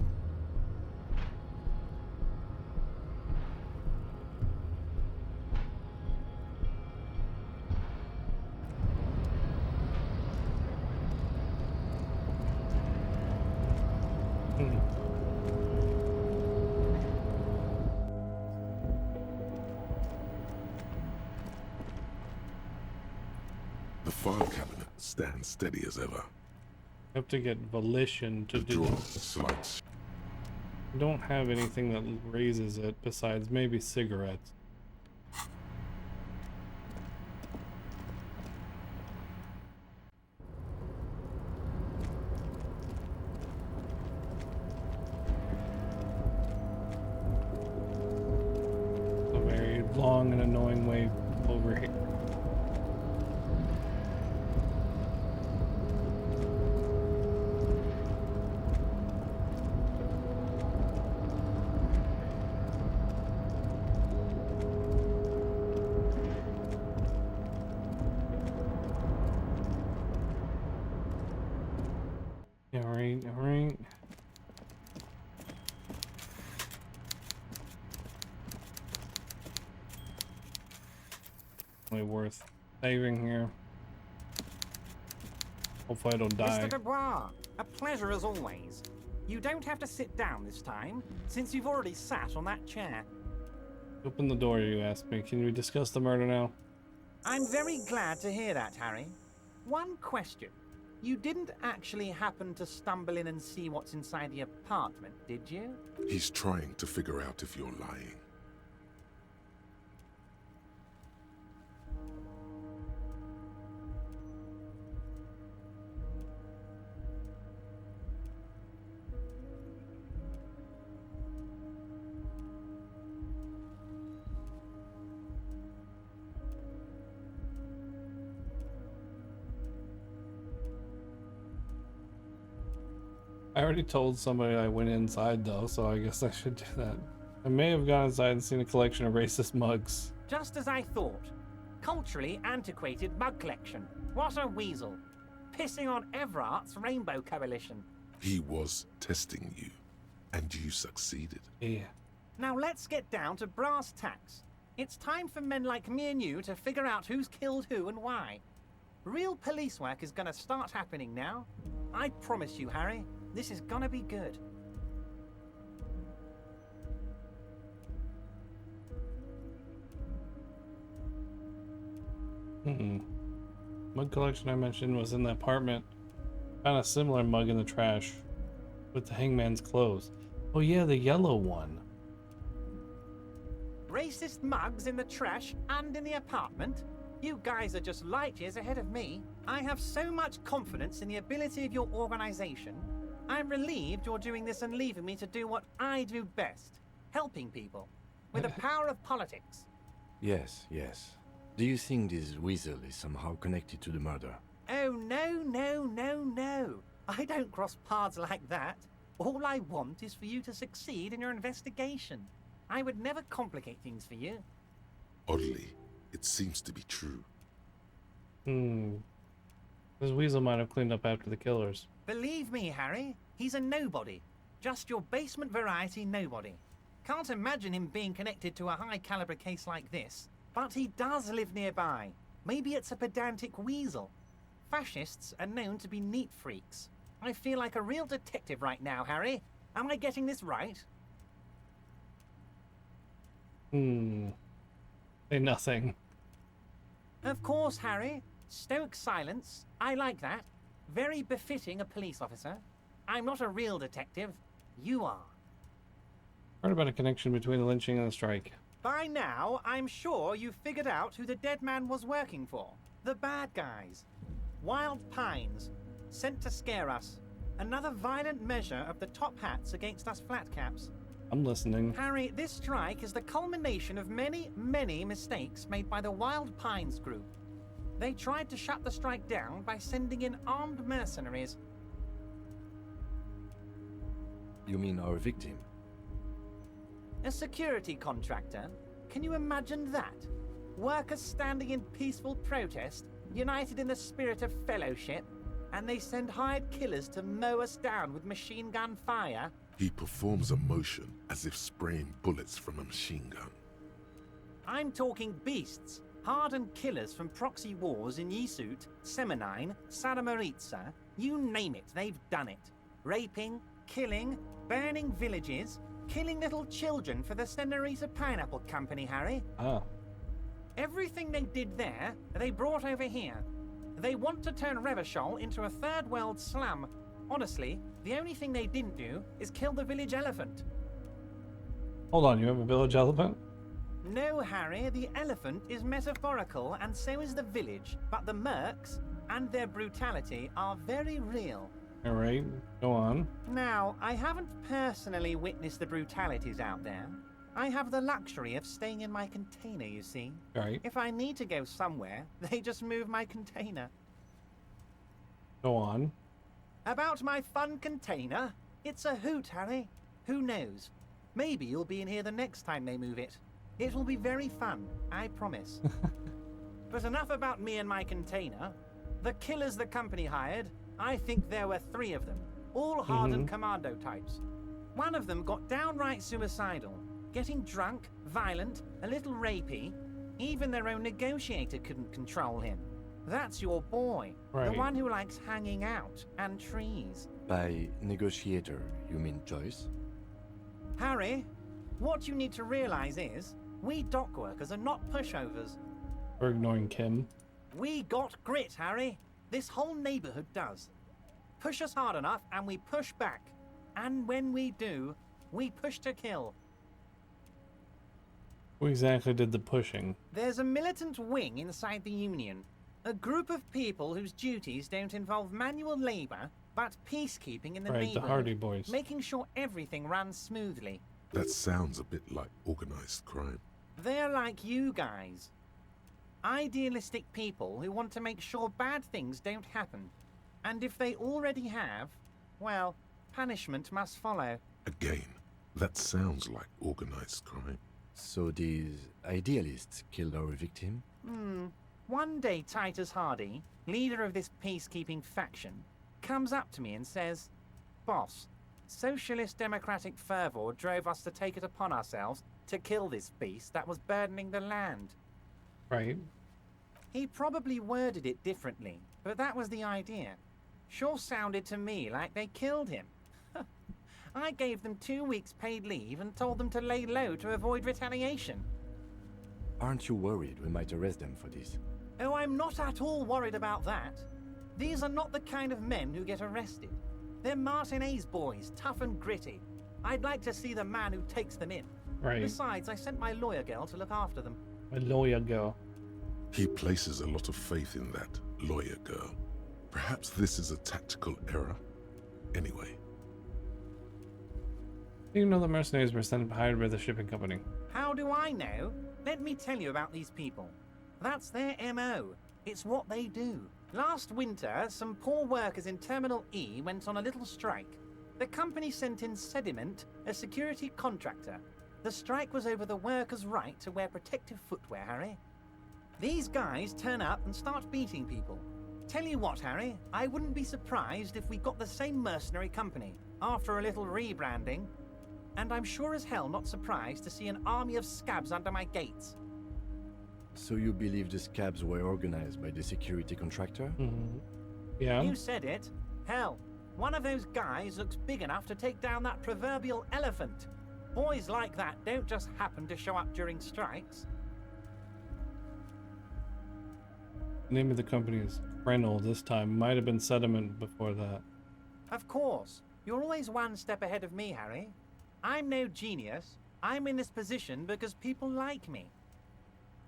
The file cabinet stands steady as ever. I have to get volition to do it. Slides. I don't have anything that raises it besides maybe cigarettes. long and annoying way over here. Alright. Only worth saving here. Hopefully I don't die. Mr. Dubois, a pleasure as always. You don't have to sit down this time, since you've already sat on that chair. Open the door, you asked me. Can we discuss the murder now? I'm very glad to hear that, Harry. One question. You didn't actually happen to stumble in and see what's inside the apartment, did you? He's trying to figure out if you're lying. I already told somebody I went inside though, so I guess I should do that. I may have gone inside and seen a collection of racist mugs. Just as I thought. Culturally antiquated mug collection. What a weasel. Pissing on Everart's Rainbow Coalition. He was testing you, and you succeeded. Yeah. Now let's get down to brass tacks. It's time for men like me and you to figure out who's killed who and why. Real police work is gonna start happening now. I promise you, Harry. This is gonna be good. Mug collection I mentioned was in the apartment. Found a similar mug in the trash with the hangman's clothes. Oh yeah, the yellow one. Racist mugs in the trash and in the apartment? You guys are just light years ahead of me. I have so much confidence in the ability of your organization. I'm relieved you're doing this and leaving me to do what I do best, helping people, with the power of politics. Yes. Do you think this weasel is somehow connected to the murder? Oh, no. I don't cross paths like that. All I want is for you to succeed in your investigation. I would never complicate things for you. Oddly, it seems to be true. This weasel might have cleaned up after the killers. Believe me, Harry, he's a nobody. Just your basement variety nobody. Can't imagine him being connected to a high-caliber case like this. But he does live nearby. Maybe it's a pedantic weasel. Fascists are known to be neat freaks. I feel like a real detective right now, Harry. Am I getting this right? Say nothing. Of course, Harry. Stoic silence. I like that. Very befitting a police officer. I'm not a real detective. You are. Heard about a connection between the lynching and the strike. By now, I'm sure you've figured out who the dead man was working for. The bad guys. Wild Pines. Sent to scare us. Another violent measure of the top hats against us flatcaps. I'm listening. Harry, this strike is the culmination of many, many mistakes made by the Wild Pines group. They tried to shut the strike down by sending in armed mercenaries. You mean our victim? A security contractor? Can you imagine that? Workers standing in peaceful protest, united in the spirit of fellowship, and they send hired killers to mow us down with machine gun fire? He performs a motion as if spraying bullets from a machine gun. I'm talking beasts. Hardened killers from proxy wars in Yisut, Semenine, Saramoritsa, you name it, they've done it. Raping, killing, burning villages, killing little children for the Senorita Pineapple Company, Harry. Everything they did there, they brought over here. They want to turn Revachol into a third world slum. Honestly, the only thing they didn't do is kill the village elephant. Hold on, you have a village elephant? No, Harry, the elephant is metaphorical and so is the village, but the mercs and their brutality are very real. Alright, go on. Now, I haven't personally witnessed the brutalities out there, I have the luxury of staying in my container, you see. Right. If I need to go somewhere, they just move my container. Go on. About my fun container? It's a hoot, Harry. Who knows? Maybe you'll be in here the next time they move it. It will be very fun, I promise. But enough about me and my container. The killers the company hired, I think there were 3 of them, all hardened commando types. One of them got downright suicidal, getting drunk, violent, a little rapey. Even their own negotiator couldn't control him. That's your boy, the one who likes hanging out and trees. By negotiator, you mean Joyce? Harry, what you need to realize is, we dock workers are not pushovers. We're ignoring Kim. We got grit, Harry. This whole neighborhood does. Push us hard enough and we push back. And when we do, we push to kill. Who exactly did the pushing? There's a militant wing inside the Union. A group of people whose duties don't involve manual labor, but peacekeeping in the neighborhood. The Hardy Boys. Making sure everything runs smoothly. That sounds a bit like organized crime. They're like you guys. Idealistic people who want to make sure bad things don't happen. And if they already have, well, punishment must follow. Again, that sounds like organized crime. So these idealists killed our victim? One day Titus Hardy, leader of this peacekeeping faction, comes up to me and says, "Boss, socialist democratic fervor drove us to take it upon ourselves to kill this beast that was burdening the land." Right. He probably worded it differently, but that was the idea. Sure sounded to me like they killed him. I gave them 2 weeks paid leave and told them to lay low to avoid retaliation. Aren't you worried we might arrest them for this? Oh, I'm not at all worried about that. These are not the kind of men who get arrested. They're Martinez boys, tough and gritty. I'd like to see the man who takes them in. Right. Besides, I sent my lawyer girl to look after them. My lawyer girl. He places a lot of faith in that lawyer girl. Perhaps this is a tactical error. Anyway. You know the mercenaries were hired by the shipping company. How do I know? Let me tell you about these people. That's their MO. It's what they do. Last winter, some poor workers in Terminal E went on a little strike. The company sent in Sediment, a security contractor. The strike was over the workers' right to wear protective footwear, Harry. These guys turn up and start beating people. Tell you what, Harry, I wouldn't be surprised if we got the same mercenary company after a little rebranding. And I'm sure as hell not surprised to see an army of scabs under my gates. So you believe the scabs were organized by the security contractor? Yeah. You said it. Hell, one of those guys looks big enough to take down that proverbial elephant. Boys like that don't just happen to show up during strikes. The name of the company is Fresnel this time. Might have been Sediment before that. Of course. You're always one step ahead of me, Harry. I'm no genius. I'm in this position because people like me.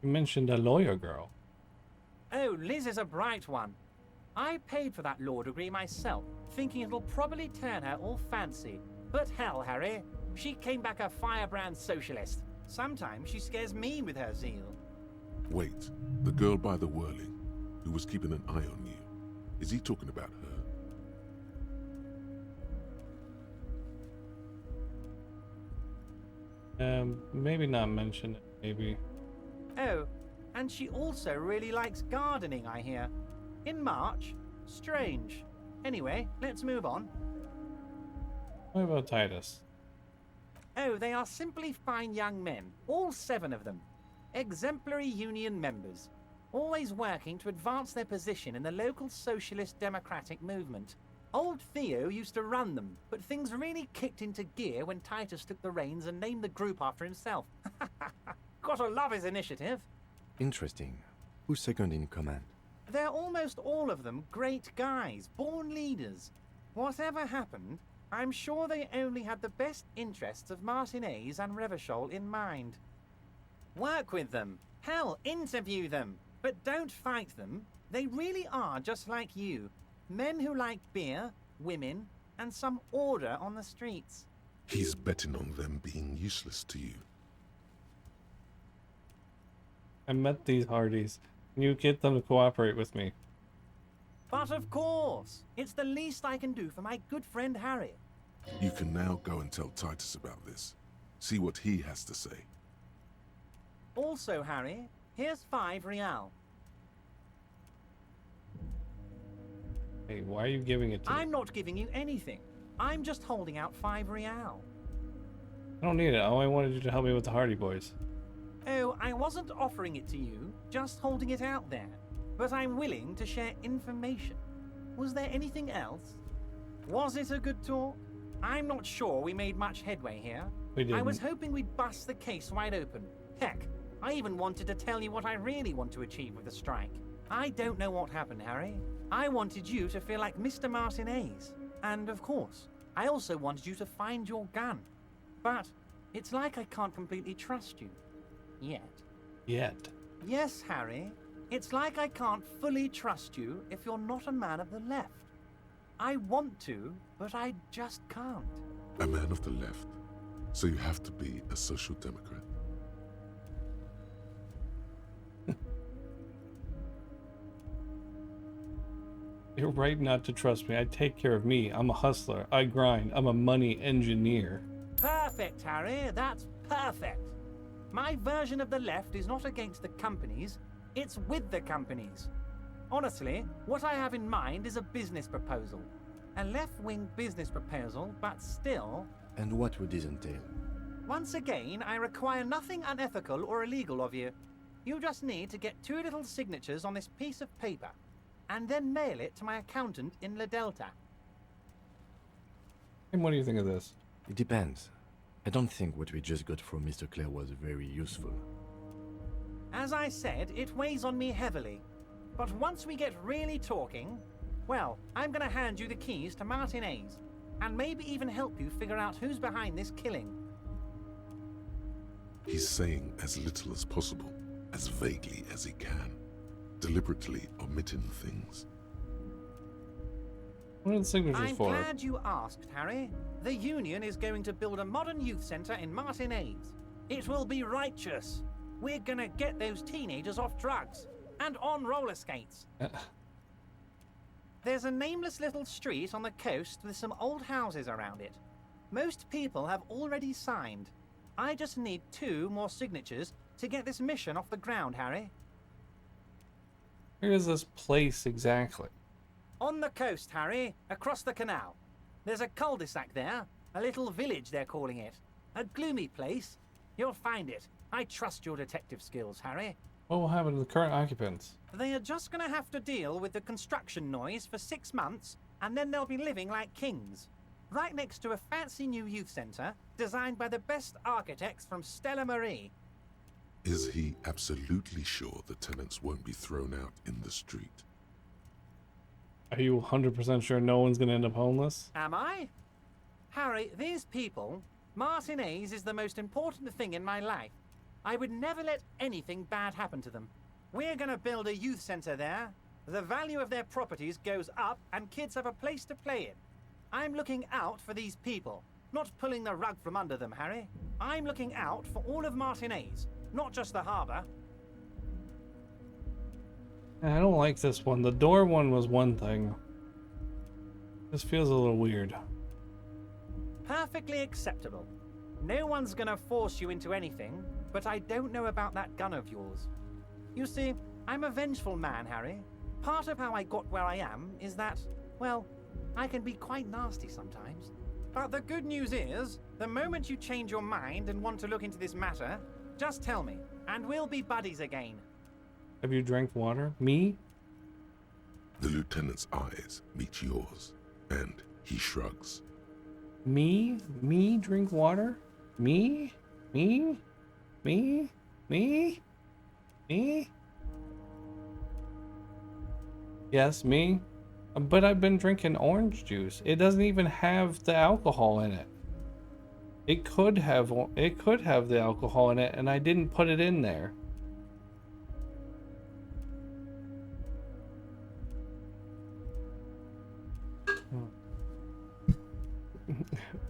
You mentioned a lawyer girl. Oh, Liz is a bright one. I paid for that law degree myself, thinking it'll probably turn her all fancy. But hell, Harry, she came back a firebrand socialist. Sometimes she scares me with her zeal. Wait, the girl by the whirling, who was keeping an eye on you. Is he talking about her? Maybe not mention it, maybe. Oh, and she also really likes gardening, I hear. In March? Strange. Anyway, let's move on. What about Titus? Oh, they are simply fine young men, all 7 of them. Exemplary union members, always working to advance their position in the local socialist democratic movement. Old Theo used to run them, but things really kicked into gear when Titus took the reins and named the group after himself. Gotta love his initiative. Interesting. Who's second in command? They're almost all of them great guys, born leaders. Whatever happened, I'm sure they only had the best interests of Martinez and Revachol in mind. Work with them. Hell, interview them. But don't fight them. They really are just like you. Men who like beer, women, and some order on the streets. He's betting on them being useless to you. I met these Hardys. Can you get them to cooperate with me? But of course, it's the least I can do for my good friend Harry. You can now go and tell Titus about this. See what he has to say. Also, Harry, here's 5 real. Hey, why are you giving it to me? I'm not giving you anything. I'm just holding out 5 real. I don't need it. All I wanted you to help me with the Hardy Boys. Oh, I wasn't offering it to you, just holding it out there. But I'm willing to share information. Was there anything else? Was it a good talk? I'm not sure we made much headway here. We didn't. I was hoping we'd bust the case wide open. Heck, I even wanted to tell you what I really want to achieve with the strike. I don't know what happened, Harry. I wanted you to feel like Mr. Martinez. And of course, I also wanted you to find your gun. But it's like I can't completely trust you. Yet. Yes, Harry. It's like I can't fully trust you if you're not a man of the left. I want to, but I just can't. A man of the left. So you have to be a social democrat. You're right not to trust me. I take care of me. I'm a hustler. I grind. I'm a money engineer. Perfect, Harry. That's perfect. My version of the left is not against the companies, it's with the companies. Honestly, what I have in mind is a business proposal. A left-wing business proposal, but still... And what would this entail? Once again, I require nothing unethical or illegal of you. You just need to get 2 little signatures on this piece of paper, and then mail it to my accountant in La Delta. And what do you think of this? It depends. I don't think what we just got from Mr. Clare was very useful. As I said, it weighs on me heavily. But once we get really talking, well, I'm gonna hand you the keys to Martinez, and maybe even help you figure out who's behind this killing. He's saying as little as possible, as vaguely as he can, deliberately omitting things. What are the signatures I'm for? glad you asked, Harry. The Union is going to build a modern youth centre in Martinez. It will be righteous. We're gonna get those teenagers off drugs and on roller skates. There's a nameless little street on the coast with some old houses around it. Most people have already signed. I just need 2 more signatures to get this mission off the ground, Harry. Where is this place exactly? On the coast, Harry, across the canal. There's a cul-de-sac there, a little village they're calling it. A gloomy place. You'll find it. I trust your detective skills, Harry. What will happen to the current occupants? They are just gonna have to deal with the construction noise for 6 months, and then they'll be living like kings. Right next to a fancy new youth centre, designed by the best architects from Stella Marie. Is he absolutely sure the tenants won't be thrown out in the street? Are you 100% sure no one's going to end up homeless? Am I? Harry, these people, Martinez is the most important thing in my life. I would never let anything bad happen to them. We're gonna build a youth centre there. The value of their properties goes up and kids have a place to play in. I'm looking out for these people, not pulling the rug from under them, Harry. I'm looking out for all of Martinez, not just the harbour. I don't like this one. The door one was one thing. This feels a little weird. Perfectly acceptable. No one's gonna force you into anything, but I don't know about that gun of yours. You see, I'm a vengeful man, Harry. Part of how I got where I am is that, well, I can be quite nasty sometimes. But the good news is, the moment you change your mind and want to look into this matter, just tell me, and we'll be buddies again. Have you drank water? Me? The lieutenant's eyes meet yours, and he shrugs. Me? Me drink water? Me? Me? Me? Me? Me? Yes, me. But I've been drinking orange juice. It doesn't even have the alcohol in it. It could have the alcohol in it, and I didn't put it in there.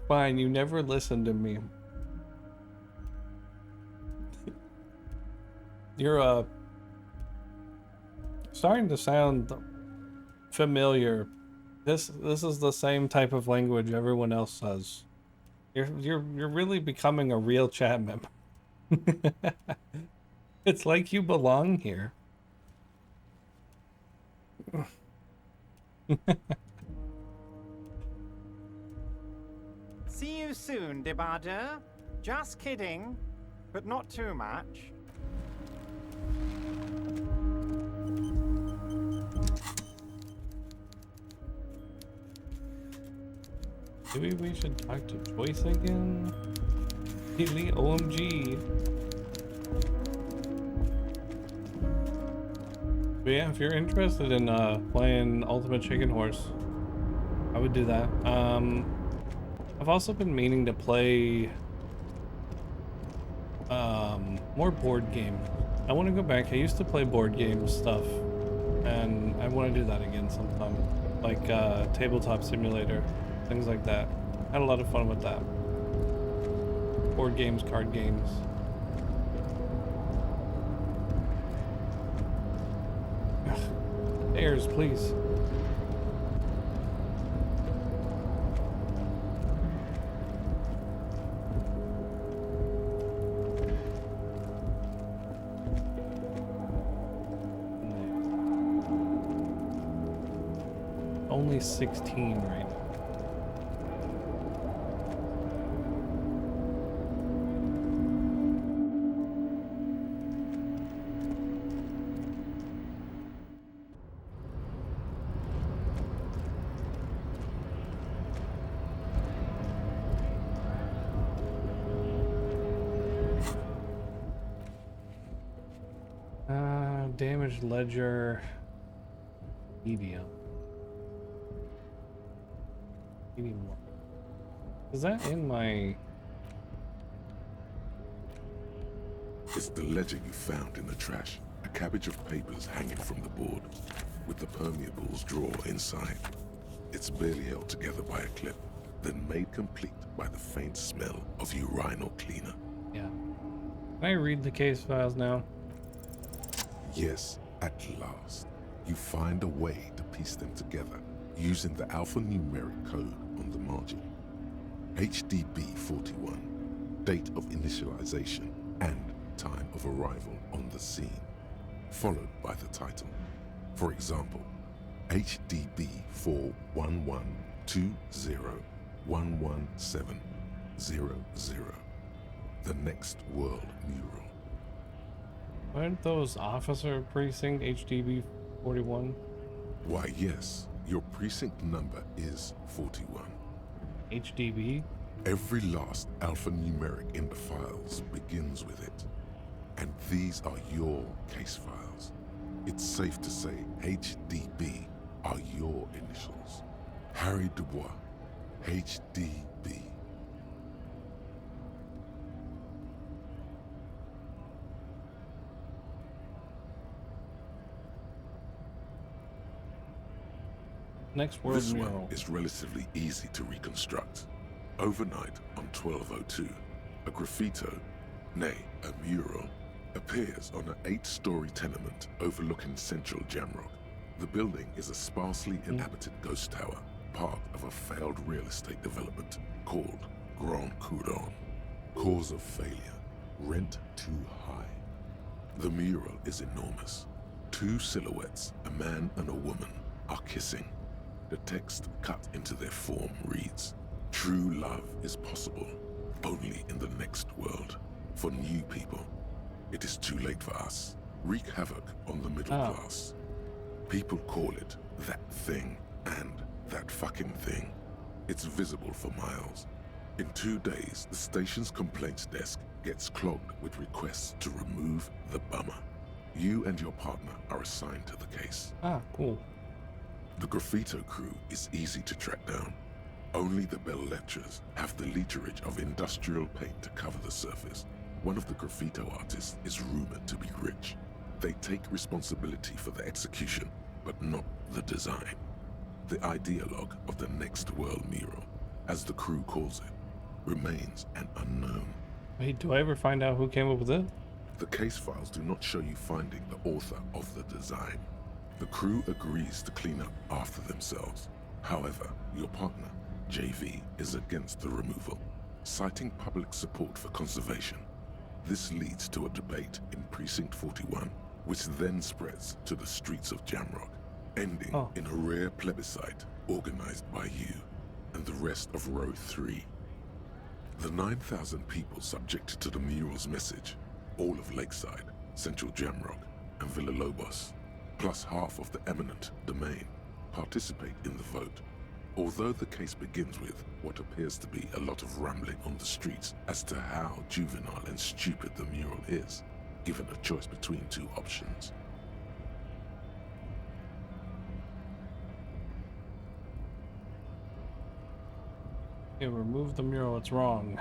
Fine, you never listened to me. You're starting to sound familiar. This is the same type of language everyone else says. You're really becoming a real chat member. It's like you belong here. See you soon, Debarder. Just kidding, but not too much. Maybe we should talk to Joyce again? Really, OMG. But yeah, if you're interested in playing Ultimate Chicken Horse, I would do that. I've also been meaning to play more board games. I want to go back. I used to play board game stuff, and I want to do that again sometime. Like Tabletop Simulator, things like that. Had a lot of fun with that. Board games, card games. Stairs, please. Only 16 right now. Damaged ledger, medium. Medium one. Is that in my... It's the ledger you found in the trash. A cabbage of papers hanging from the board, with the permeables drawer inside. It's barely held together by a clip, then made complete by the faint smell of urinal cleaner. Yeah. Can I read the case files now? Yes, at last. You find a way to piece them together using the alphanumeric code on the margin. HDB 41, date of initialization and time of arrival on the scene, followed by the title. For example, HDB 41120111700, the next world mural. Aren't those Officer Precinct HDB 41? Why, yes. Your precinct number is 41. HDB? Every last alphanumeric in the files begins with it. And these are your case files. It's safe to say HDB are your initials. Harry Dubois, HDB. Next world This mural. one is relatively easy to reconstruct. Overnight on 1202, a graffito, nay, a mural, appears on an 8-story tenement overlooking central Jamrock. The building is a sparsely inhabited ghost tower, part of a failed real estate development called Grand Couronne. Cause of failure, rent too high. The mural is enormous. 2 silhouettes, a man and a woman, are kissing. The text cut into their form reads, "True love is possible, only in the next world. For new people, it is too late for us. Wreak havoc on the middle class." People call it that thing and that fucking thing. It's visible for miles. In 2 days, the station's complaints desk gets clogged with requests to remove the bummer. You and your partner are assigned to the case. Ah, cool. The graffito crew is easy to track down. Only the bell lectures have the literage of industrial paint to cover the surface. One of the graffito artists is rumored to be rich. They take responsibility for the execution, but not the design. The ideologue of the next world mural, as the crew calls it, remains an unknown. Wait, do I ever find out who came up with it? The case files do not show you finding the author of the design. The crew agrees to clean up after themselves. However, your partner, JV, is against the removal, citing public support for conservation. This leads to a debate in Precinct 41, which then spreads to the streets of Jamrock, ending in a rare plebiscite organized by you and the rest of Row 3. The 9,000 people subjected to the mural's message, all of Lakeside, Central Jamrock, and Villalobos, plus half of the eminent domain, participate in the vote. Although the case begins with what appears to be a lot of rambling on the streets as to how juvenile and stupid the mural is, given a choice between two options. Okay, remove the mural, it's wrong.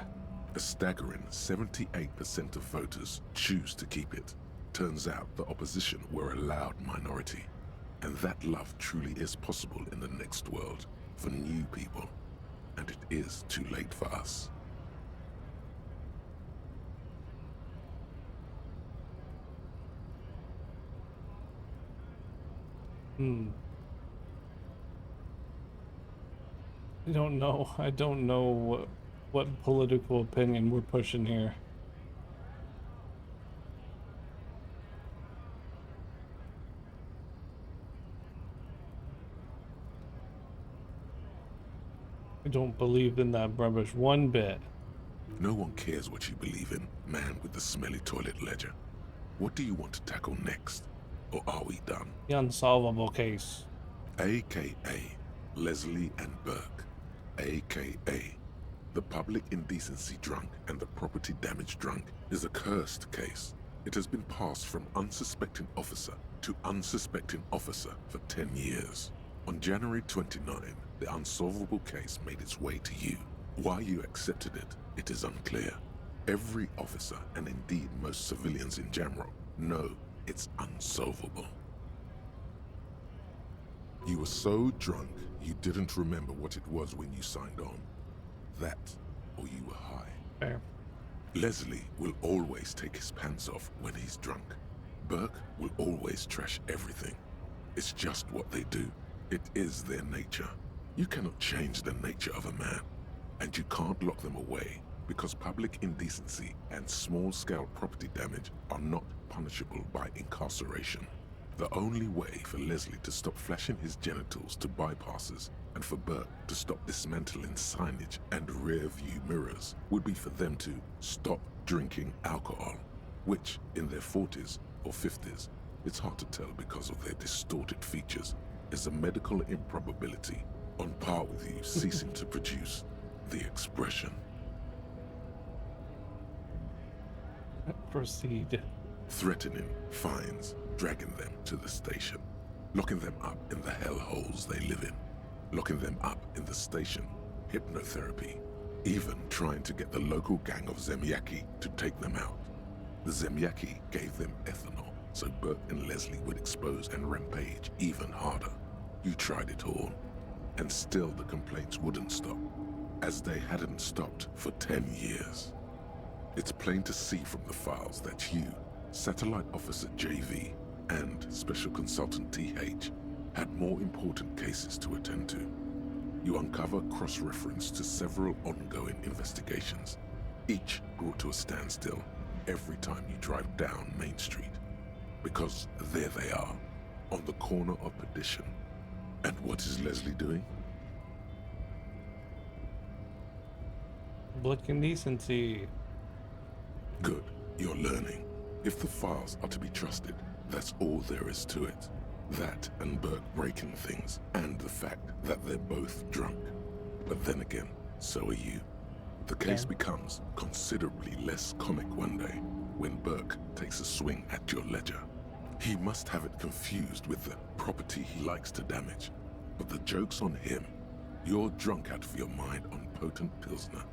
A staggering 78% of voters choose to keep it. Turns out the opposition were a loud minority, and that love truly is possible in the next world for new people, and it is too late for us. I don't know. I don't know what political opinion we're pushing here. I don't believe in that rubbish one bit. No one cares what you believe in, man with the smelly toilet ledger. What do you want to tackle next? Or are we done? The unsolvable case. AKA Leslie and Burke. AKA the public indecency drunk and the property damage drunk is a cursed case. It has been passed from unsuspecting officer to unsuspecting officer for 10 years. On January 29, the unsolvable case made its way to you. Why you accepted it is unclear. Every officer, and indeed most civilians in Jamrock, know it's unsolvable. You were so drunk, you didn't remember what it was when you signed on. That, or you were high. Fair. Leslie will always take his pants off when he's drunk. Burke will always trash everything. It's just what they do. It is their nature. You cannot change the nature of a man, and you can't lock them away because public indecency and small-scale property damage are not punishable by incarceration. The only way for Leslie to stop flashing his genitals to bypassers and for Burke to stop dismantling signage and rear-view mirrors would be for them to stop drinking alcohol, which in their 40s or 50s, it's hard to tell because of their distorted features, is a medical improbability on par with you ceasing to produce the expression. Proceed. Threatening fines, dragging them to the station, locking them up in the hellholes they live in, locking them up in the station, hypnotherapy, even trying to get the local gang of Zemyaki to take them out. The Zemyaki gave them ethanol, so Burke and Leslie would expose and rampage even harder. You tried it all, and still the complaints wouldn't stop, as they hadn't stopped for 10 years. It's plain to see from the files that you, Satellite Officer JV, and Special Consultant TH had more important cases to attend to. You uncover cross-reference to several ongoing investigations, each brought to a standstill every time you drive down Main Street. Because there they are, on the corner of Perdition. And what is Leslie doing? Public indecency. Good, you're learning. If the files are to be trusted, that's all there is to it. That and Burke breaking things, and the fact that they're both drunk. But then again, so are you. The case becomes considerably less comic one day when Burke takes a swing at your ledger. He must have it confused with the property he likes to damage. But the joke's on him. You're drunk out of your mind on potent Pilsner.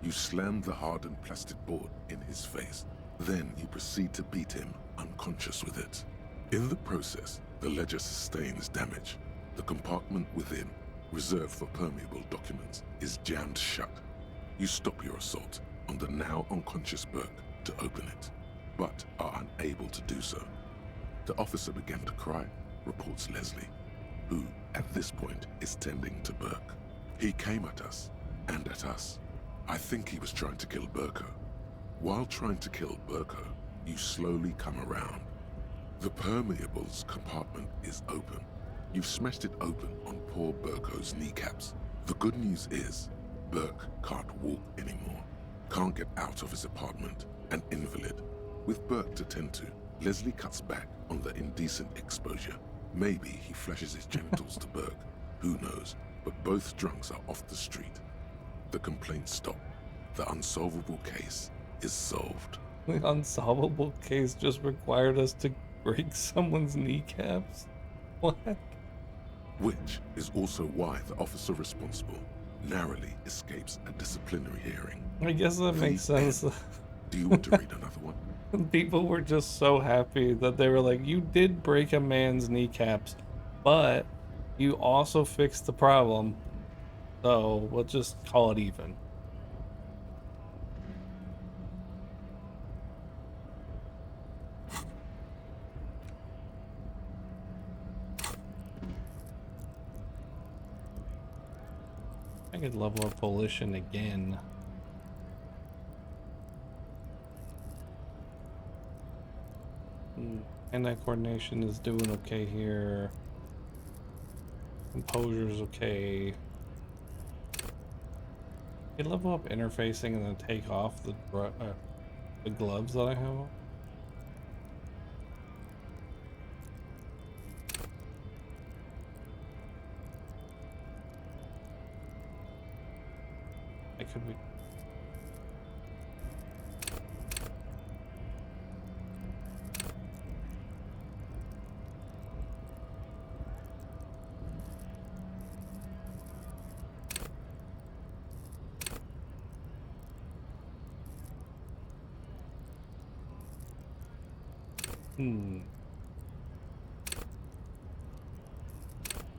You slam the hardened plastic board in his face. Then you proceed to beat him unconscious with it. In the process, the ledger sustains damage. The compartment within, reserved for permeable documents, is jammed shut. You stop your assault on the now unconscious Burke to open it. but are unable to do so. The officer began to cry, reports Leslie, who, at this point, is tending to Burke. He came at us, and at us. I think he was trying to kill Burko. While trying to kill Burko, you slowly come around. The permeables compartment is open. You've smashed it open on poor Burko's kneecaps. The good news is, Burke can't walk anymore, can't get out of his apartment, an invalid. With Burke to tend to, Leslie cuts back on the indecent exposure. Maybe he flashes his genitals to Burke, who knows, but both drunks are off the street. The complaints stop. The unsolvable case is solved. The unsolvable case just required us to break someone's kneecaps? What? Which is also why the officer responsible narrowly escapes a disciplinary hearing. I guess that makes sense. Do you want to read another one? People were just so happy that they were like, you did break a man's kneecaps, but you also fixed the problem. So we'll just call it even. I could level up volition again. Hand-eye coordination is doing okay here. Composure's okay. I could level up interfacing and then take off the gloves that I have on. I could be.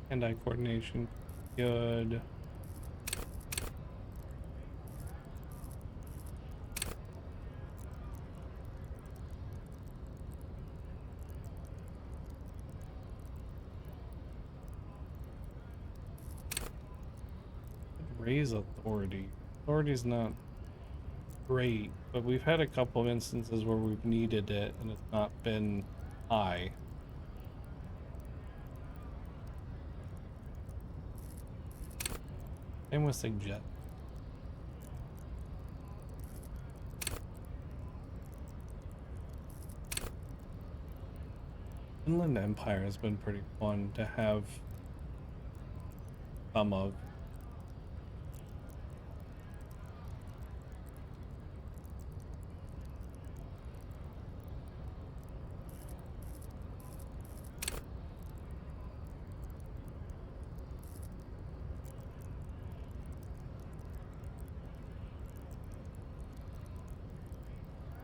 Hand-eye coordination, good. Raise authority. Authority's not great, but we've had a couple of instances where we've needed it and it's not been high. Same with suggest. Inland Empire has been pretty fun to have some of.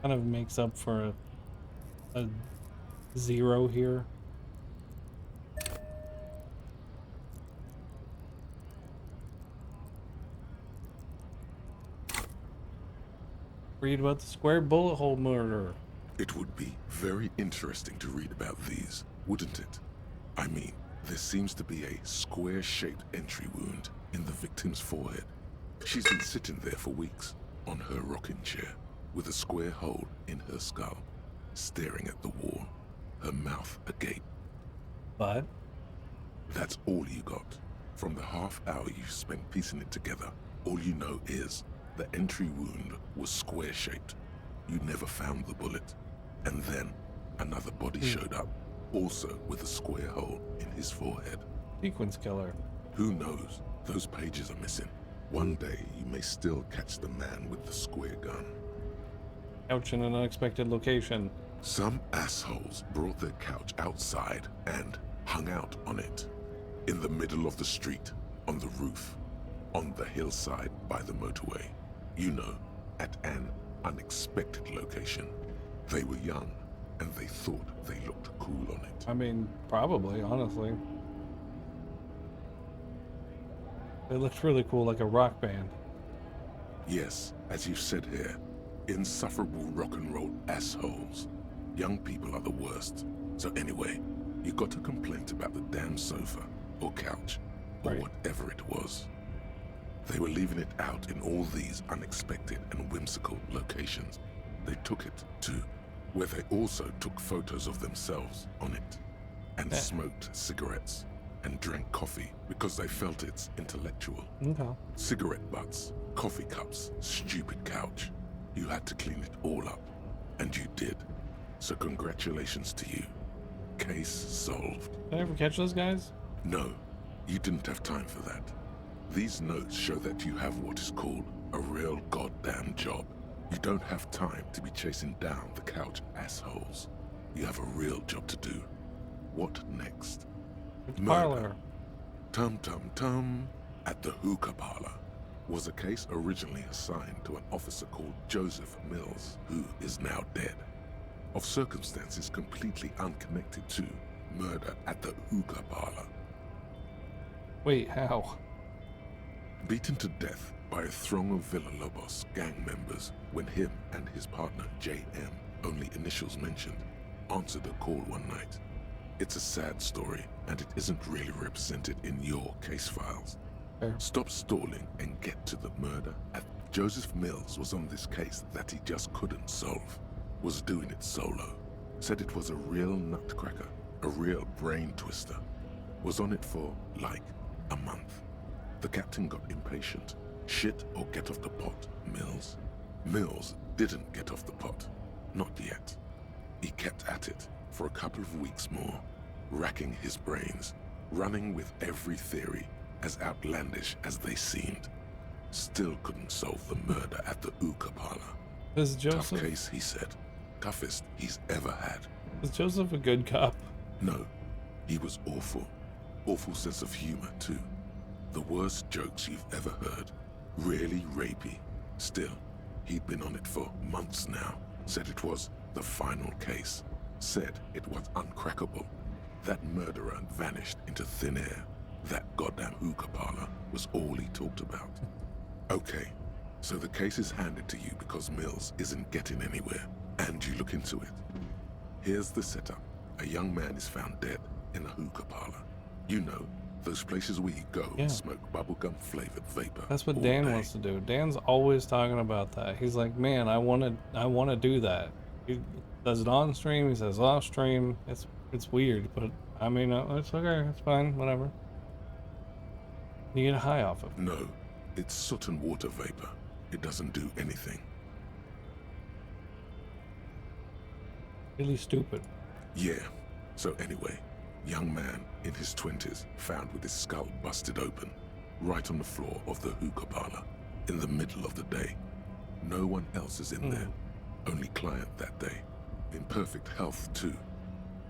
Kind of makes up for a 0 here. Read about the square bullet hole murder. It would be very interesting to read about these, wouldn't it? I mean, there seems to be a square-shaped entry wound in the victim's forehead. She's been sitting there for weeks, on her rocking chair, with a square hole in her skull, staring at the wall, her mouth agape. But? That's all you got. From the half hour you spent piecing it together, all you know is the entry wound was square-shaped. You never found the bullet. And then another body showed up, also with a square hole in his forehead. Sequence killer. Who knows? Those pages are missing. One day you may still catch the man with the square gun. Couch in an unexpected location. Some assholes brought their couch outside and hung out on it. In the middle of the street, on the roof, on the hillside by the motorway. You know, at an unexpected location. They were young, and they thought they looked cool on it. I mean, probably, honestly. They looked really cool, like a rock band. Yes, as you said here, Insufferable rock and roll assholes. Young people are the worst. So anyway, you got a complaint about the damn sofa, or couch, or whatever it was. They were leaving it out in all these unexpected and whimsical locations. They took it to where they also took photos of themselves on it, and smoked cigarettes, and drank coffee because they felt it's intellectual. Okay. Cigarette butts, coffee cups, stupid couch. You had to clean it all up, and you did. So congratulations to you. Case solved. Did I ever catch those guys? No, you didn't have time for that. These notes show that you have what is called a real goddamn job. You don't have time to be chasing down the couch assholes. You have a real job to do. What next? Parlor. Tum tum tum. At the hookah parlor was a case originally assigned to an officer called Joseph Mills, who is now dead, of circumstances completely unconnected to murder at the hookah parlor. Wait, how? Beaten to death by a throng of Villalobos gang members when him and his partner J.M., only initials mentioned, answered a call one night. It's a sad story, and it isn't really represented in your case files. Stop stalling and get to the murder. Joseph Mills was on this case that he just couldn't solve. Was doing it solo. Said it was a real nutcracker, a real brain twister. Was on it for, like, a month. The captain got impatient. Shit or get off the pot, Mills. Mills didn't get off the pot. Not yet. He kept at it for a couple of weeks more, racking his brains, running with every theory, as outlandish as they seemed. Still couldn't solve the murder at the hookah parlor. Is Joseph... Tough case, he said. Toughest he's ever had. Is Joseph a good cop? No, he was awful. Awful sense of humor, too. The worst jokes you've ever heard. Really rapey. Still, he'd been on it for months now. Said it was the final case. Said it was uncrackable. That murderer vanished into thin air. That goddamn hookah parlor was all he talked about. Okay, so the case is handed to you because Mills isn't getting anywhere, and you look into it. Here's the setup. A young man is found dead in a hookah parlor. You know, those places where you go and smoke bubblegum flavored vapor. That's what Dan wants to do. Dan's always talking about that. He's like, man, I want to do that. He does it on stream. He says off stream. It's weird, but I mean, it's okay. It's fine. Whatever. You get a high off of. No, it's soot and water vapor. It doesn't do anything. Really stupid. Yeah. So anyway, young man in his 20s found with his skull busted open, right on the floor of the hookah parlor, in the middle of the day. No one else is in there. Only client that day. In perfect health, too.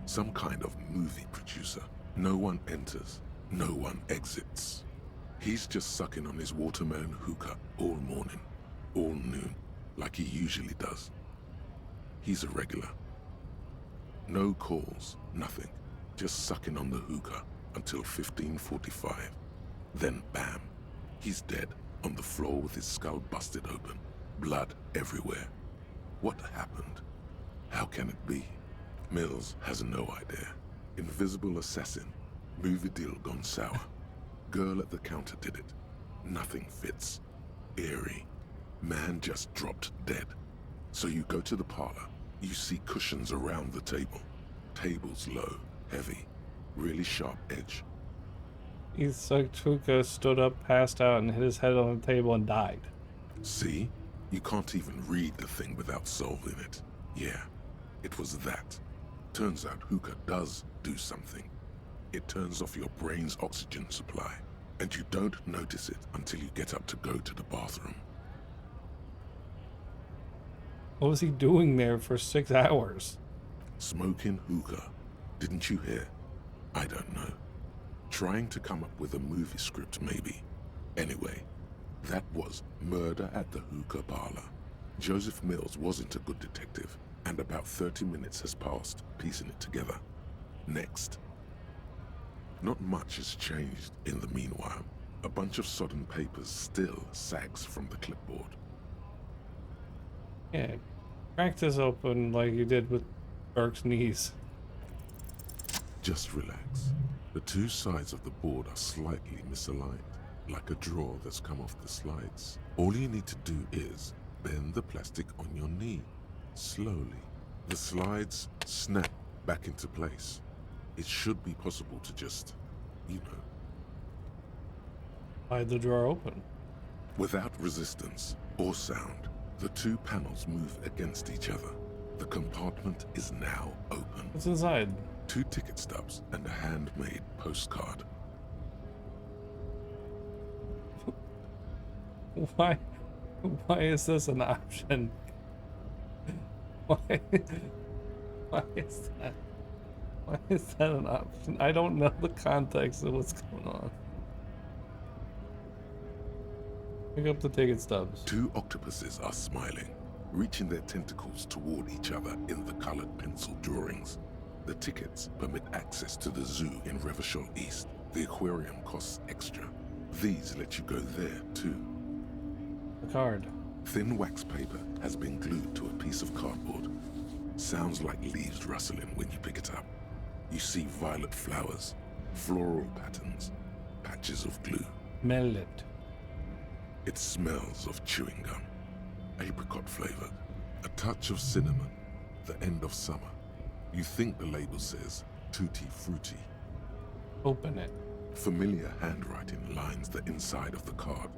Some kind of movie producer. No one enters. No one exits. He's just sucking on his watermelon hookah all morning, all noon, like he usually does. He's a regular. No calls, nothing. Just sucking on the hookah until 15:45. Then bam, he's dead on the floor with his skull busted open, blood everywhere. What happened? How can it be? Mills has no idea. Invisible assassin, movie deal gone sour. Girl at the counter did it. Nothing fits. Eerie. Man just dropped dead. So you go to the parlor. You see cushions around the table. Tables low, heavy, really sharp edge. He sucked hookah, stood up, passed out, and hit his head on the table and died. See? You can't even read the thing without solving it. Yeah, it was that. Turns out hookah does do something. It turns off your brain's oxygen supply, and you don't notice it until you get up to go to the bathroom. What was he doing there for 6 hours? Smoking hookah. Didn't you hear? I don't know. Trying to come up with a movie script, maybe. Anyway, that was murder at the hookah parlor. Joseph Mills wasn't a good detective, and about 30 minutes has passed piecing it together. Next. Not much has changed in the meanwhile. A bunch of sodden papers still sags from the clipboard. Yeah, crack this open like you did with Burke's knees. Just relax. The two sides of the board are slightly misaligned, like a drawer that's come off the slides. All you need to do is bend the plastic on your knee, slowly. The slides snap back into place. It should be possible to just, you know. Slide the drawer open. Without resistance or sound, the two panels move against each other. The compartment is now open. What's inside? 2 ticket stubs and a handmade postcard. Why is this an option? Why is that? Why is that an option? I don't know the context of what's going on. Pick up the ticket stubs. 2 octopuses are smiling, reaching their tentacles toward each other in the colored pencil drawings. The tickets permit access to the zoo in Revachol East. The aquarium costs extra. These let you go there too. The card. Thin wax paper has been glued to a piece of cardboard. Sounds like leaves rustling when you pick it up. You see violet flowers, floral patterns, patches of glue. Smell it. It smells of chewing gum, apricot flavored, a touch of cinnamon, the end of summer. You think the label says tutti frutti. Open it. Familiar handwriting lines the inside of the card.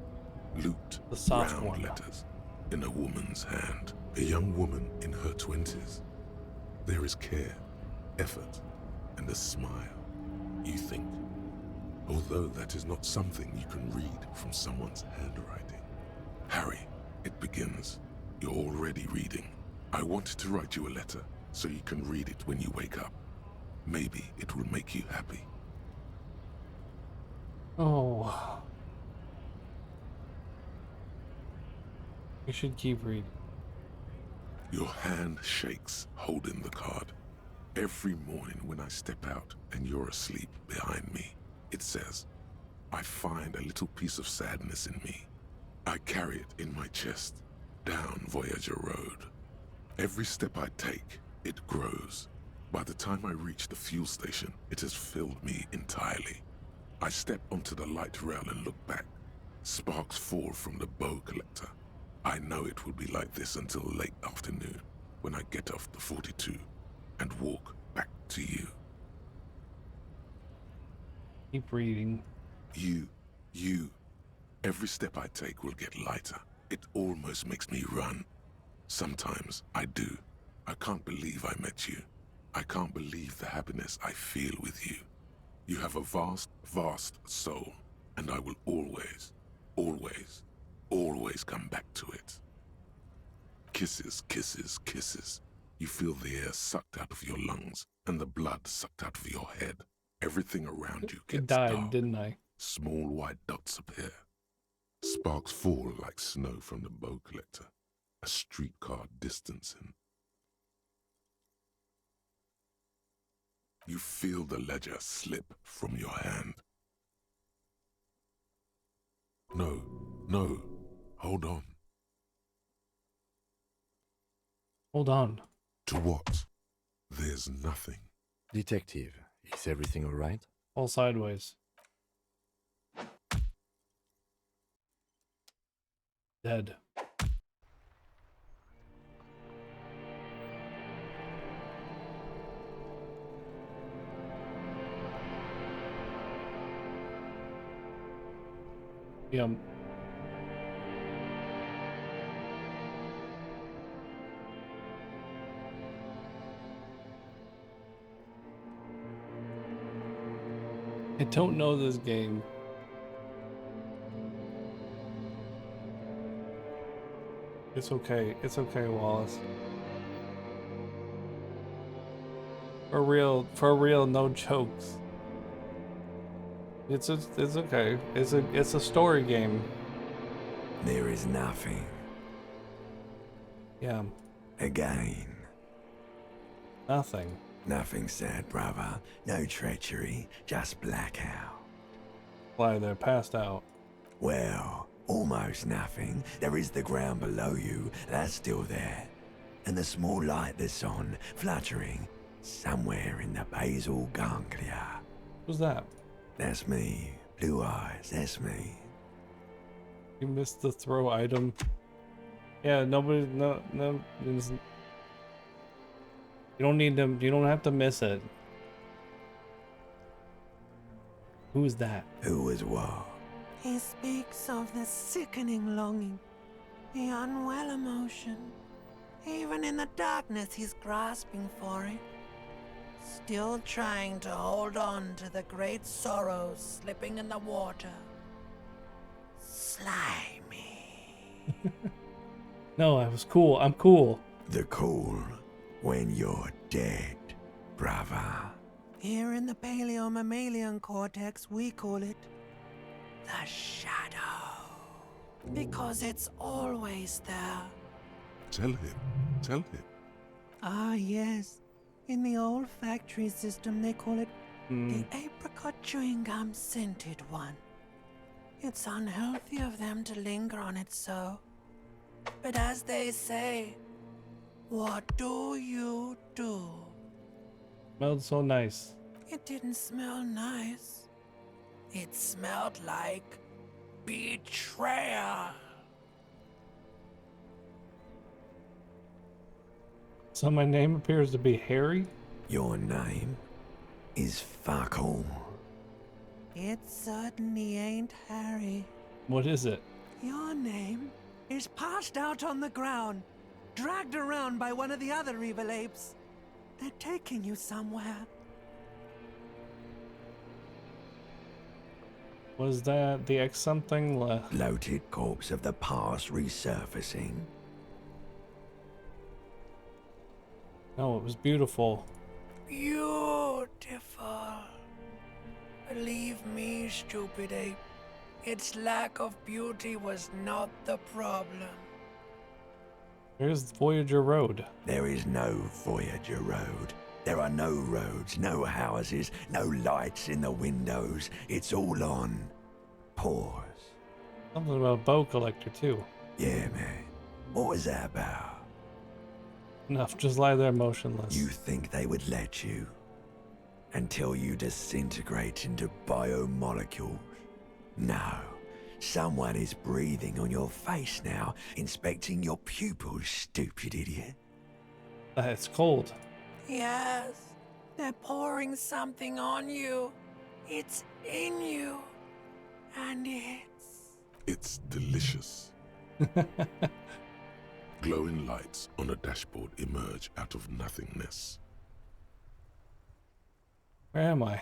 Looped, the soft round one. letters in a woman's hand. A young woman in her 20s. There is care, effort, and a smile. You think, although that is not something you can read from someone's handwriting. Harry, it begins. You're already reading. I wanted to write you a letter so you can read it when you wake up. Maybe it will make you happy. Oh. You should keep reading. Your hand shakes, holding the card. Every morning when I step out and you're asleep behind me, it says, I find a little piece of sadness in me. I carry it in my chest, down Voyager Road. Every step I take, it grows. By the time I reach the fuel station, it has filled me entirely. I step onto the light rail and look back. Sparks fall from the bow collector. I know it will be like this until late afternoon, when I get off the 42 and walk back to you. Keep reading. You. Every step I take will get lighter. It almost makes me run. Sometimes I do. I can't believe I met you. I can't believe the happiness I feel with you. You have a vast, vast soul, and I will always, always, always come back to it. Kisses, kisses, kisses. You feel the air sucked out of your lungs and the blood sucked out of your head. Everything around you gets died, dark. didn't I? Small white dots appear. Sparks fall like snow from the bow collector. A streetcar distancing. You feel the ledger slip from your hand. No, hold on. Hold on. To what? There's nothing. Detective, is everything all right? All sideways. Dead. Yum. I don't know this game. It's okay. It's okay, Wallace. For real, no jokes. It's okay. It's a story game. There is nothing. Yeah. Again. Nothing. Nothing sad, brother. No treachery. Just blackout. Why, they're passed out. Well, Almost nothing. There is the ground below you. That's still there. And the small light that's on, fluttering, somewhere in the basal ganglia. Who's that? That's me. Blue eyes, that's me. You missed the throw item. Yeah, nobody, no, you don't need to, you don't have to miss it. Who's that? Who was what? He speaks of the sickening longing, the unwell emotion. Even in the darkness, he's grasping for it. Still trying to hold on to the great sorrows slipping in the water. Slimy. No, I was cool. I'm cool. The cool when you're dead, brava. Here in the paleo-mammalian cortex, we call it the shadow. Because it's always there. Tell him. Tell him. Ah, yes. In the olfactory system, they call it the apricot chewing gum scented one. It's unhealthy of them to linger on it so. But as they say, what do you do? Smelled so nice. It didn't smell nice. It smelled like betrayal. So my name appears to be Harry? Your name is fuck all. It certainly ain't Harry. What is it? Your name is passed out on the ground, dragged around by one of the other evil apes. They're taking you somewhere. Was that the X something? Bloated corpse of the past resurfacing. No, it was beautiful. Beautiful. Believe me, stupid ape. Its lack of beauty was not the problem. Here's Voyager Road. There is no Voyager Road. There are no roads, no houses, no lights in the windows. It's all on pause. Something about a bow collector, too. Yeah, man. What was that about? Enough, just lie there motionless. You think they would let you? Until you disintegrate into biomolecules? No. Someone is breathing on your face now, inspecting your pupils, stupid idiot. It's cold. Yes, they're pouring something on you. It's in you. And It's delicious. Glowing lights on a dashboard emerge out of nothingness. Where am I?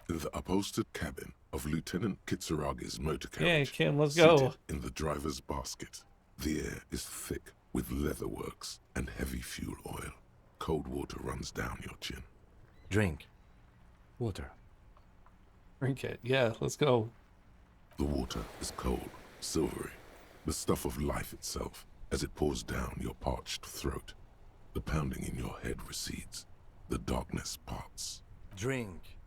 In the upholstered cabin of Lieutenant Kitsuragi's motor carriage. Yeah, Kim, let's go. Seated in the driver's basket. The air is thick with leatherworks and heavy fuel oil. Cold water runs down your chin. Drink. Water. Drink it. Yeah, let's go. The water is cold, silvery, the stuff of life itself as it pours down your parched throat. The pounding in your head recedes. The darkness parts. Drink.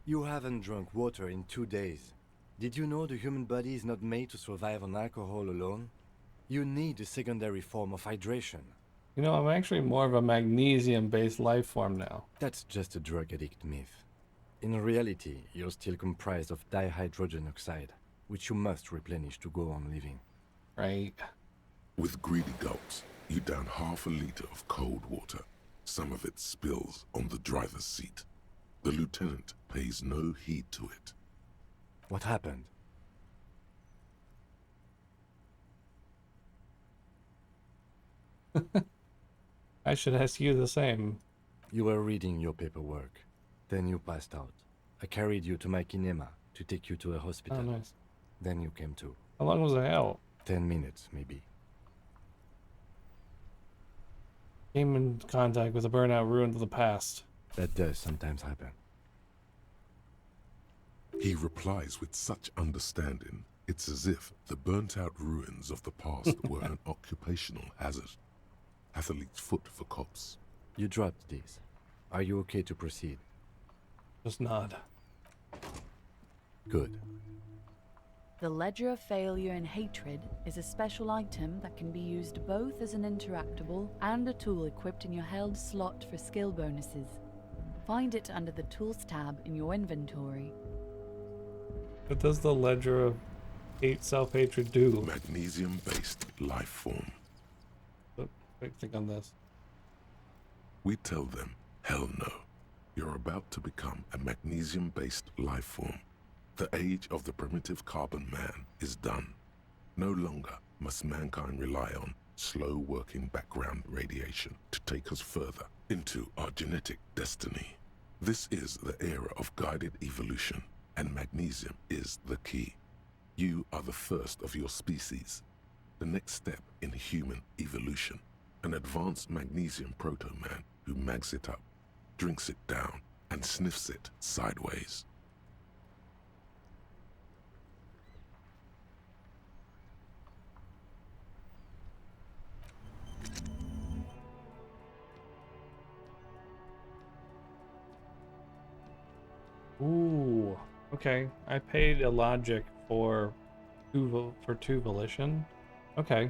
You haven't drunk water in 2 days. Did you know the human body is not made to survive on alcohol alone? You need a secondary form of hydration. You know, I'm actually more of a magnesium-based life form now. That's just a drug addict myth. In reality, you're still comprised of dihydrogen oxide, which you must replenish to go on living. Right. With greedy gulps, you down half a liter of cold water. Some of it spills on the driver's seat. The lieutenant pays no heed to it. What happened? I should ask you the same. You were reading your paperwork. Then you passed out. I carried you to my kinema to take you to a hospital. Oh, nice. Then you came to. How long was I out? 10 minutes, maybe. Came in contact with a burnout ruin of the past. That does sometimes happen. He replies with such understanding, it's as if the burnt-out ruins of the past were an occupational hazard. Athlete's foot for cops. You dropped these. Are you okay to proceed? Just nod. Good. The Ledger of Failure and Hatred is a special item that can be used both as an interactable and a tool equipped in your held slot for skill bonuses. Find it under the Tools tab in your inventory. What does the Ledger of Self-Hatred do? Magnesium-based life form. Quick think on this. We tell them, hell no. You're about to become a magnesium-based life form. The age of the primitive carbon man is done. No longer must mankind rely on slow-working background radiation to take us further into our genetic destiny. This is the era of guided evolution, and magnesium is the key. You are the first of your species, the next step in human evolution. An advanced magnesium proto-man who mags it up, drinks it down, and sniffs it sideways. Ooh, okay. I paid a logic for two volition. Okay.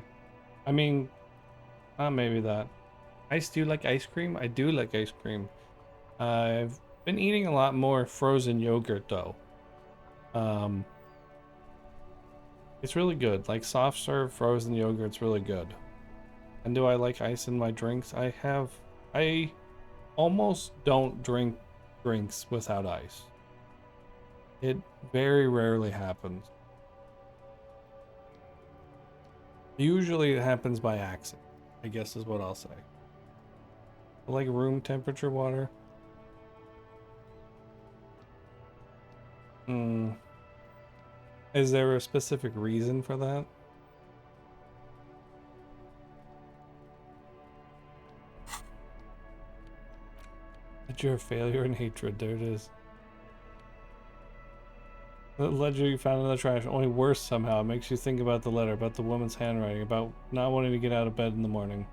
I mean, maybe that. Do you like ice cream? I do like ice cream. I've been eating a lot more frozen yogurt though. It's really good. Like soft serve frozen yogurt's really good. And do I like ice in my drinks? I almost don't drink drinks without ice. It very rarely happens. Usually it happens by accident, I guess is what I'll say. I like room temperature water. Is there a specific reason for that? Ledger of Failure and Hatred, there it is. The ledger you found in the trash, only worse somehow. It makes you think about the letter, about the woman's handwriting, about not wanting to get out of bed in the morning.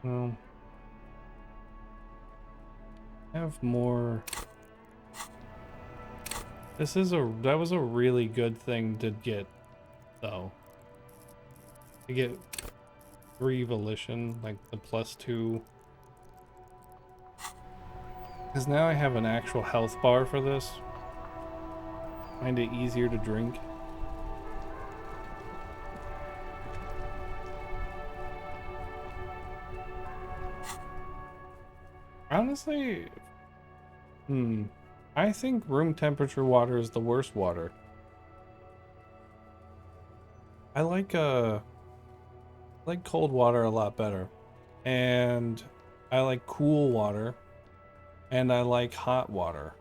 Well, I have more. That was a really good thing to get, though. To get 3 volition, like the +2. Because now I have an actual health bar for this. Find it easier to drink. Honestly, I think room temperature water is the worst water. I like cold water a lot better. And I like cool water. And I like hot water.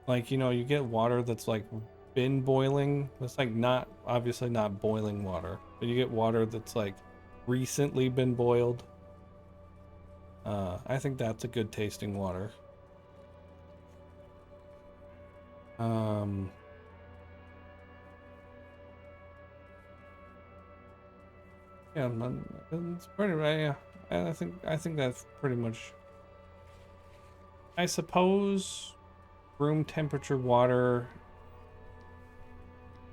Like, you know, you get water that's like been boiling. That's like obviously not boiling water. But you get water that's like recently been boiled. I think that's a good tasting water. Yeah, it's pretty right. Yeah, I think that's pretty much. I suppose room temperature water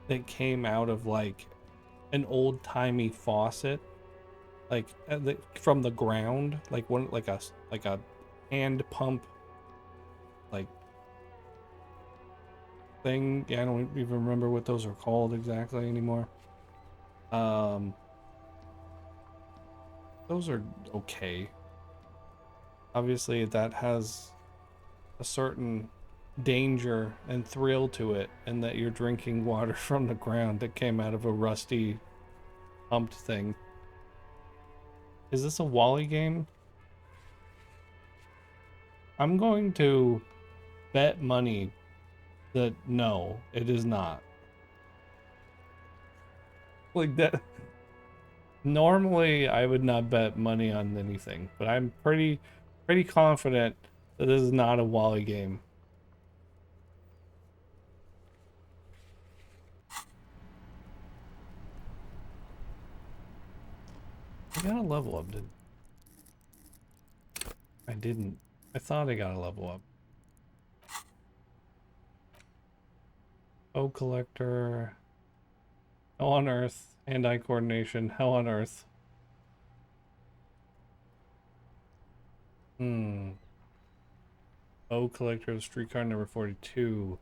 that came out of like an old-timey faucet, like from the ground, like a hand pump like thing. Yeah, I don't even remember what those are called exactly anymore. Those are okay. Obviously that has a certain danger and thrill to it, and that you're drinking water from the ground that came out of a rusty pumped thing. Is this a Wally game? I'm going to bet money that no, it is not. Like that. Normally I would not bet money on anything, but I'm pretty confident that this is not a Wally game. I got a level up, didn't I? Didn't. I thought I got a level up. O collector. Hell on Earth. Hand-eye coordination. Hell on Earth. O collector of streetcar number 42.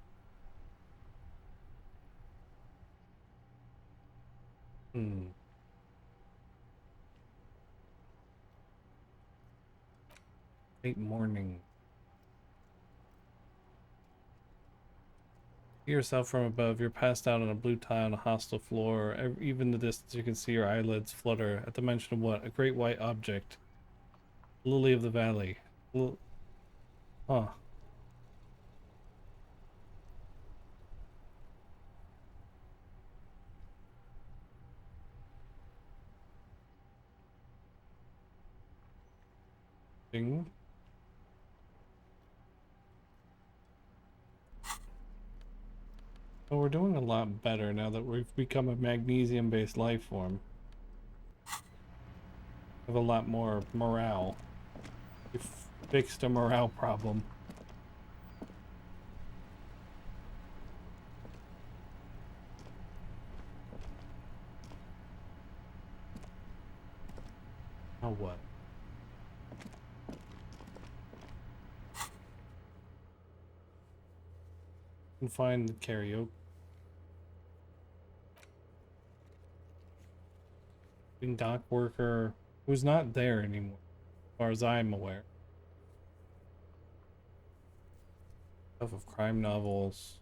Late morning. See yourself from above. You're passed out on a blue tile on a hostile floor. Even the distance you can see your eyelids flutter at the mention of what? A great white object. Lily of the valley. Huh. Ding. Well, we're doing a lot better now that we've become a magnesium-based life form. We have a lot more morale. We've fixed a morale problem. Now what? Can find the karaoke. Dock worker who's not there anymore, as far as I'm aware. Stuff of crime novels.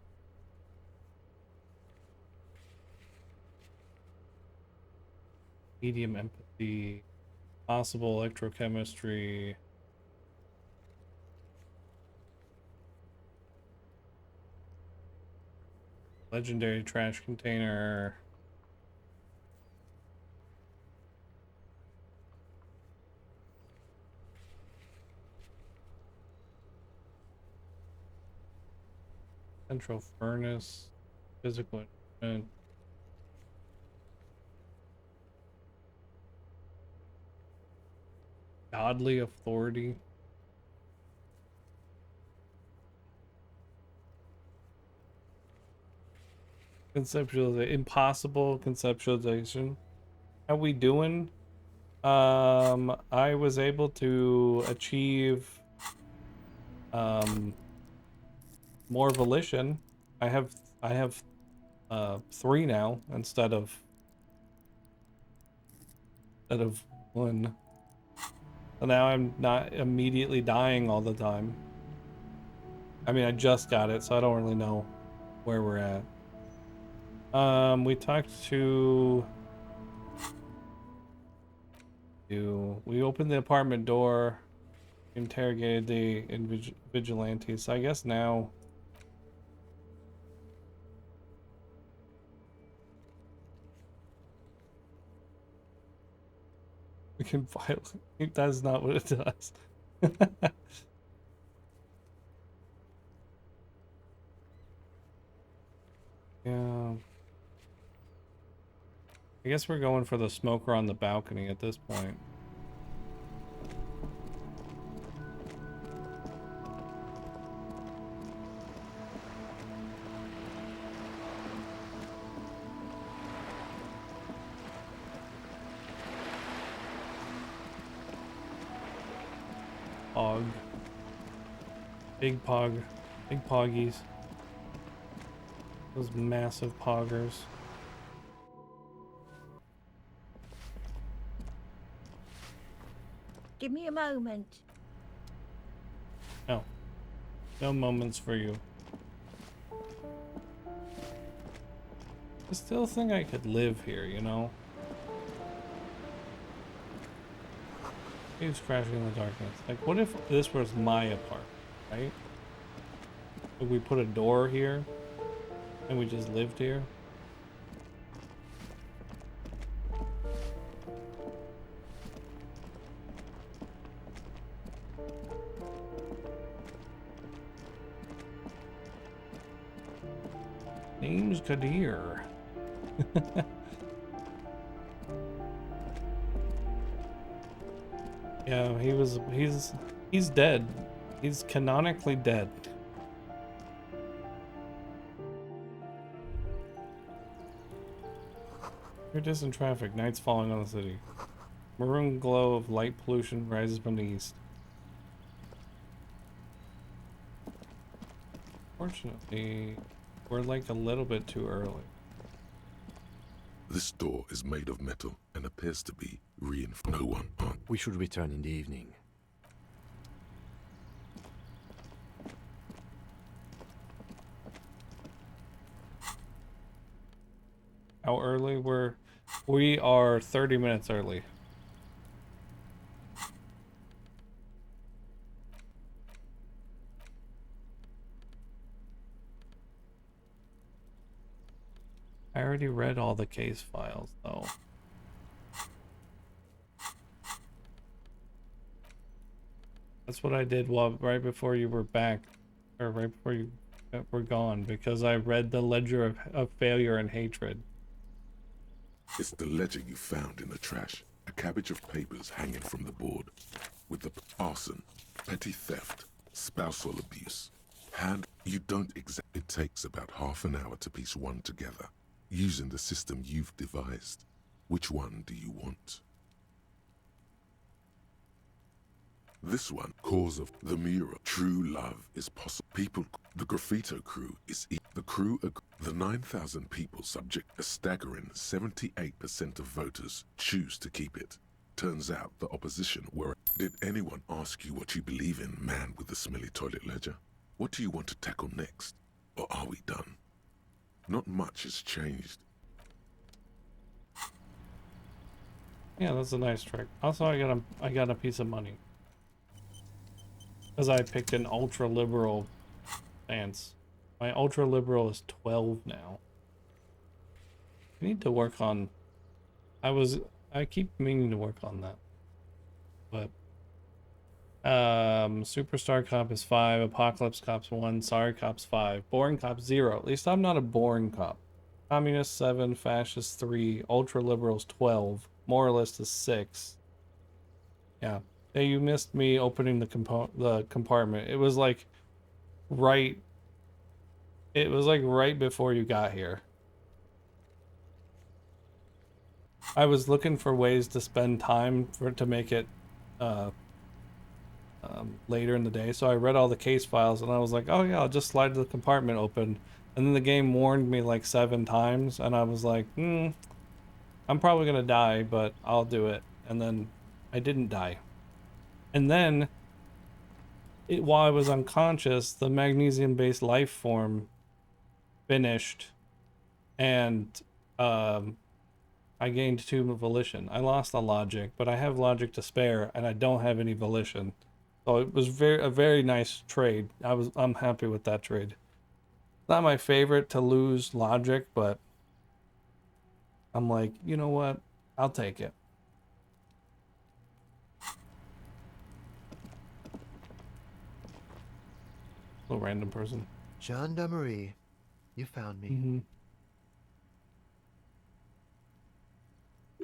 Medium empathy. Possible electrochemistry. Legendary trash container. Central furnace. Physical instrument. Godly authority. Conceptualization. Impossible conceptualization. How we doing? I was able to achieve more volition. I have 3 now instead of 1. So now I'm not immediately dying all the time. I mean, I just got it, so I don't really know where we're at. We talked to we opened the apartment door, interrogated the vigilantes. So I guess now we can violate. That's not what it does. Yeah. I guess we're going for the smoker on the balcony at this point. Pog. Big pog. Big poggies. Those massive poggers. Give me a moment. No. No moments for you. I still think I could live here, you know? Waves crashing in the darkness. Like, what if this was my apartment, right? If we put a door here, and we just lived here? Name's Kadir. Yeah, he's dead. He's canonically dead. You're distant traffic. Night's falling on the city. Maroon glow of light pollution rises from the east. Fortunately, we're like a little bit too early. This door is made of metal and appears to be reinforced. No one. We should return in the evening. How early? We are 30 minutes early. I already read all the case files, though. That's what I did right before you were back, or right before you were gone, because I read the ledger of failure and hatred. It's the ledger you found in the trash. A cabbage of papers hanging from the board. With the arson, petty theft, spousal abuse. You don't exactly. It takes about half an hour to piece one together. Using the system you've devised. Which one do you want? This one, cause of the mural. True love is possible. People, the graffito crew is the crew. The 9,000 people subject. A staggering 78% of voters choose to keep it. Turns out the opposition were. Did anyone ask you what you believe in, man with the smelly toilet ledger? What do you want to tackle next? Or are we done? Not much has changed. Yeah, that's a nice trick. Also, I got a piece of money. Because I picked an ultra-liberal stance. My ultra-liberal is 12 now. I need to work on... I keep meaning to work on that. But... Superstar Cop is 5, Apocalypse Cop's 1, Sorry Cop's 5, Boring Cop 0. At least I'm not a boring cop. Communist 7, Fascist 3, Ultra-Liberals 12, Moralist is 6. Yeah. Hey, you missed me opening the compartment. It was like right before you got here. I was looking for ways to spend time to make it later in the day, so I read all the case files and I was like, oh yeah, I'll just slide the compartment open. And then the game warned me like 7 times and I was like, I'm probably gonna die, but I'll do it. And then I didn't die. And then, while I was unconscious, the magnesium-based life form finished, and I gained 2 volition. I lost the logic, but I have logic to spare, and I don't have any volition. So it was a very nice trade. I'm happy with that trade. Not my favorite to lose logic, but I'm like, you know what? I'll take it. A random person. Gendarmerie, you found me.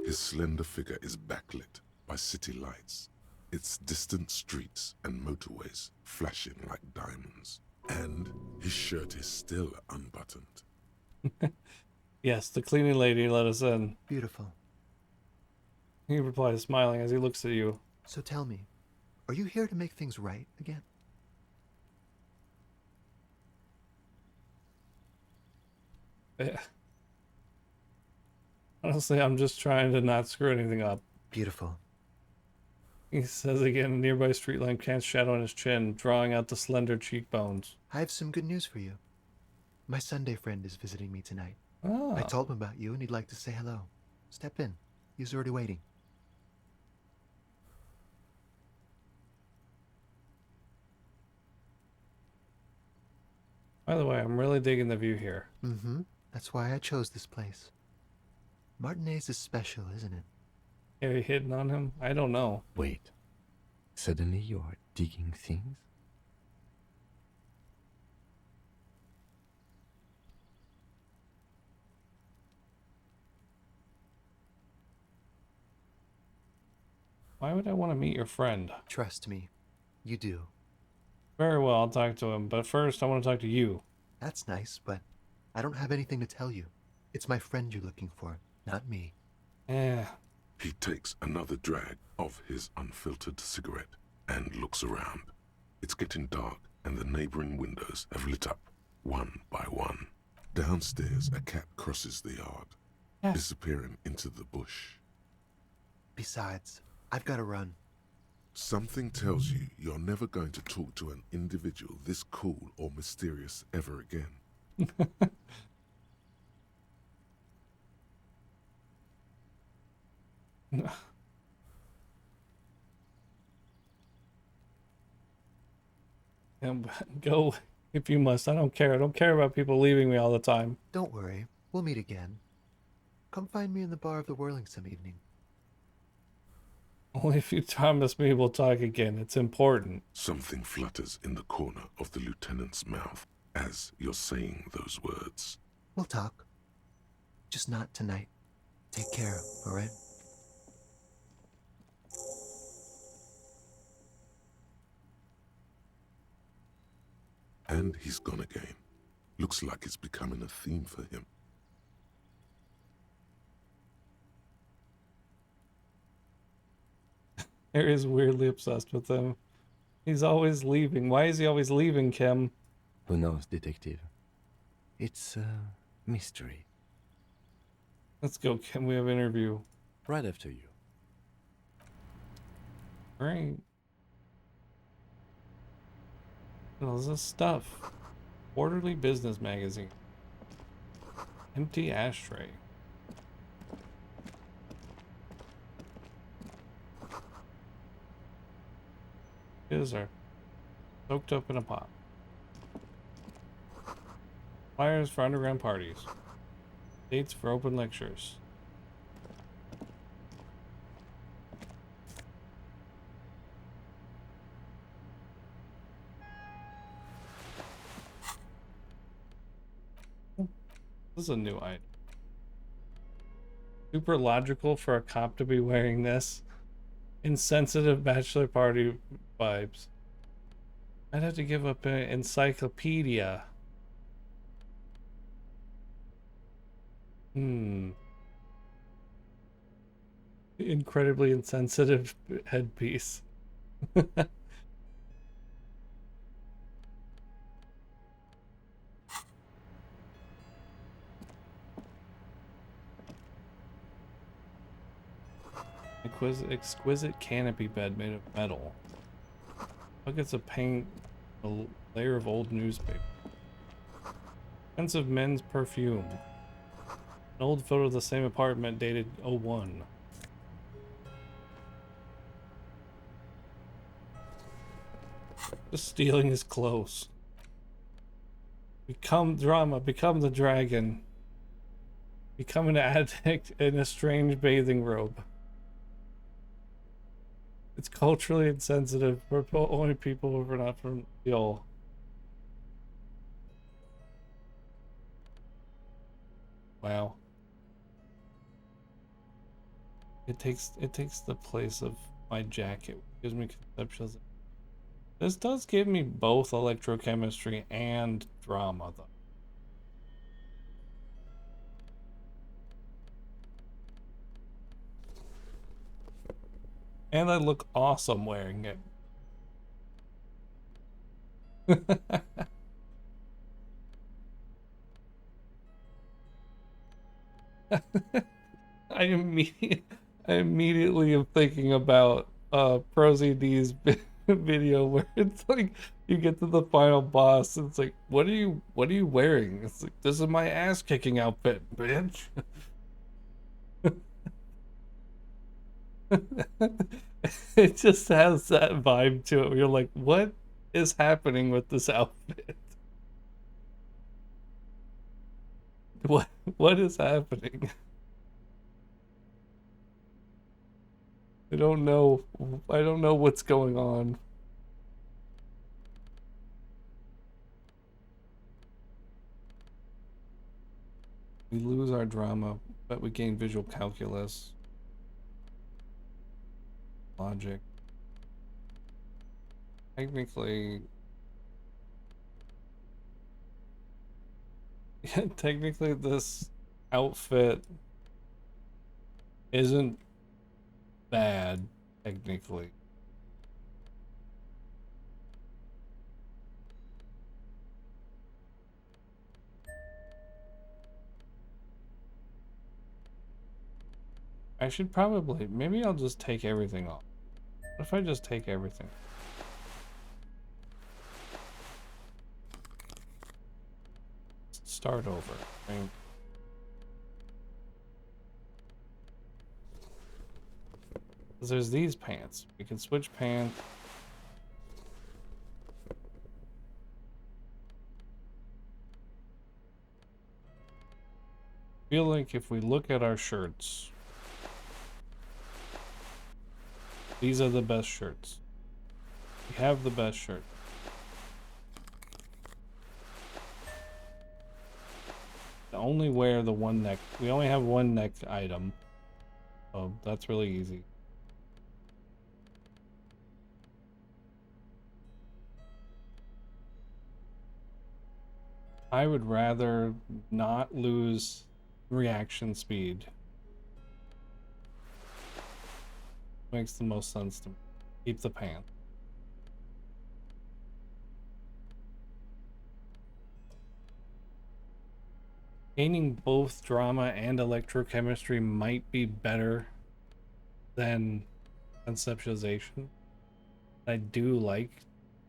His slender figure is backlit by city lights, its distant streets and motorways flashing like diamonds. And his shirt is still unbuttoned. Yes, the cleaning lady let us in. Beautiful. He replies, smiling as he looks at you. So tell me, are you here to make things right again? Yeah. Honestly, I'm just trying to not screw anything up. Beautiful. He says again, a nearby street lamp casts shadow on his chin, drawing out the slender cheekbones. I have some good news for you. My Sunday friend is visiting me tonight. Ah. I told him about you and he'd like to say hello. Step in. He's already waiting. By the way, I'm really digging the view here. Mm-hmm. That's why I chose this place. Martinez is special, isn't it? Are you hitting on him? I don't know. Wait. Suddenly you are digging things? Why would I want to meet your friend? Trust me, you do. Very well, I'll talk to him, but first I want to talk to you. That's nice, but I don't have anything to tell you. It's my friend you're looking for, not me. He takes another drag of his unfiltered cigarette and looks around. It's getting dark, and the neighboring windows have lit up, one by one. Downstairs, a cat crosses the yard, disappearing into the bush. Besides, I've got to run. Something tells you you're never going to talk to an individual this cool or mysterious ever again. Go if you must. I don't care. I don't care about people leaving me all the time. Don't worry, we'll meet again. Come find me in the bar of the Whirling some evening. Only if you promise me we'll talk again. It's important. Something flutters in the corner of the lieutenant's mouth as you're saying those words. We'll talk. Just not tonight. Take care, alright? And he's gone again. Looks like it's becoming a theme for him. Harry is weirdly obsessed with him. He's always leaving. Why is he always leaving, Kim? Who knows, detective? It's a mystery. Let's go, Kim. We have an interview. Right after you. Right. What is this stuff? Quarterly Business Magazine. Empty ashtray. Is are soaked up in a pot. Flyers for underground parties. Dates for open lectures. This is a new item. Super logical for a cop to be wearing this. Insensitive bachelor party vibes. I'd have to give up an encyclopedia. Incredibly insensitive headpiece. Exquisite canopy bed made of metal. Buckets of paint, a layer of old newspaper. Expensive men's perfume. An old photo of the same apartment dated 01. Just stealing his clothes. Become drama, become the dragon. Become an addict in a strange bathing robe. It's culturally insensitive for only people who are not from the all. Wow. It takes the place of my jacket. It gives me conceptualization. This does give me both electrochemistry and drama, though. And I look awesome wearing it. I immediately am thinking about Prosy D's video where it's like you get to the final boss and it's like, what are you wearing? It's like, this is my ass kicking outfit, bitch. It just has that vibe to it where you're like, what is happening with this outfit? What is happening? I don't know what's going on. We lose our drama, but we gain visual calculus. logic. Technically, technically this outfit isn't bad, technically. I should probably, maybe I'll just take everything off. What if I just take everything? Start over, right? Because there's these pants. We can switch pants. I feel like if we look at our shirts, these are the best shirts. We have the best shirt. I only wear the one neck. We only have one neck item. So that's really easy. I would rather not lose reaction speed. Makes the most sense to me. Keep the pants. Gaining both drama and electrochemistry might be better than conceptualization. I do like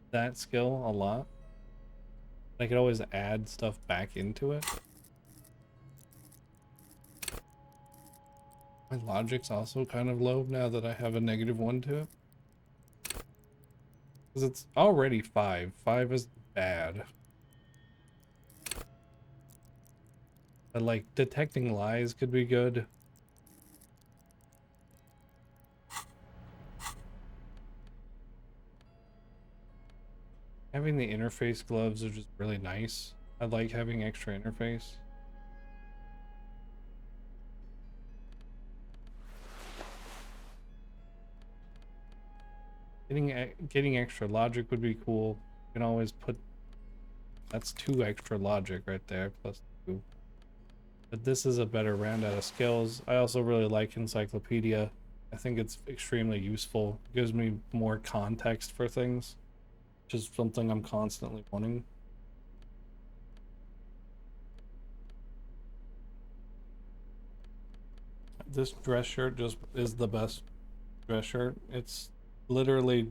that skill a lot. I could always add stuff back into it. My logic's also kind of low now that I have a -1 to it. Because it's already 5. 5 is bad. But like, detecting lies could be good. Having the interface gloves are just really nice. I like having extra interface. Getting extra logic would be cool. You can always put... That's 2 extra logic right there, plus 2. But this is a better round out of skills. I also really like Encyclopedia. I think it's extremely useful. It gives me more context for things. Which is something I'm constantly wanting. This dress shirt just is the best dress shirt. It's literally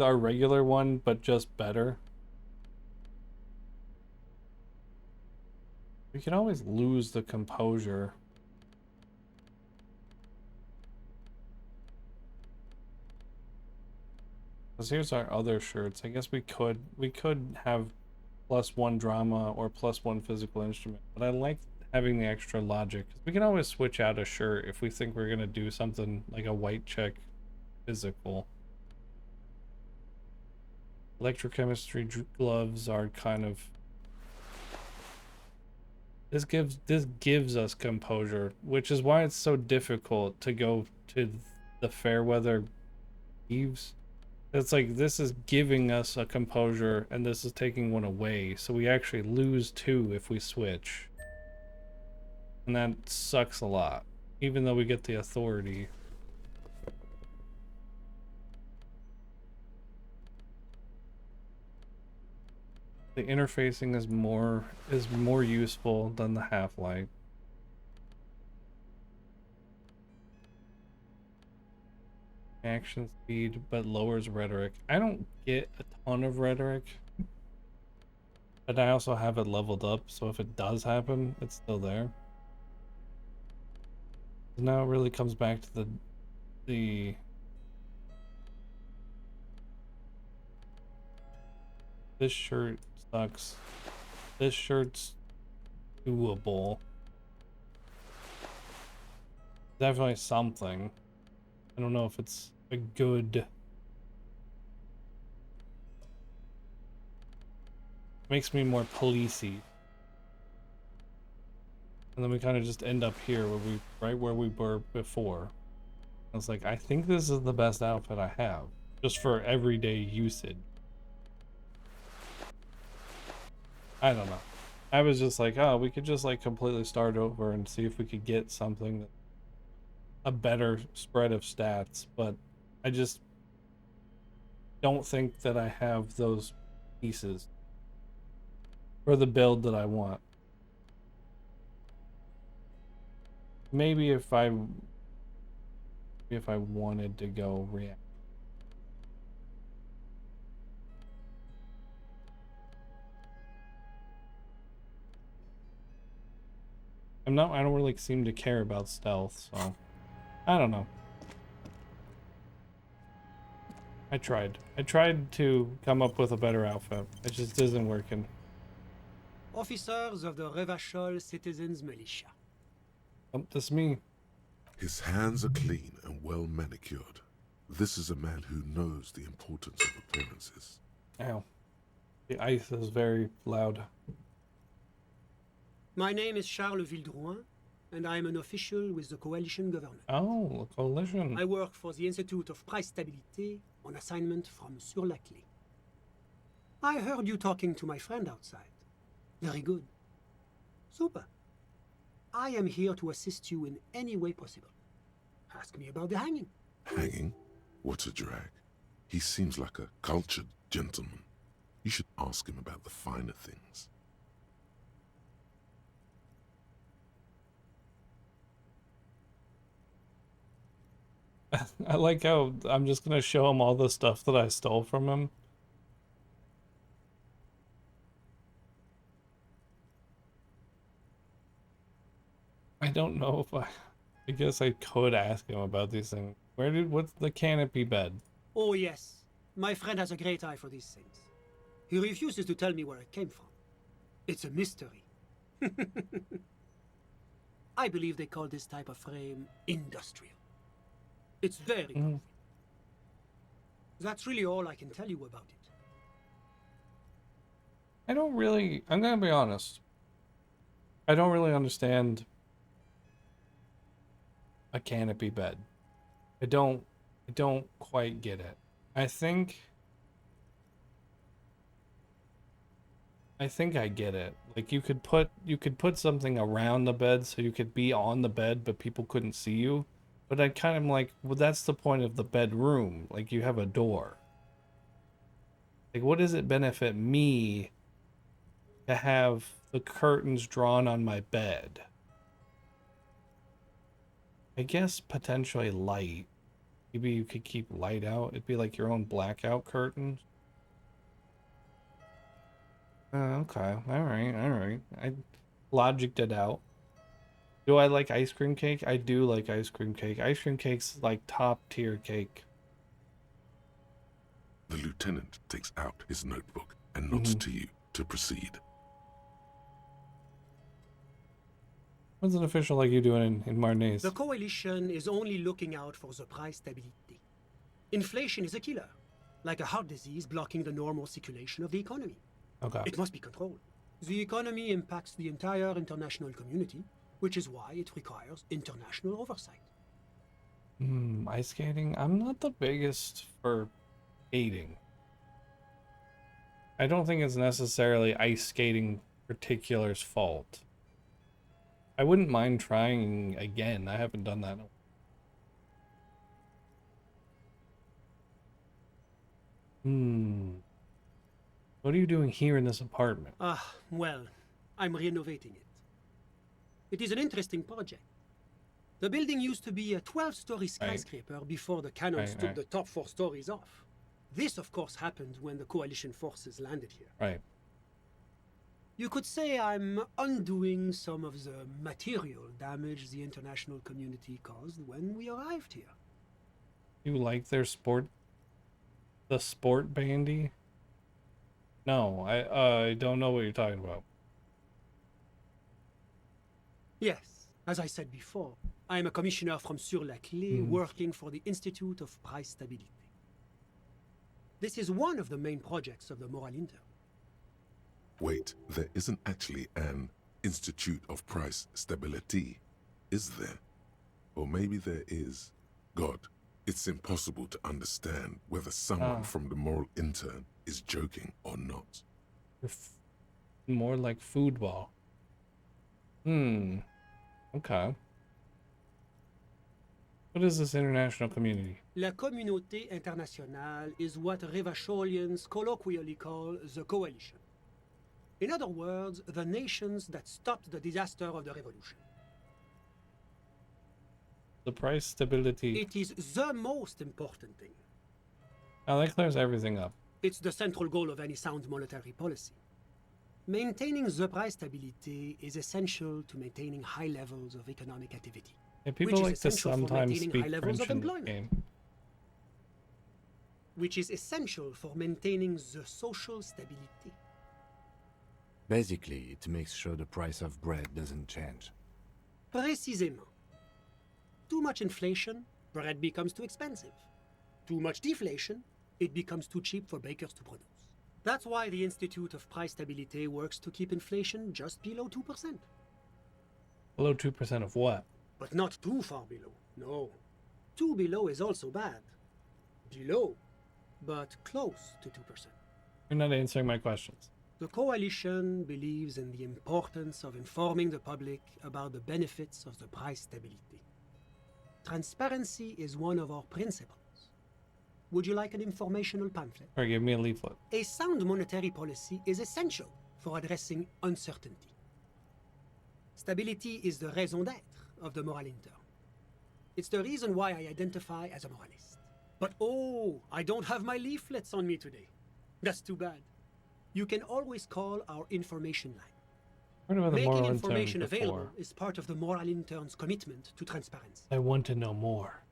our regular one, but just better. We can always lose the composure. Because here's our other shirts. I guess we could have +1 drama or +1 physical instrument, but I like having the extra logic. We can always switch out a shirt if we think we're gonna do something like a white check physical. Electrochemistry gloves are kind of... This gives us composure, which is why it's so difficult to go to the Fairweather Eves. It's like, this is giving us a composure and this is taking one away, so we actually lose 2 if we switch. And that sucks a lot, even though we get the authority. The interfacing is more useful than the half-light. Action speed, but lowers rhetoric. I don't get a ton of rhetoric, but I also have it leveled up, so if it does happen, it's still there. Now it really comes back to the this shirt sucks. This shirt's doable. Definitely something. I don't know if it's a good... Makes me more policey. And then we kind of just end up here where right where we were before. I was like, I think this is the best outfit I have, just for everyday usage. I don't know. I was just like, oh, we could just like completely start over and see if we could get something that a better spread of stats, but I just don't think that I have those pieces for the build that I want. Maybe if I wanted to go react. I don't really seem to care about stealth, so I don't know. I tried to come up with a better outfit. It just isn't working. Officers of the Revachol Citizens Militia. Oh, that's me. His hands are clean and well manicured. This is a man who knows the importance of appearances. Ow. The ice is very loud. My name is Charles Vildrouin, and I am an official with the Coalition government. Oh, the Coalition. I work for the Institute of Price Stabilité on assignment from Sur la Clé. I heard you talking to my friend outside. Very good. Super. I am here to assist you in any way possible. Ask me about the hanging. Hanging? What a drag. He seems like a cultured gentleman. You should ask him about the finer things. I like how I'm just gonna show him all the stuff that I stole from him. I don't know if I guess I could ask him about these things. What's the canopy bed? Oh yes, my friend has a great eye for these things. He refuses to tell me where it came from. It's a mystery. I believe they call this type of frame industrial. It's very comfy. That's really all I can tell you about it. I'm gonna be honest. I don't really understand a canopy bed. I don't quite get it. I think I get it. Like you could put something around the bed so you could be on the bed but people couldn't see you. But I kind of like, well, that's the point of the bedroom. Like you have a door. Like what does it benefit me to have the curtains drawn on my bed? I guess potentially light. Maybe you could keep light out. It'd be like your own blackout curtains. Okay. All right. I logicked it out. Do I like ice cream cake? I do like ice cream cake. Ice cream cake's like top tier cake. The lieutenant takes out his notebook and nods to you to proceed. What's an official like you doing in Marnaise? The Coalition is only looking out for the price stabilité. Inflation is a killer, like a heart disease blocking the normal circulation of the economy. Okay. It must be controlled. The economy impacts the entire international community, which is why it requires international oversight. Ice skating? I'm not the biggest for skating. I don't think it's necessarily ice skating particular's fault. I wouldn't mind trying again. I haven't done that in a while. What are you doing here in this apartment? Well, I'm renovating it. It is an interesting project. The building used to be a 12-story skyscraper before the cannons took the top 4 stories off. This, of course, happened when the Coalition forces landed here. Right. You could say I'm undoing some of the material damage the international community caused when we arrived here. You like their sport? The sport bandy? No, I don't know what you're talking about. Yes, as I said before, I am a commissioner from Sur la Clé working for the Institute of Price Stabilité. This is one of the main projects of the Moral Inter. Wait, there isn't actually an Institute of Price Stability, is there? Or maybe there is. God, it's impossible to understand whether someone from the moral intern is joking or not. More like football. Okay. What is this international community? La communauté internationale is what Revacholians colloquially call the coalition. In other words, the nations that stopped the disaster of the revolution. The price stability. It is the most important thing. Oh, that clears everything up. It's the central goal of any sound monetary policy. Maintaining the price stability is essential to maintaining high levels of economic activity. Yeah, people like to sometimes speak French in the game. Which is essential for maintaining the social stability. Basically, it makes sure the price of bread doesn't change. Précisément. Too much inflation, bread becomes too expensive. Too much deflation, it becomes too cheap for bakers to produce. That's why the Institute of Price Stability works to keep inflation just below 2%. Below 2% of what? But not too far below, no. Too below is also bad. Below, but close to 2%. You're not answering my questions. The coalition believes in the importance of informing the public about the benefits of the price stability. Transparency is one of our principles. Would you like an informational pamphlet? Or give me a leaflet. A sound monetary policy is essential for addressing uncertainty. Stability is the raison d'être of the moral intern. It's the reason why I identify as a moralist. But oh, I don't have my leaflets on me today. That's too bad. You can always call our information line. Heard about the Making moral information intern available before. is part of the moral intern's commitment to transparency. I want to know more.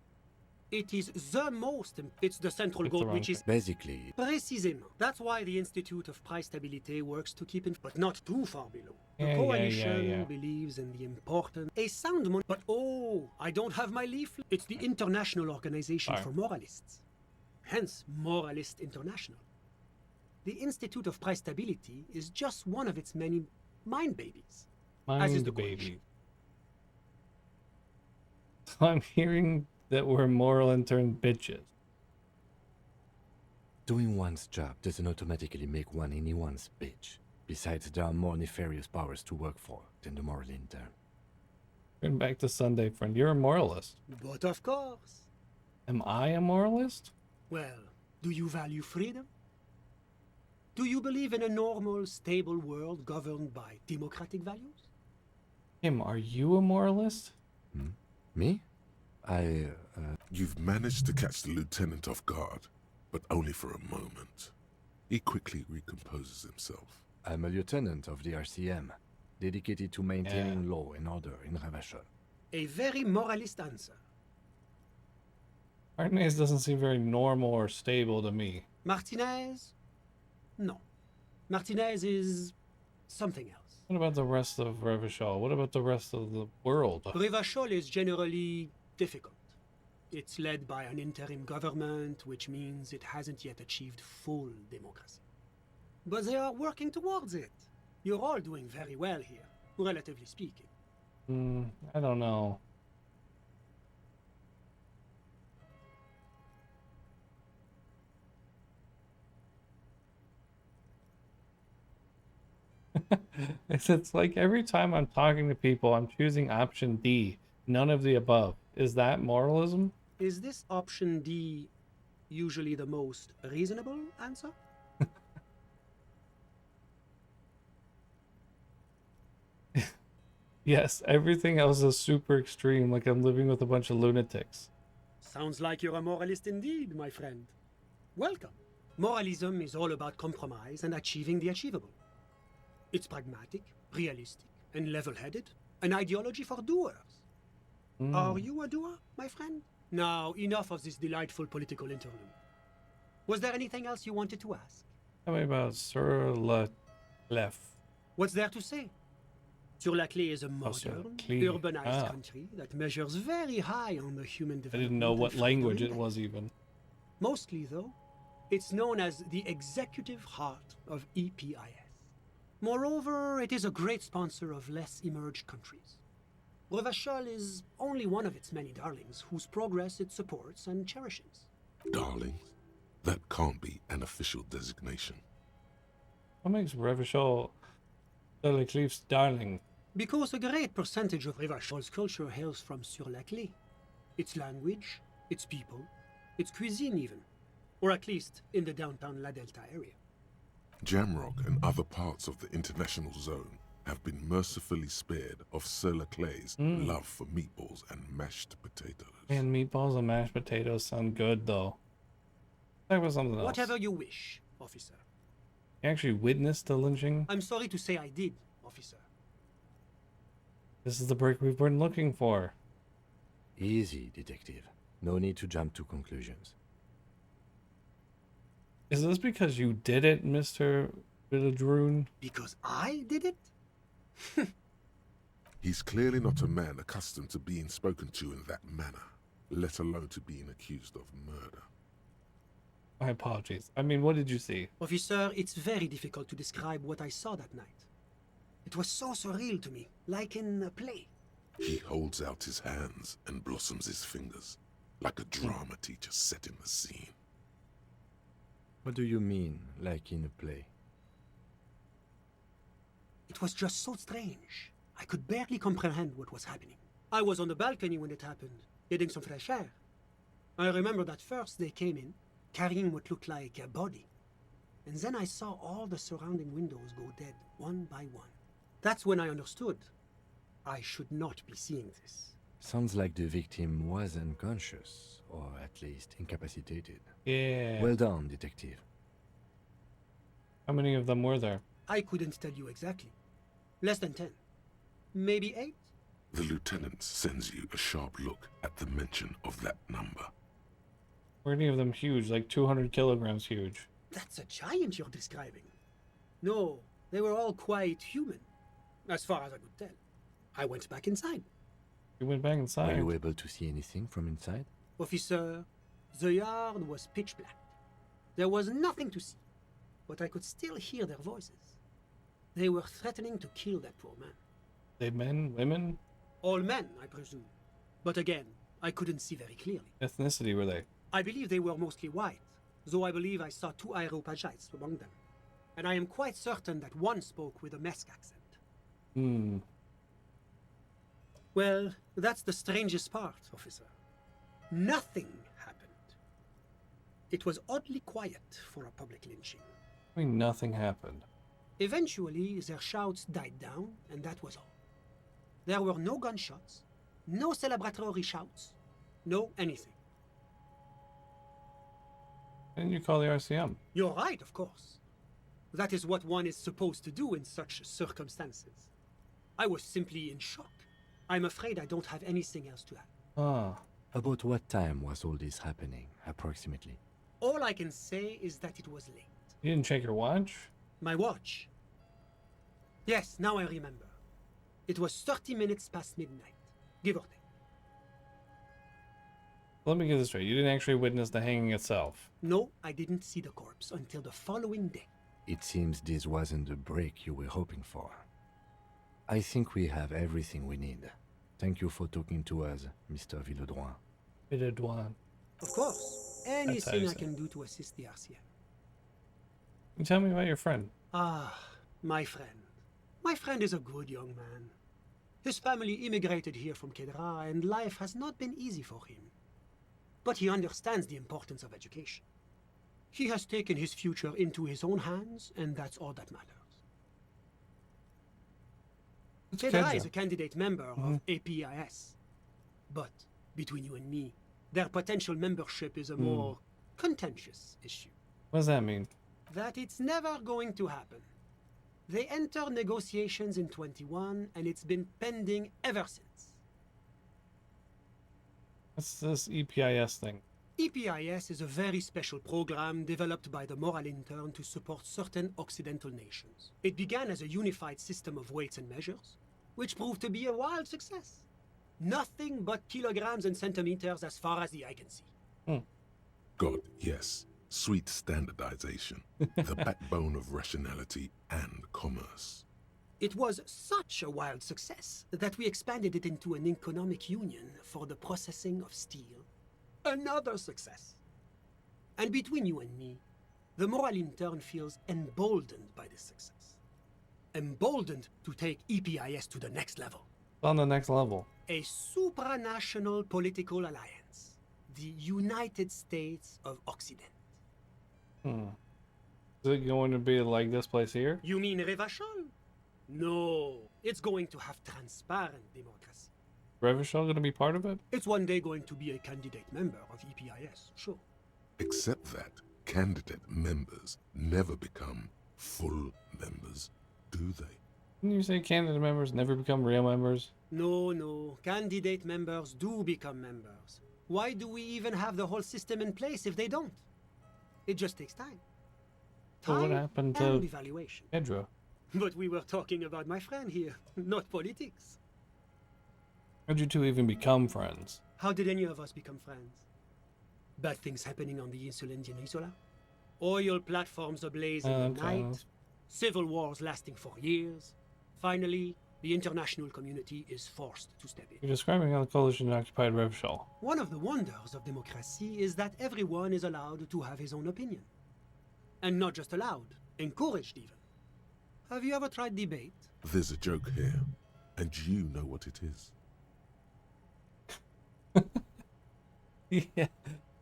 It is the most, it's the central It's goal, the wrong which is thing. Basically, Précisément. That's why the Institute of Price Stability works to keep but not too far below. The Yeah, coalition believes in the importance. A sound but oh, I don't have my leaflet. It's the International Organization Sorry. for Moralists. Hence, Moralist International. The Institute of Price Stability is just one of its many mind babies. as is Mind the baby. So I'm hearing that we're moral intern bitches. doing one's job doesn't automatically make one anyone's bitch. Besides, there are more nefarious powers to work for than the moral intern. Turn back to Sunday, friend. You're a moralist. But of course. Am I a moralist? Well, do you value freedom? Do you believe in a normal, stable world governed by democratic values? Tim, are you a moralist? Me? You've managed to catch the lieutenant off guard, but only for a moment. He quickly recomposes himself. I'm a lieutenant of the RCM, dedicated to maintaining law and order in Ravachol. A very moralist answer. Martinez doesn't seem very normal or stable to me. Martinez? No. Martinez is something else. What about the rest of Revachol? What about the rest of the world? Revachol is generally difficult. It's led by an interim government, which means it hasn't yet achieved full democracy. But they are working towards it. You're all doing very well here, relatively speaking. I don't know. It's like every time I'm talking to people, I'm choosing option D, none of the above. Is that moralism? Is this option D usually the most reasonable answer? Yes, everything else is super extreme, like I'm living with a bunch of lunatics. Sounds like you're a moralist indeed, my friend. Welcome. Moralism is all about compromise and achieving the achievable. It's pragmatic, realistic, and level-headed, an ideology for doers. Are you a doer, my friend? Now, enough of this delightful political interlude. Was there anything else you wanted to ask? Tell me about Sur la Clef. What's there to say? Sur-la-Clé is a modern, urbanized country that measures very high on the human I development. didn't know what and language it freedom was index. even. Mostly, though, it's known as the executive heart of EPIS. Moreover, it is a great sponsor of less emerged countries. Revachol is only one of its many darlings whose progress it supports and cherishes. Darlings? That can't be an official designation. What makes Revachol Elysium's darling? Because a great percentage of Revachol's culture hails from Sur-la-Clé. Its language, its people, its cuisine even. Or at least in the downtown La Delta area. Jamrock and other parts of the international zone have been mercifully spared of Sur-la-Clé's love for meatballs and mashed potatoes. Man, meatballs and mashed potatoes sound good, though. Talk about something else. Whatever you wish, officer. You actually witnessed the lynching? I'm sorry to say I did, officer. This is the break we've been looking for. Easy, detective. No need to jump to conclusions. Is this because you did it, Mr. Villadroon? Because I did it? He's clearly not a man accustomed to being spoken to in that manner, let alone to being accused of murder. My apologies. I mean, what did you see? Officer, it's very difficult to describe what I saw that night. It was so surreal to me, like in a play. He holds out his hands and blossoms his fingers, like a drama teacher setting the scene. What do you mean, like in a play? It was just so strange. I could barely comprehend what was happening. I was on the balcony when it happened, getting some fresh air. I remember that first they came in, carrying what looked like a body. And then I saw all the surrounding windows go dead, one by one. That's when I understood. I should not be seeing this. Sounds like the victim was unconscious, or at least incapacitated. Yeah. Well done, detective. How many of them were there? I couldn't tell you exactly. Less than 10. Maybe 8? The lieutenant sends you a sharp look at the mention of that number. Were any of them huge, like 200 kilograms huge? That's a giant you're describing. No, they were all quite human, as far as I could tell. I went back inside. You went back inside? Were you able to see anything from inside? Officer, the yard was pitch black. There was nothing to see, but I could still hear their voices. They were threatening to kill that poor man. They men, women? All men, I presume. But again, I couldn't see very clearly. Ethnicity were they? I believe they were mostly white, though I believe I saw 2 Areopagites among them. And I am quite certain that one spoke with a Mesk accent. Well, that's the strangest part, officer. Nothing happened. It was oddly quiet for a public lynching. I mean, nothing happened. Eventually, their shouts died down, and that was all. There were no gunshots, no celebratory shouts, no anything. Didn't you call the RCM? You're right, of course. That is what one is supposed to do in such circumstances. I was simply in shock. I'm afraid I don't have anything else to add. Ah. About what time was all this happening, approximately? All I can say is that it was late. You didn't check your watch? My watch? Yes, now I remember. It was 30 minutes past midnight, give or take. Let me get this straight. You didn't actually witness the hanging itself? No, I didn't see the corpse until the following day. It seems this wasn't the break you were hoping for. I think we have everything we need. Thank you for talking to us, Mr. Villadroin. Villadroin. Of course. Anything I can do to assist the RCM. Can you tell me about your friend? Ah, my friend. My friend is a good young man. His family immigrated here from Kedra, and life has not been easy for him. But he understands the importance of education. He has taken his future into his own hands, and that's all that matters. Kedra is a candidate member of APIS. But, between you and me, their potential membership is a more contentious issue. What does that mean? That it's never going to happen. They entered negotiations in 21, and it's been pending ever since. What's this EPIS thing? EPIS is a very special program developed by the Moral Intern to support certain Occidental nations. It began as a unified system of weights and measures, which proved to be a wild success. Nothing but kilograms and centimeters as far as the eye can see. God, yes. Sweet standardization. The backbone of rationality and commerce. It was such a wild success that we expanded it into an economic union for the processing of steel. Another success. And between you and me, the moral intern feels emboldened by this success. Emboldened to take EPIS to the next level. On the next level. A supranational political alliance. The United States of Occident. Is it going to be like this place here? You mean Revachol? No, it's going to have transparent democracy. Revachol going to be part of it? It's one day going to be a candidate member of EPIS, sure. Except that candidate members never become full members, do they? Didn't you say candidate members never become real members? No. Candidate members do become members. Why do we even have the whole system in place if they don't? It just takes time. So what happened to and evaluation. Pedro? But we were talking about my friend here, not politics. How'd you two even become friends? How did any of us become friends? Bad things happening on the Insulindian Isola? Oil platforms ablaze in the night? Civil wars lasting for years? Finally, the international community is forced to step in. You're describing how the coalition occupied Revachol. One of the wonders of democracy is that everyone is allowed to have his own opinion. And not just allowed, encouraged even. Have you ever tried debate? There's a joke here, and you know what it is.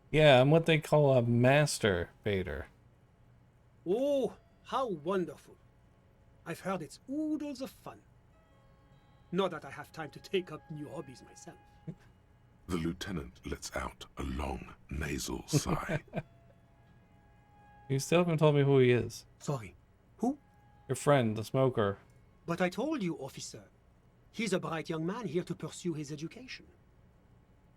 Yeah, I'm what they call a master baiter. Oh, how wonderful. I've heard it's oodles of fun. Not that I have time to take up new hobbies myself. The lieutenant lets out a long nasal sigh. You still haven't told me who he is. Sorry, who? Your friend, the smoker. But I told you, officer. He's a bright young man here to pursue his education.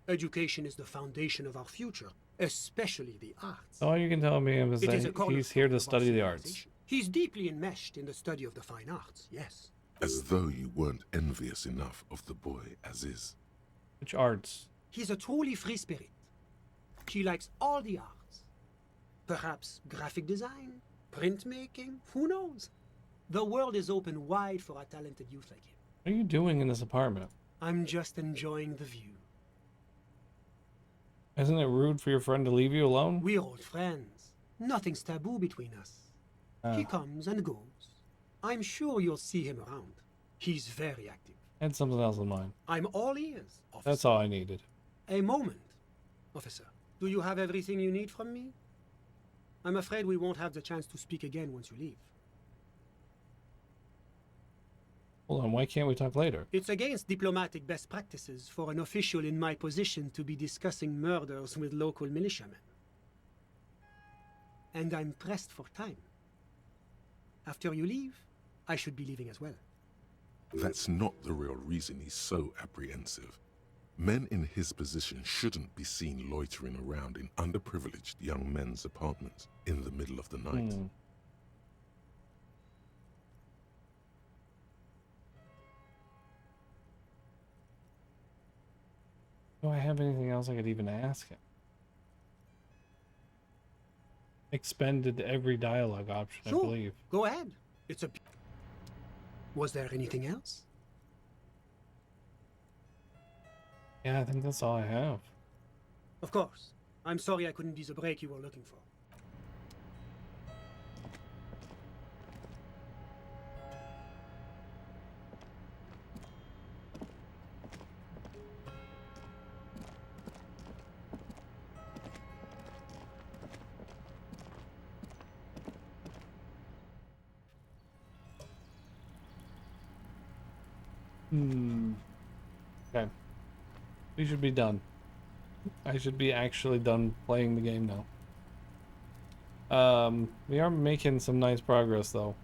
Education is the foundation of our future, especially the arts. All you can tell me is that he's here to study the arts. He's deeply enmeshed in the study of the fine arts, yes. As though you weren't envious enough of the boy as is. Which arts? He's a truly free spirit. He likes all the arts. Perhaps graphic design, printmaking, who knows? The world is open wide for a talented youth like him. What are you doing in this apartment? I'm just enjoying the view. Isn't it rude for your friend to leave you alone? We're old friends. Nothing's taboo between us. He comes and goes. I'm sure you'll see him around. He's very active. I had something else in mind. I'm all ears, officer. That's all I needed. A moment, officer. Do you have everything you need from me? I'm afraid we won't have the chance to speak again once you leave. Hold on, why can't we talk later? It's against diplomatic best practices for an official in my position to be discussing murders with local militiamen. And I'm pressed for time. After you leave, I should be leaving as well. That's not the real reason he's so apprehensive. Men in his position shouldn't be seen loitering around in underprivileged young men's apartments in the middle of the night. Do I have anything else I could even ask him? Expended every dialogue option, Sure. I believe. Go ahead. It's a... Was there anything else? Yeah, I think that's all I have. Of course. I'm sorry I couldn't be the break you were looking for. Okay. We should be done. I should be actually done playing the game now. We are making some nice progress though.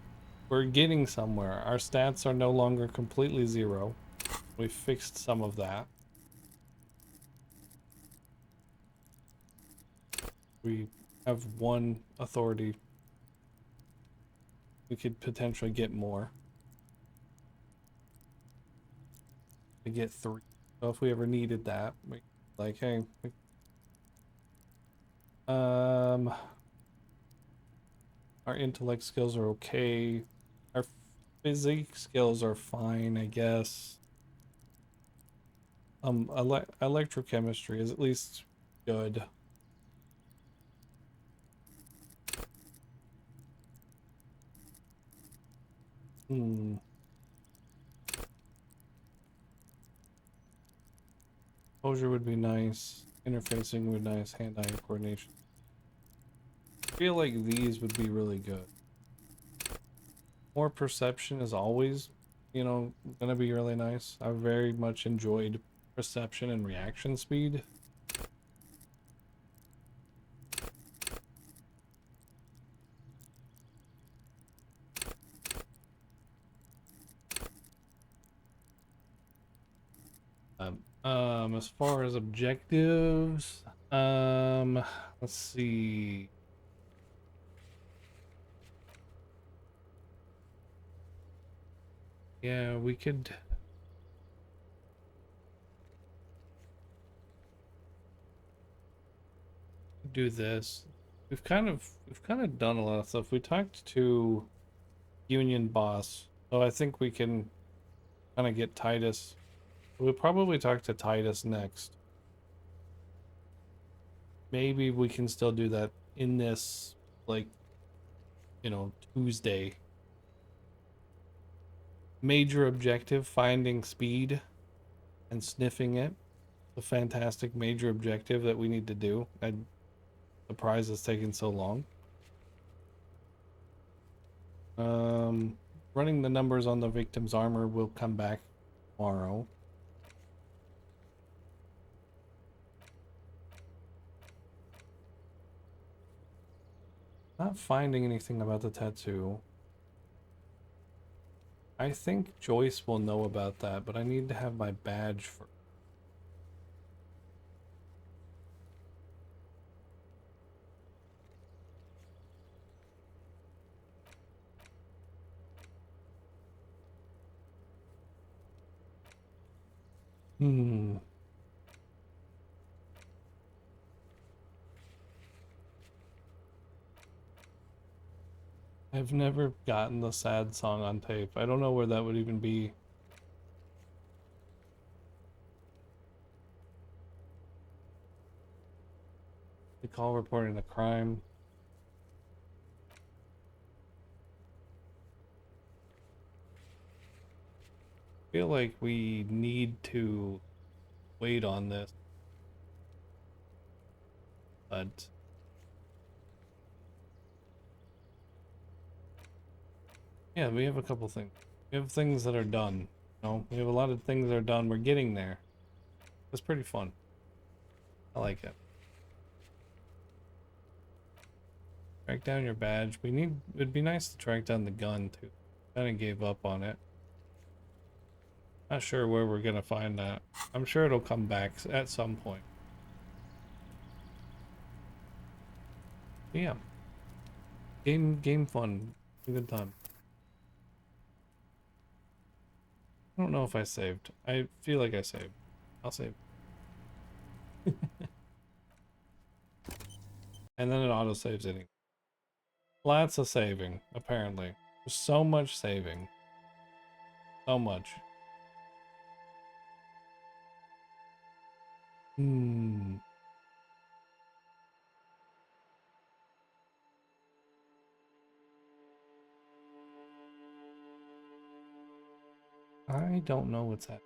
We're getting somewhere. Our stats are no longer completely zero. We fixed some of that. We have one authority. We could potentially get more. To get 3. So if we ever needed that, we, like, hey, our intellect skills are okay. Our physique skills are fine, I guess. Electrochemistry is at least good. Exposure would be nice. Interfacing would be nice. Hand-eye coordination. I feel like these would be really good. More perception is always, you know, gonna be really nice. I very much enjoyed perception and reaction speed. As far as objectives, let's see. Yeah, we could do this. We've kind of done a lot of stuff. We talked to Union boss, so I think we can kind of get Titus. We'll probably talk to Titus next. Maybe we can still do that in this, like, you know, Tuesday. Major objective, finding speed and sniffing it. A fantastic major objective that we need to do. I'm surprised it's taken so long. Running the numbers on the victim's armor will come back tomorrow. Not finding anything about the tattoo. I think Joyce will know about that, but I need to have my badge for. I've never gotten the sad song on tape. I don't know where that would even be. They call reporting a crime. I feel like we need to wait on this. But yeah, we have a couple things. We have things that are done. You know, we have a lot of things that are done. We're getting there. It's pretty fun. I like it. Track down your badge. It'd be nice to track down the gun too. Kind of gave up on it. Not sure where we're gonna find that. I'm sure it'll come back at some point. Yeah. Game fun. A good time. I don't know if I saved. I feel like I saved. I'll save. And then it auto saves anyway. Lots of saving, apparently. There's so much saving. So much. I don't know what's happening.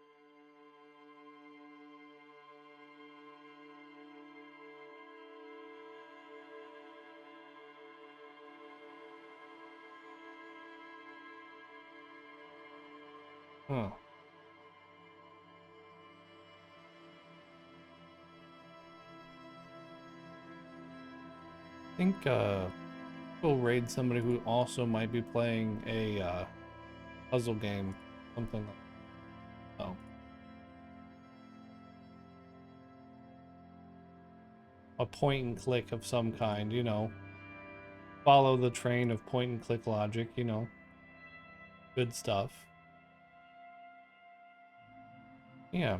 Huh. I think we'll raid somebody who also might be playing a puzzle game, something like that. Oh. A point and click of some kind, you know. Follow the train of point and click logic, you know. Good stuff. Yeah.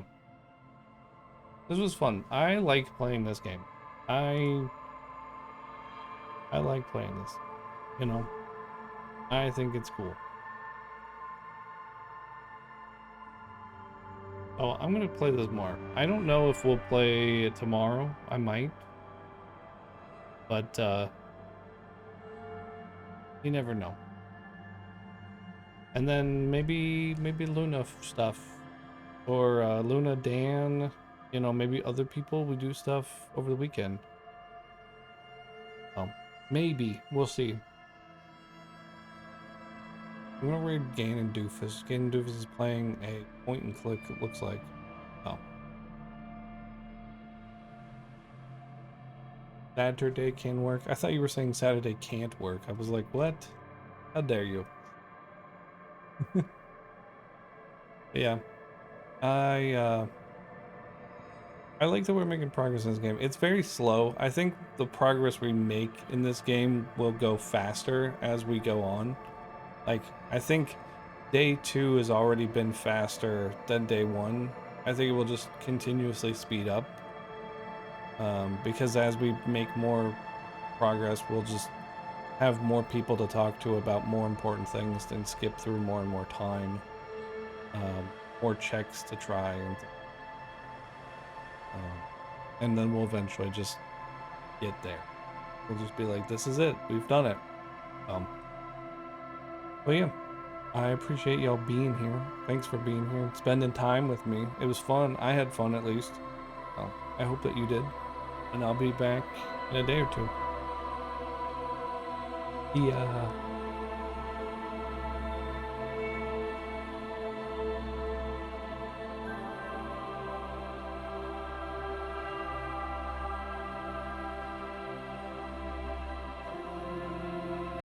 This was fun. I like playing this game. I like playing this. You know. I think it's cool. Oh, I'm gonna play this more. I don't know if we'll play it tomorrow. I might. But, you never know. And then maybe Luna stuff. Or, Luna, Dan, you know, maybe other people, we do stuff over the weekend. Maybe. We'll see. I'm gonna read Gain Doofus. Gain Doofus is playing a point and click, it looks like. Oh. Saturday can work. I thought you were saying Saturday can't work. I was like, what? How dare you? Yeah. I like that we're making progress in this game. It's very slow. I think the progress we make in this game will go faster as we go on. Like, I think day 2 has already been faster than day 1. I think it will just continuously speed up. Because as we make more progress, we'll just have more people to talk to about more important things and skip through more and more time. More checks to try, and then we'll eventually just get there. We'll just be like, this is it, we've done it. But yeah, I appreciate y'all being here. Thanks for being here and spending time with me. It was fun. I had fun, at least. I hope that you did. And I'll be back in a day or two. Yeah.